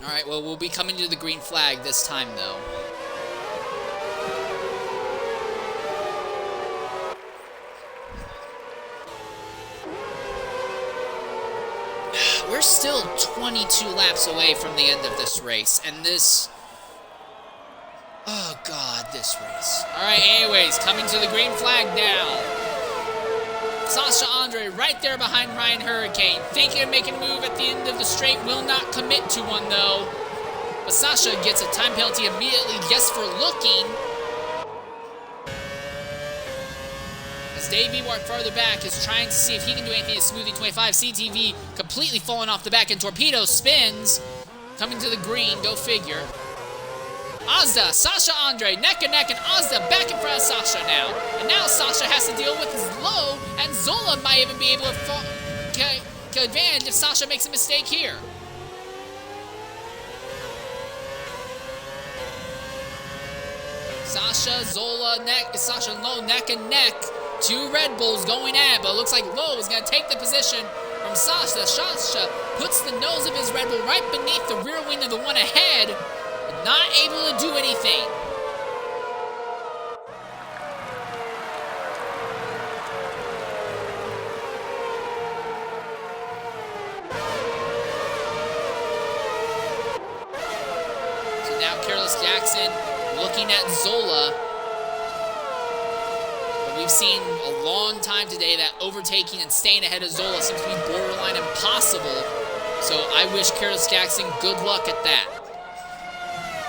Alright, well, we'll be coming to the green flag this time, though. We're still 22 laps away from the end of this race, and this... Oh, God, this race. Alright, anyways, coming to the green flag now. Sasha Andre right there behind Ryan Hurricane, thinking of making a move at the end of the straight, will not commit to one, though. But Sasha gets a time penalty immediately just for looking. As Dave Ewart farther back is trying to see if he can do anything to Smoothie 25. CTV completely falling off the back, and Torpedo spins. Coming to the green, go figure. Azda, Sasha Andre, neck and neck, and Azda back in front of Sasha now. And now Sasha has to deal with his low, and Zola might even be able to take advantage if Sasha makes a mistake here. Sasha, Zola, Sasha and Lowe neck and neck. Two Red Bulls going at it, but it looks like Lowe is going to take the position from Sasha. Sasha puts the nose of his Red Bull right beneath the rear wing of the one ahead, but not able to do anything. So now Careless Jackson looking at Zola. We've seen a long time today that overtaking and staying ahead of Zola seems to be borderline impossible. So I wish Careless Jackson good luck at that.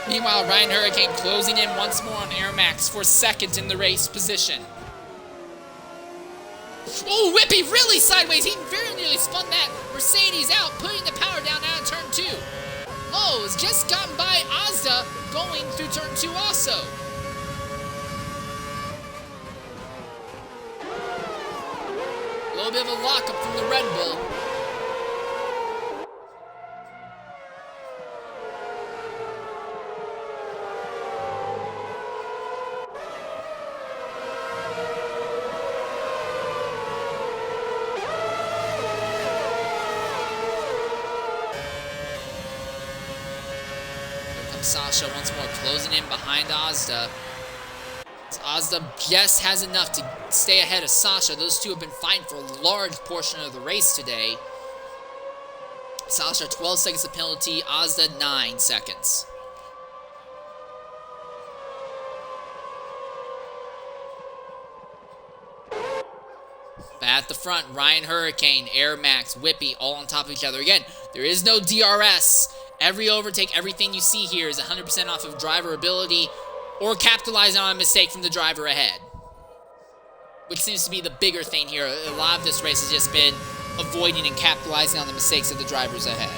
Meanwhile, Ryan Hurricane closing in once more on Air Max for second in the race position. Oh, Whippy really sideways. He very nearly spun that Mercedes out, putting the power down out of turn 2. Lowe has just gotten by Azda going through turn 2 also. A little bit of a lockup from the Red Bull. Sasha once more closing in behind Ozda. Ozda just has enough to stay ahead of Sasha. Those two have been fighting for a large portion of the race today. Sasha 12 seconds of penalty, Ozda 9 seconds. But at the front, Ryan Hurricane, Air Max, Whippy, all on top of each other. Again, there is no DRS. Every overtake, everything you see here is 100% off of driver ability or capitalizing on a mistake from the driver ahead, which seems to be the bigger thing here. A lot of this race has just been avoiding and capitalizing on the mistakes of the drivers ahead.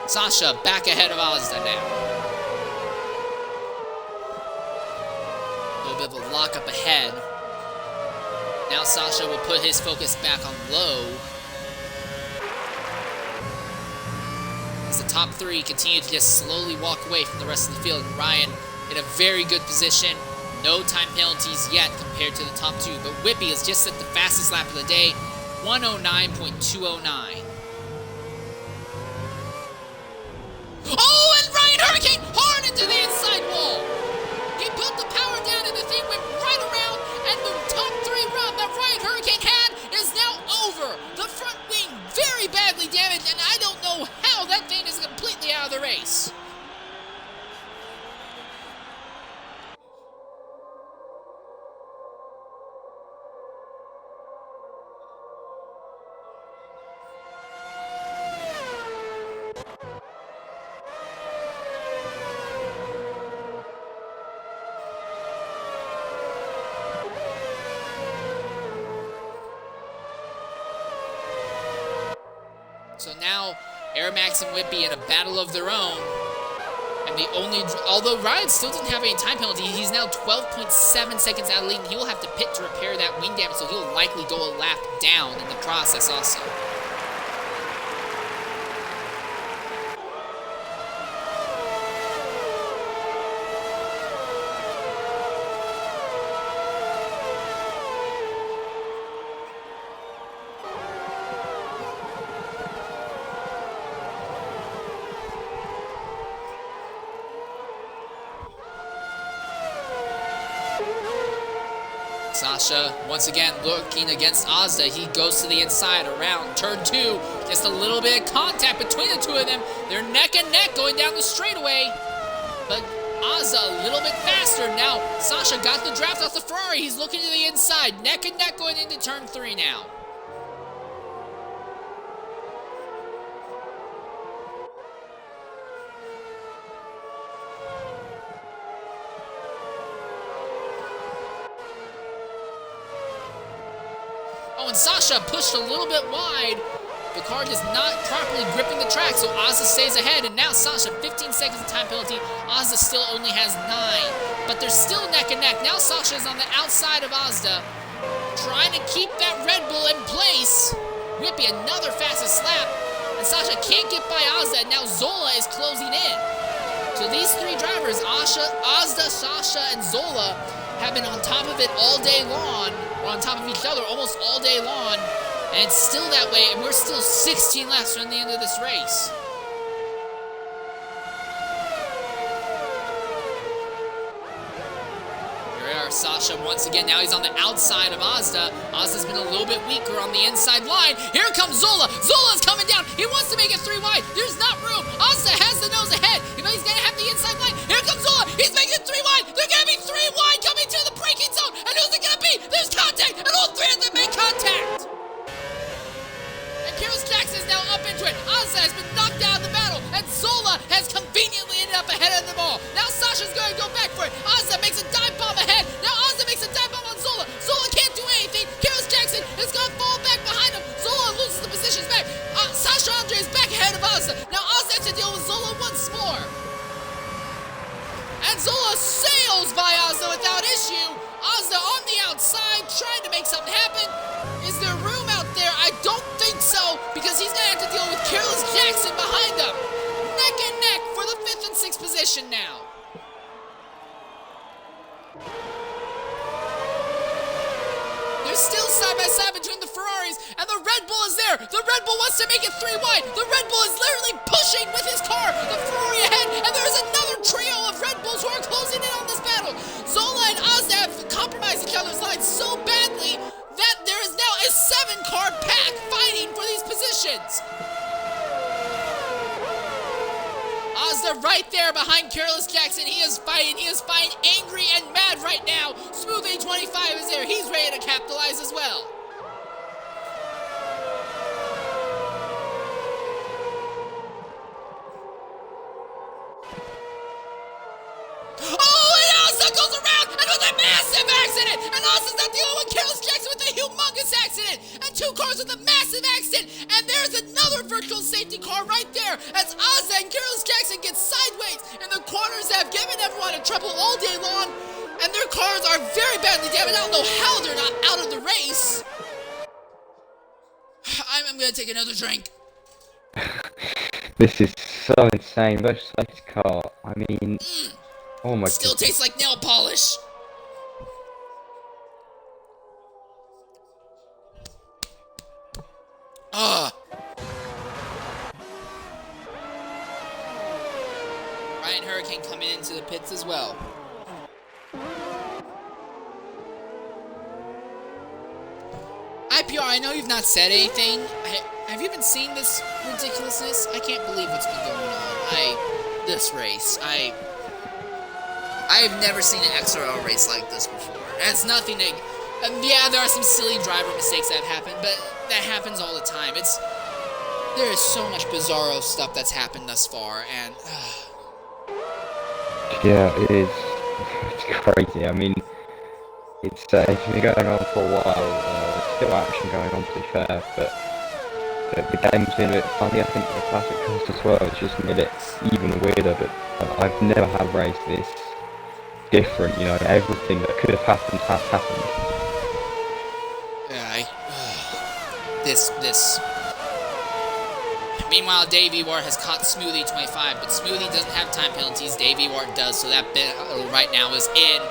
Sasha back ahead of Ozda now. A little bit of a lock up ahead. Now Sasha will put his focus back on low. As the top three continue to just slowly walk away from the rest of the field. And Ryan in a very good position. No time penalties yet compared to the top two. But Whippy is just at the fastest lap of the day. 109.209. Oh, and Ryan Hurricane hard into the inside wall. He put the power down and the thing went right around, and the top three run that Ryan Hurricane had is now over. The front wing very badly damaged, and I don't know how that thing is completely out of the race. So now, Air Max and Whippy in a battle of their own. And the only, although Ryan still doesn't have any time penalty, he's now 12.7 seconds out of lead, and he will have to pit to repair that wing damage, so he'll likely go a lap down in the process also. Sasha, once again, looking against Ozda. He goes to the inside around turn 2. Just a little bit of contact between the two of them. They're neck and neck going down the straightaway. But Ozda a little bit faster. Now, Sasha got the draft off the Ferrari. He's looking to the inside. Neck and neck going into turn 3 now. Oh, and Sasha pushed a little bit wide. The car just not properly gripping the track, so Ozda stays ahead. And now Sasha, 15 seconds of time penalty. Ozda still only has 9. But they're still neck and neck. Now Sasha is on the outside of Ozda, trying to keep that Red Bull in place. Whippy, another fastest lap. And Sasha can't get by Ozda, and now Zola is closing in. So these three drivers, Ozda, Sasha, and Zola, have been on top of it all day long, or on top of each other almost all day long, and it's still that way, and we're still 16 laps from the end of this race. Sasha once again. Now he's on the outside of Ozda. Ozda's been a little bit weaker on the inside line. Here comes Zola. Zola's coming down. He wants to make it 3 wide. There's not room. Ozda has the nose ahead. He's going to have the inside line. Here comes Zola. He's making it 3 wide. They're going to be 3 wide coming to the braking zone. And who's it going to be? There's contact. And all 3 of them make contact. And Kyrus Jackson is now up into it. Ozda has been knocked out of the battle. And Zola has conveniently ended up ahead of them all. Now Sasha's going to go back for it. Ozda makes a dive bomb ahead. Now Ozda makes a dive bomb on Zola. Zola can't do anything. Kyrus Jackson is going to fall back behind him. Zola loses the positions back. Sasha Andre is back ahead of Ozda. Now Ozda has to deal with Zola once more. And Zola sails by Ozda without issue. Ozda on the outside trying to make something happen. Is there room out there? I don't think so, because he's going to have to deal with Kyrus Jackson behind him. Neck and neck for the 5th and 6th position. position now. They're still side by side between the Ferraris, and the Red Bull is there. The Red Bull wants to make it 3 wide. The Red Bull is literally pushing with his car the Ferrari ahead, and there is another trio of Red Bulls who are closing in on this battle. Zola and Ozda have compromised each other's lines so badly that there is now a 7-car pack fighting for these positions. Ozda right there behind Careless Jackson. He is fighting angry and mad right now. Smoothie 25 is there. He's ready to capitalize as well. Oh, and Ozda goes around and with a massive accident. And Ozda's not the only one. Careless Jackson with a humongous accident. And 2 cars with a massive accident. And there's another virtual safety car right there as Ozda and Careless Jackson get sideways. And the corners have given everyone a trouble all day long. And their cars are very badly damaged. I don't know how they're not out of the race. I'm going to take another drink. This is so insane. Most safety car. I mean, oh my god. Still tastes like nail polish. Ryan Hurricane coming into the pits as well. IPR, I know you've not said anything. Have you been seeing this ridiculousness? I can't believe what's been going on. This race. I've never seen an XRL race like this before. And it's nothing to... yeah, there are some silly driver mistakes that have happened, but that happens all the time. There is so much bizarro stuff that's happened thus far, and... Yeah, it is. It's crazy. I mean, it's been going on for a while. There's still action going on, to be fair, but the game's been a bit funny. I think the classic course as well. It's just made it even weirder. But I've never had a race this different. You know, everything that could have happened has happened. Yeah, this. Meanwhile, Davey Ward has caught Smoothie 25, but Smoothie doesn't have time penalties. Davey Ward does, so that bit right now is in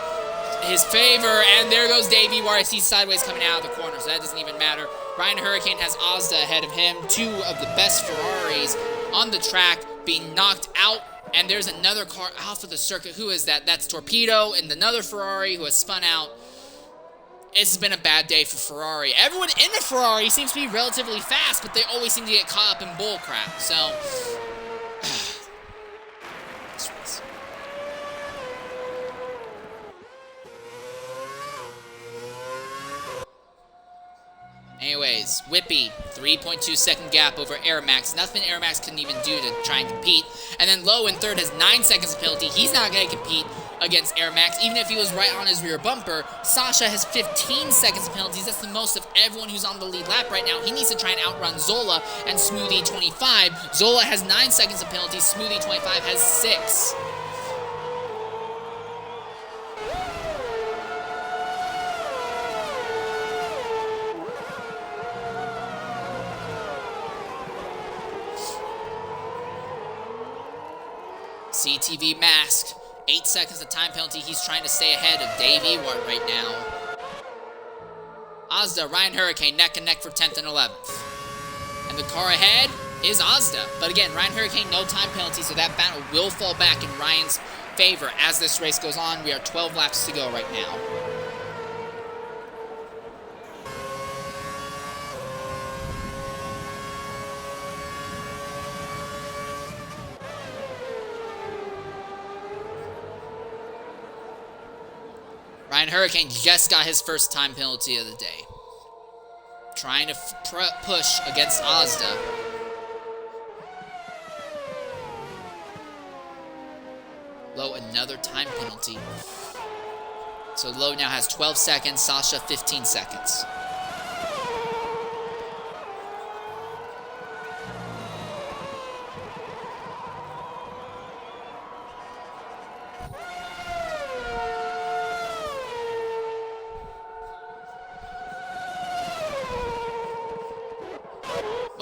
his favor. And there goes Davey Ward. I see sideways coming out of the corner, so that doesn't even matter. Ryan Hurricane has Ozda ahead of him. 2 of the best Ferraris on the track being knocked out. And there's another car off of the circuit. Who is that? That's Torpedo and another Ferrari who has spun out. It's been a bad day for Ferrari. Everyone in the Ferrari seems to be relatively fast, but they always seem to get caught up in bull crap. So, anyways, Whippy, 3.2 second gap over Airmax. Nothing Airmax couldn't even do to try and compete. And then Low in third has 9 seconds of penalty. He's not going to compete against Airmax, even if he was right on his rear bumper. Sasha has 15 seconds of penalties. That's the most of everyone who's on the lead lap right now. He needs to try and outrun Zola and Smoothie 25. Zola has 9 seconds of penalties. Smoothie 25 has 6. CTV masked. 8 seconds of time penalty. He's trying to stay ahead of Davey Ward right now. Ozda, Ryan Hurricane, neck and neck for 10th and 11th. And the car ahead is Ozda. But again, Ryan Hurricane, no time penalty, so that battle will fall back in Ryan's favor as this race goes on. We are 12 laps to go right now. Ryan Hurricane just got his first time penalty of the day. Trying to push against Ozda. Low, another time penalty. So Low now has 12 seconds, Sasha 15 seconds.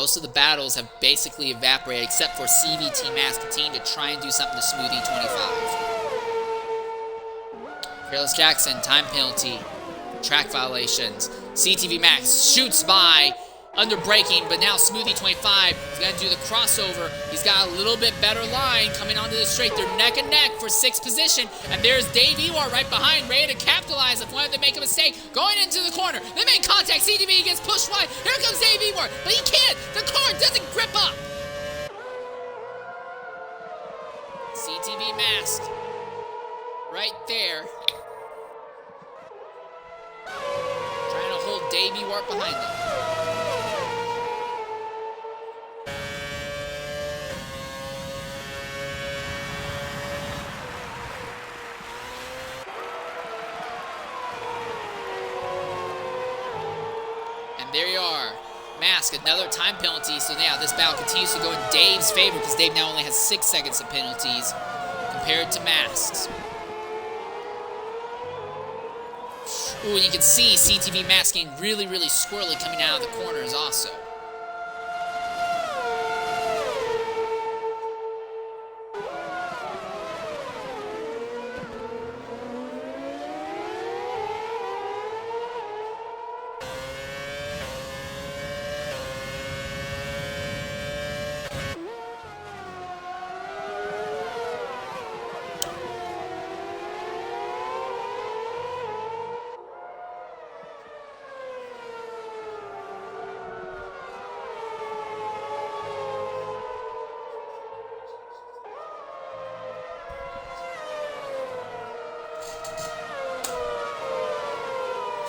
most of the battles have basically evaporated, except for CVT Mask continuing to try and do something to Smoothie 25. Fearless Jackson, time penalty, track violations. CTV Max shoots by, under braking, but now Smoothie 25 is going to do the crossover. He's got a little bit better line coming onto the straight. They're neck and neck for 6th position, and there's Dave Ewart right behind, ready to capitalize if one of them make a mistake. Going into the corner, they make contact. CTV gets pushed wide. Here comes Dave Ewart, but he can't. The car doesn't grip up. CTV Mask right there, trying to hold Dave Ewart behind him. And there you are. Mask, another time penalty. So now this battle continues to go in Dave's favor because Dave now only has 6 seconds of penalties compared to Mask's. Ooh, and you can see CTV Mask getting really, really squirrely coming out of the corners also.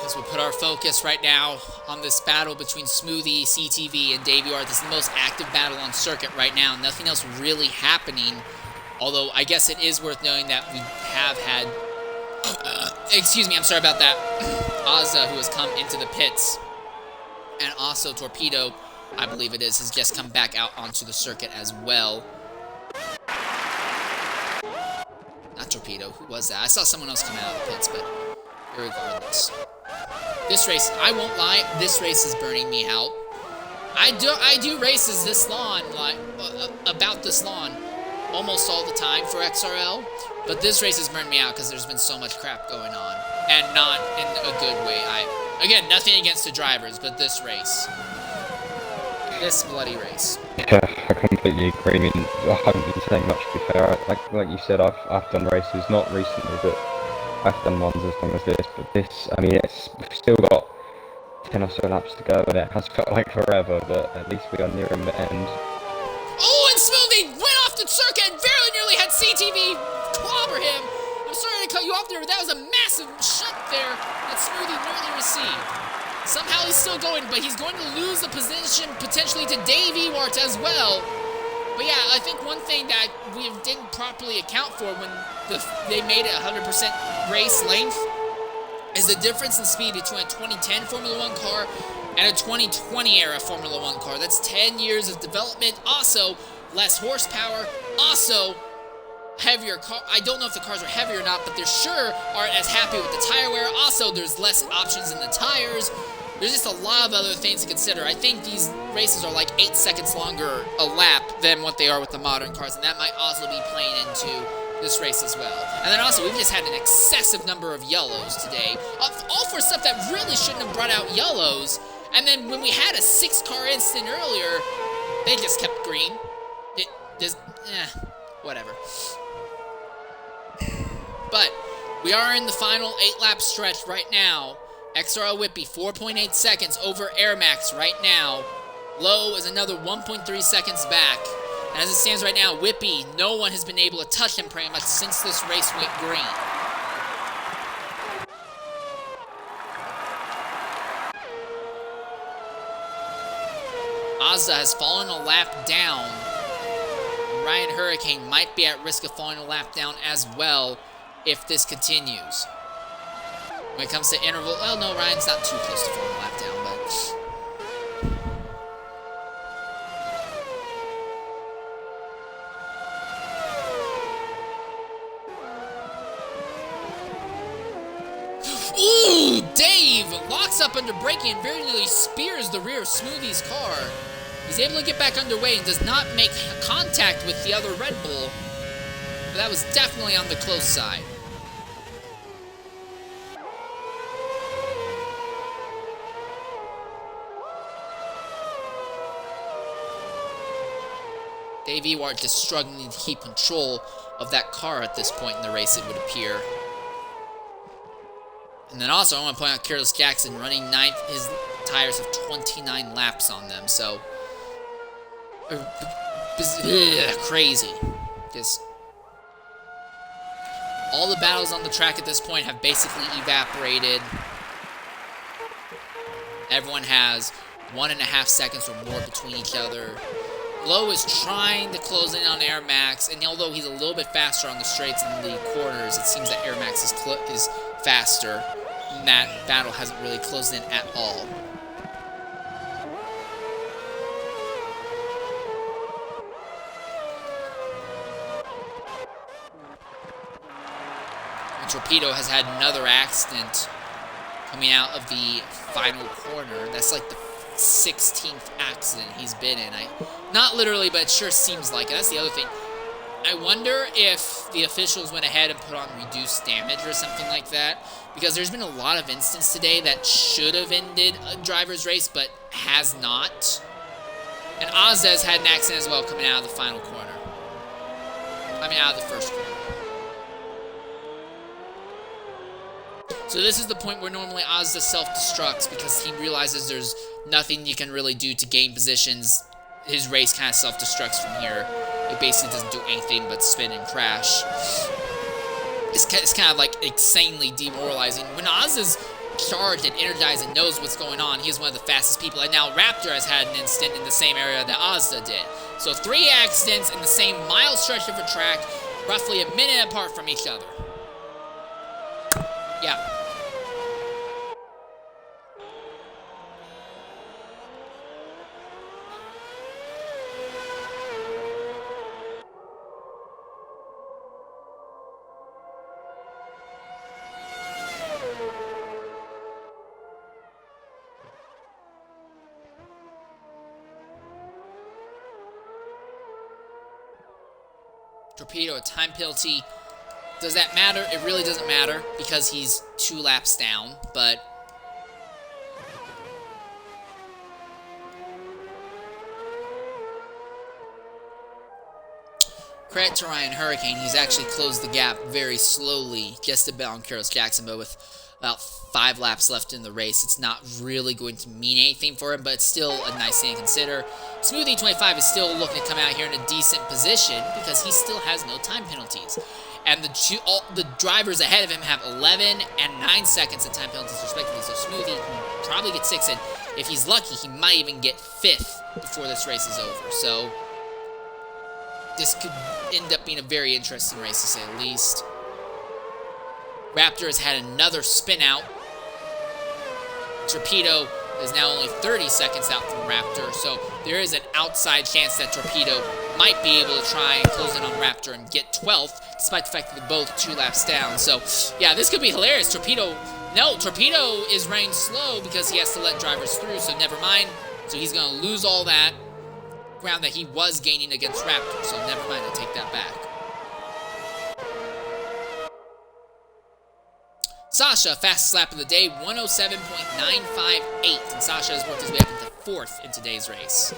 As we put our focus right now on this battle between Smoothie, CTV, and Dave Ewart. This is the most active battle on circuit right now. Nothing else really happening. Although, I guess it is worth knowing that we have had... excuse me, I'm sorry about that. Ozza, who has come into the pits. And also Torpedo, I believe it is, has just come back out onto the circuit as well. Not Torpedo, who was that? I saw someone else come out of the pits, but regardless. This race, I won't lie, this race is burning me out. I do races this long, like about this long, almost all the time for XRL, but this race has burned me out because there's been so much crap going on, and not in a good way. Again, nothing against the drivers, but this race, this bloody race. Yeah, I completely agree. I mean, I haven't been saying much to be fair. Like you said, I've done races, not recently, but I've done ones as long as this, but this, I mean, we've still got 10 or so laps to go, and it has felt like forever, but at least we are nearing the end. Oh, and Smoothie went off the circuit and very nearly had CTV clobber him. I'm sorry to cut you off there, but that was a massive shot there that Smoothie nearly received. Somehow he's still going, but he's going to lose the position potentially to Dave Ewart as well. But yeah, I think one thing that we didn't properly account for when they made it 100% race length is the difference in speed between a 2010 Formula 1 car and a 2020 era Formula 1 car. That's 10 years of development, also less horsepower, also heavier car. I don't know if the cars are heavier or not, but they sure aren't as happy with the tire wear. Also, there's less options in the tires. There's just a lot of other things to consider. I think these races are like 8 seconds longer a lap than what they are with the modern cars, and that might also be playing into this race as well. And then also, we've just had an excessive number of yellows today, all for stuff that really shouldn't have brought out yellows. And then when we had a 6-car incident earlier, they just kept green. It just, whatever. But we are in the final 8-lap stretch right now. XRL Whippy, 4.8 seconds over Air Max right now. Low is another 1.3 seconds back. And as it stands right now, Whippy, no one has been able to touch him pretty much since this race went green. Ozza has fallen a lap down. Ryan Hurricane might be at risk of falling a lap down as well if this continues. When it comes to interval, well, no, Ryan's not too close to falling a lap down, but... Ooh, Dave locks up under braking and very nearly spears the rear of Smoothie's car. He's able to get back underway and does not make contact with the other Red Bull. But that was definitely on the close side. Dave Ewart just struggling to keep control of that car at this point in the race, it would appear. And then also, I want to point out Carlos Jackson running 9th. His tires have 29 laps on them, so... crazy. Just... all the battles on the track at this point have basically evaporated. Everyone has 1.5 seconds or more between each other. Lowe is trying to close in on Air Max, and although he's a little bit faster on the straights and the corners, it seems that Air Max is faster. And that battle hasn't really closed in at all. And Torpedo has had another accident coming out of the final corner. That's like the 16th accident he's been in. Not literally, but it sure seems like it. That's the other thing. I wonder if the officials went ahead and put on reduced damage or something like that, because there's been a lot of instances today that should have ended a driver's race, but has not. And Ozez had an accident as well coming out of the final corner. I mean, out of the first corner. So this is the point where normally Ozez self-destructs because he realizes there's nothing you can really do to gain positions. His race kind of self-destructs from here. It basically doesn't do anything but spin and crash. It's kind of like insanely demoralizing. When Oz is charged and energized and knows what's going on, he's one of the fastest people. And now Raptor has had an incident in the same area that Ozda did. So 3 accidents in the same mile stretch of a track, roughly a minute apart from each other. Yeah. Torpedo, a time penalty. Does that matter? It really doesn't matter because he's 2 laps down, but credit to Ryan Hurricane. He's actually closed the gap very slowly, just a bit on Carlos Jackson, but with about 5 laps left in the race, it's not really going to mean anything for him, but it's still a nice thing to consider. Smoothie25 is still looking to come out here in a decent position because he still has no time penalties. And the drivers ahead of him have 11 and 9 seconds of time penalties respectively, so Smoothie can probably get 6, and if he's lucky, he might even get 5th before this race is over. So this could end up being a very interesting race, to say the least. Raptor has had another spin out. Torpedo is now only 30 seconds out from Raptor, so there is an outside chance that Torpedo might be able to try and close in on Raptor and get 12th, despite the fact that they're both 2 laps down. So, yeah, this could be hilarious. Torpedo is running slow because he has to let drivers through, so never mind. So he's going to lose all that ground that he was gaining against Raptor, so never mind, I take that back. Sasha, fastest lap of the day, 107.958, and Sasha has worked his way up into 4th in today's race.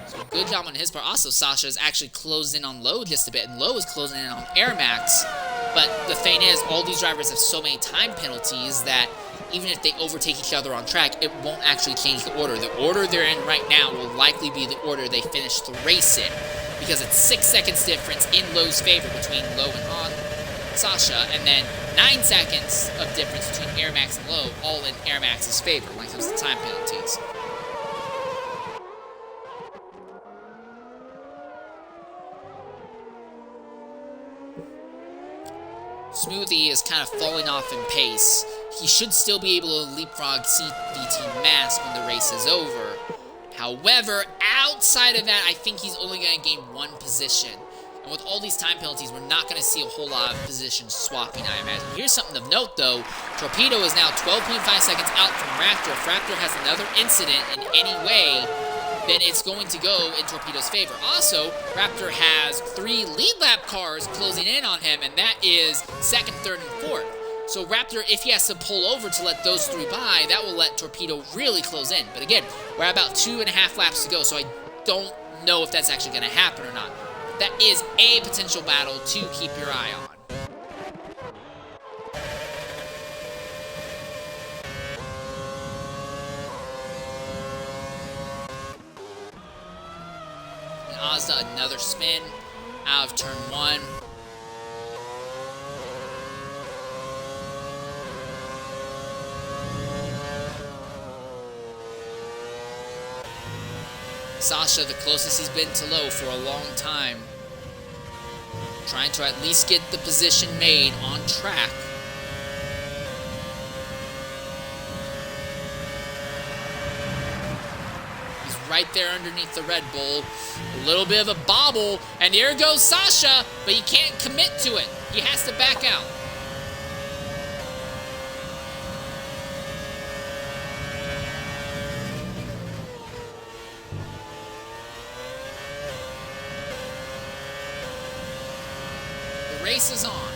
So good job on his part. Also, Sasha has actually closed in on Lowe just a bit, and Lowe is closing in on Air Max. But the thing is, all these drivers have so many time penalties that even if they overtake each other on track, it won't actually change the order. The order they're in right now will likely be the order they finish the race in, because it's 6 seconds difference in Lowe's favor between Lowe and Sasha, and then 9 seconds of difference between Air Max and Lowe, all in Air Max's favor when it comes to time penalties. Smoothie is kind of falling off in pace. He should still be able to leapfrog CVT Mass when the race is over. However, outside of that, I think he's only going to gain 1 position. And with all these time penalties, we're not going to see a whole lot of position swapping, I imagine. Here's something of note, though. Torpedo is now 12.5 seconds out from Raptor. If Raptor has another incident in any way, then it's going to go in Torpedo's favor. Also, Raptor has 3 lead lap cars closing in on him, and that is second, third, and fourth. So Raptor, if he has to pull over to let those 3 by, that will let Torpedo really close in. But again, we're at about 2.5 laps to go, so I don't know if that's actually going to happen or not. That is a potential battle to keep your eye on. Ozda, another spin out of turn 1. Sasha, the closest he's been to low for a long time. Trying to at least get the position made on track. Right there underneath the Red Bull. A little bit of a bobble, and here goes Sasha, but he can't commit to it. He has to back out. The race is on.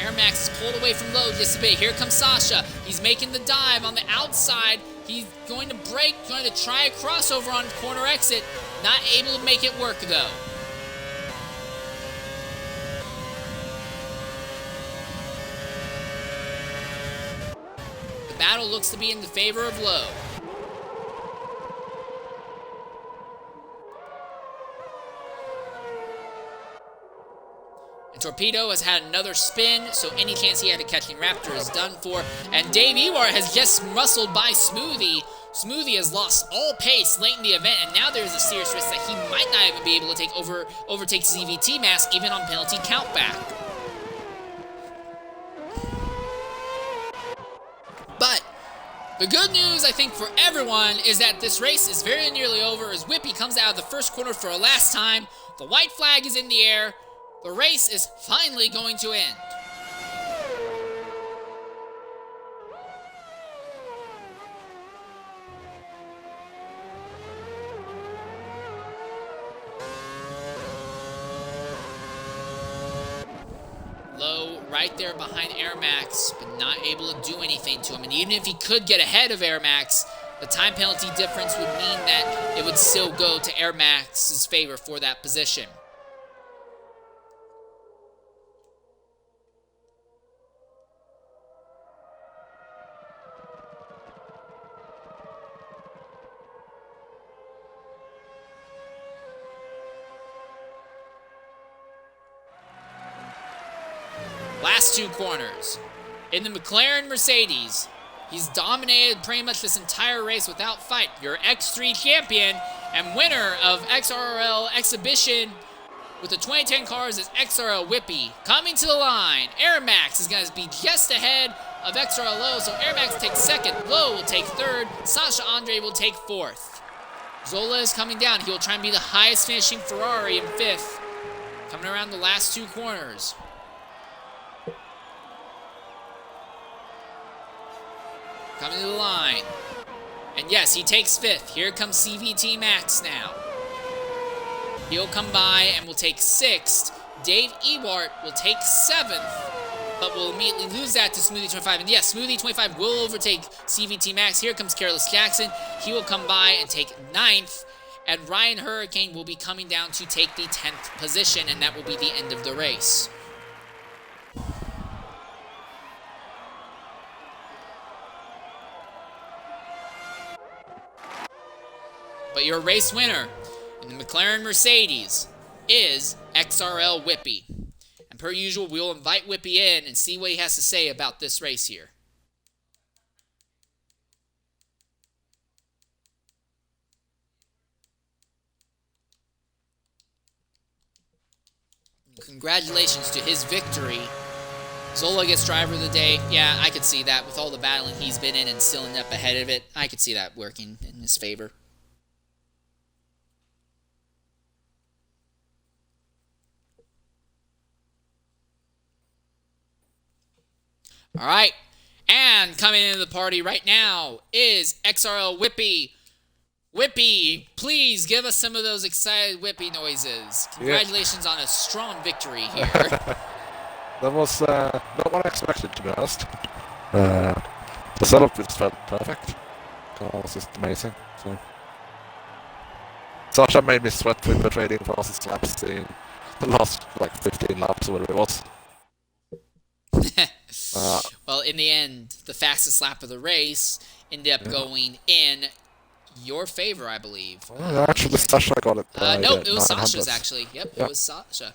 Air Max is pulled away from low just a bit. Here comes Sasha. He's making the dive on the outside. He's going to brake, going to try a crossover on corner exit. Not able to make it work, though. The battle looks to be in the favor of low. Torpedo has had another spin, so any chance he had of catching Raptor is done for. And Dave Ewart has just muscled by Smoothie. Smoothie has lost all pace late in the event, and now there's a serious risk that he might not even be able to overtake CVT Mask even on penalty countback. But the good news, I think, for everyone is that this race is very nearly over as Whippy comes out of the first corner for a last time. The white flag is in the air. The race is finally going to end. Low right there behind Air Max, but not able to do anything to him. And even if he could get ahead of Air Max, the time penalty difference would mean that it would still go to Air Max's favor for that position. Last 2 corners. In the McLaren Mercedes, he's dominated pretty much this entire race without fight. Your X3 champion and winner of XRRL exhibition with the 2010 cars is XRL Whippy. Coming to the line, Air Max is going to be just ahead of XRL Low, so Air Max takes second, Low will take third, Sasha Andre will take fourth. Zola is coming down. He will try and be the highest finishing Ferrari in 5th. Coming around the last 2 corners. Coming to the line. And yes, he takes 5th. Here comes CVT Max now. He'll come by and will take 6th. Dave Ewart will take 7th, but will immediately lose that to Smoothie 25. And yes, Smoothie 25 will overtake CVT Max. Here comes Careless Jackson. He will come by and take 9th. And Ryan Hurricane will be coming down to take the 10th position, and that will be the end of the race. But your race winner in the McLaren Mercedes is XRL Whippy. And per usual, we'll invite Whippy in and see what he has to say about this race here. Congratulations to his victory. Zola gets driver of the day. Yeah, I could see that with all the battling he's been in and still up ahead of it. I could see that working in his favor. All right, and And coming into the party right now is XRL Whippy. Whippy, please give us some of those excited Whippy noises. Congratulations on a strong victory here. That was not what I expected, to be honest. The setup just felt perfect. It was just amazing. So. Sasha made me sweat with the trading fastest laps in the last 15 laps or whatever it was. Well, in the end, the fastest lap of the race ended up going in your favor, I believe. Actually, Sasha got it. Nope, it was 900. Sasha's actually. Yep, it was Sasha.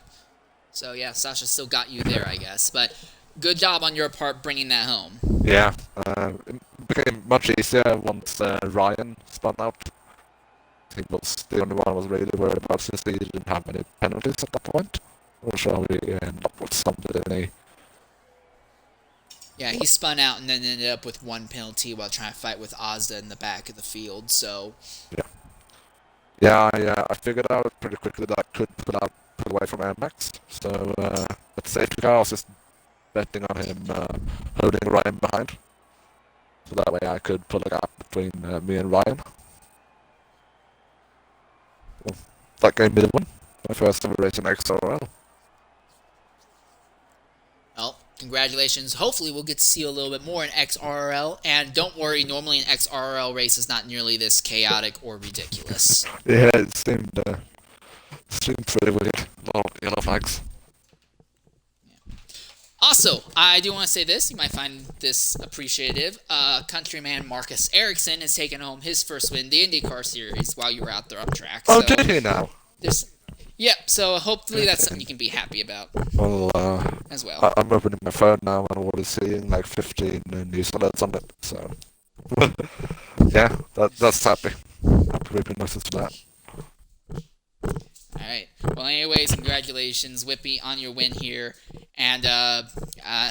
So yeah, Sasha still got you there, I guess. But good job on your part bringing that home. Yeah, it became much easier once Ryan spun out. I think was the only one I was really worried about since he didn't have any penalties at that point. Or shall we end up with something? Yeah, he spun out and then ended up with one penalty while trying to fight with Ozda in the back of the field. So Yeah, I figured out pretty quickly that I could pull away from Max. So at safety car, I was just betting on him holding Ryan behind. So that way I could pull a gap between me and Ryan. Well, that gave me the win. My first ever race in XRRL. well, congratulations. Hopefully we'll get to see a little bit more in XRRL. And don't worry, normally an XRRL race is not nearly this chaotic or ridiculous. Yeah, it seemed pretty weird. A lot of yellow flags. Also, I do want to say this. You might find this appreciative. Countryman Marcus Ericsson has taken home his first win in the IndyCar Series while you were out there on track. Oh, so did he now? Yep, so hopefully that's something you can be happy about Well, as well. I'm opening my phone now and already seeing 15 news alerts on it. So, yeah, that's happy. Happy reaping notice for that. Alright, well anyways, congratulations Whippy on your win here. And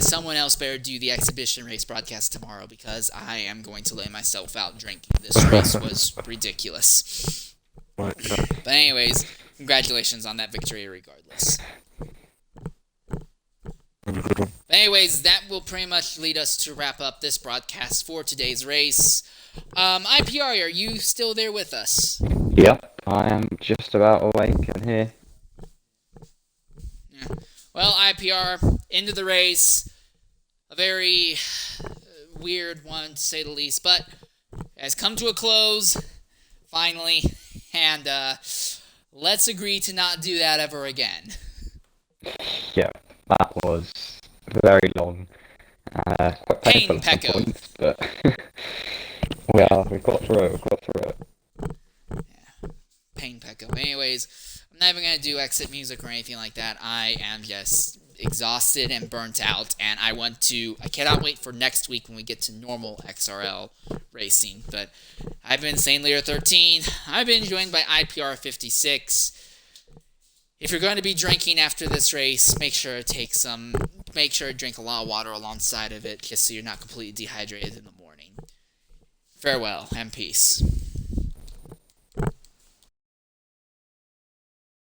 someone else better do the exhibition race broadcast tomorrow because I am going to lay myself out drinking. This race was ridiculous. Right, yeah. But anyways, congratulations on that victory regardless. Have a good one. But anyways, that will pretty much lead us to wrap up this broadcast for today's race. IPR, are you still there with us? Yep, I am just about awake and here. Yeah. Well, IPR, into the race. A very weird one, to say the least, but has come to a close, finally. And let's agree to not do that ever again. Yeah, that was very long. Quite painful at some Pecco. points, but we've got through it. Pain Pecco. Anyways, I'm not even going to do exit music or anything like that. I am just exhausted and burnt out, and I cannot wait for next week when we get to normal XRL racing. But I've been SaneLeader13. I've been joined by IPR56. If you're going to be drinking after this race, make sure to drink a lot of water alongside of it, just so you're not completely dehydrated in the morning. Farewell and peace.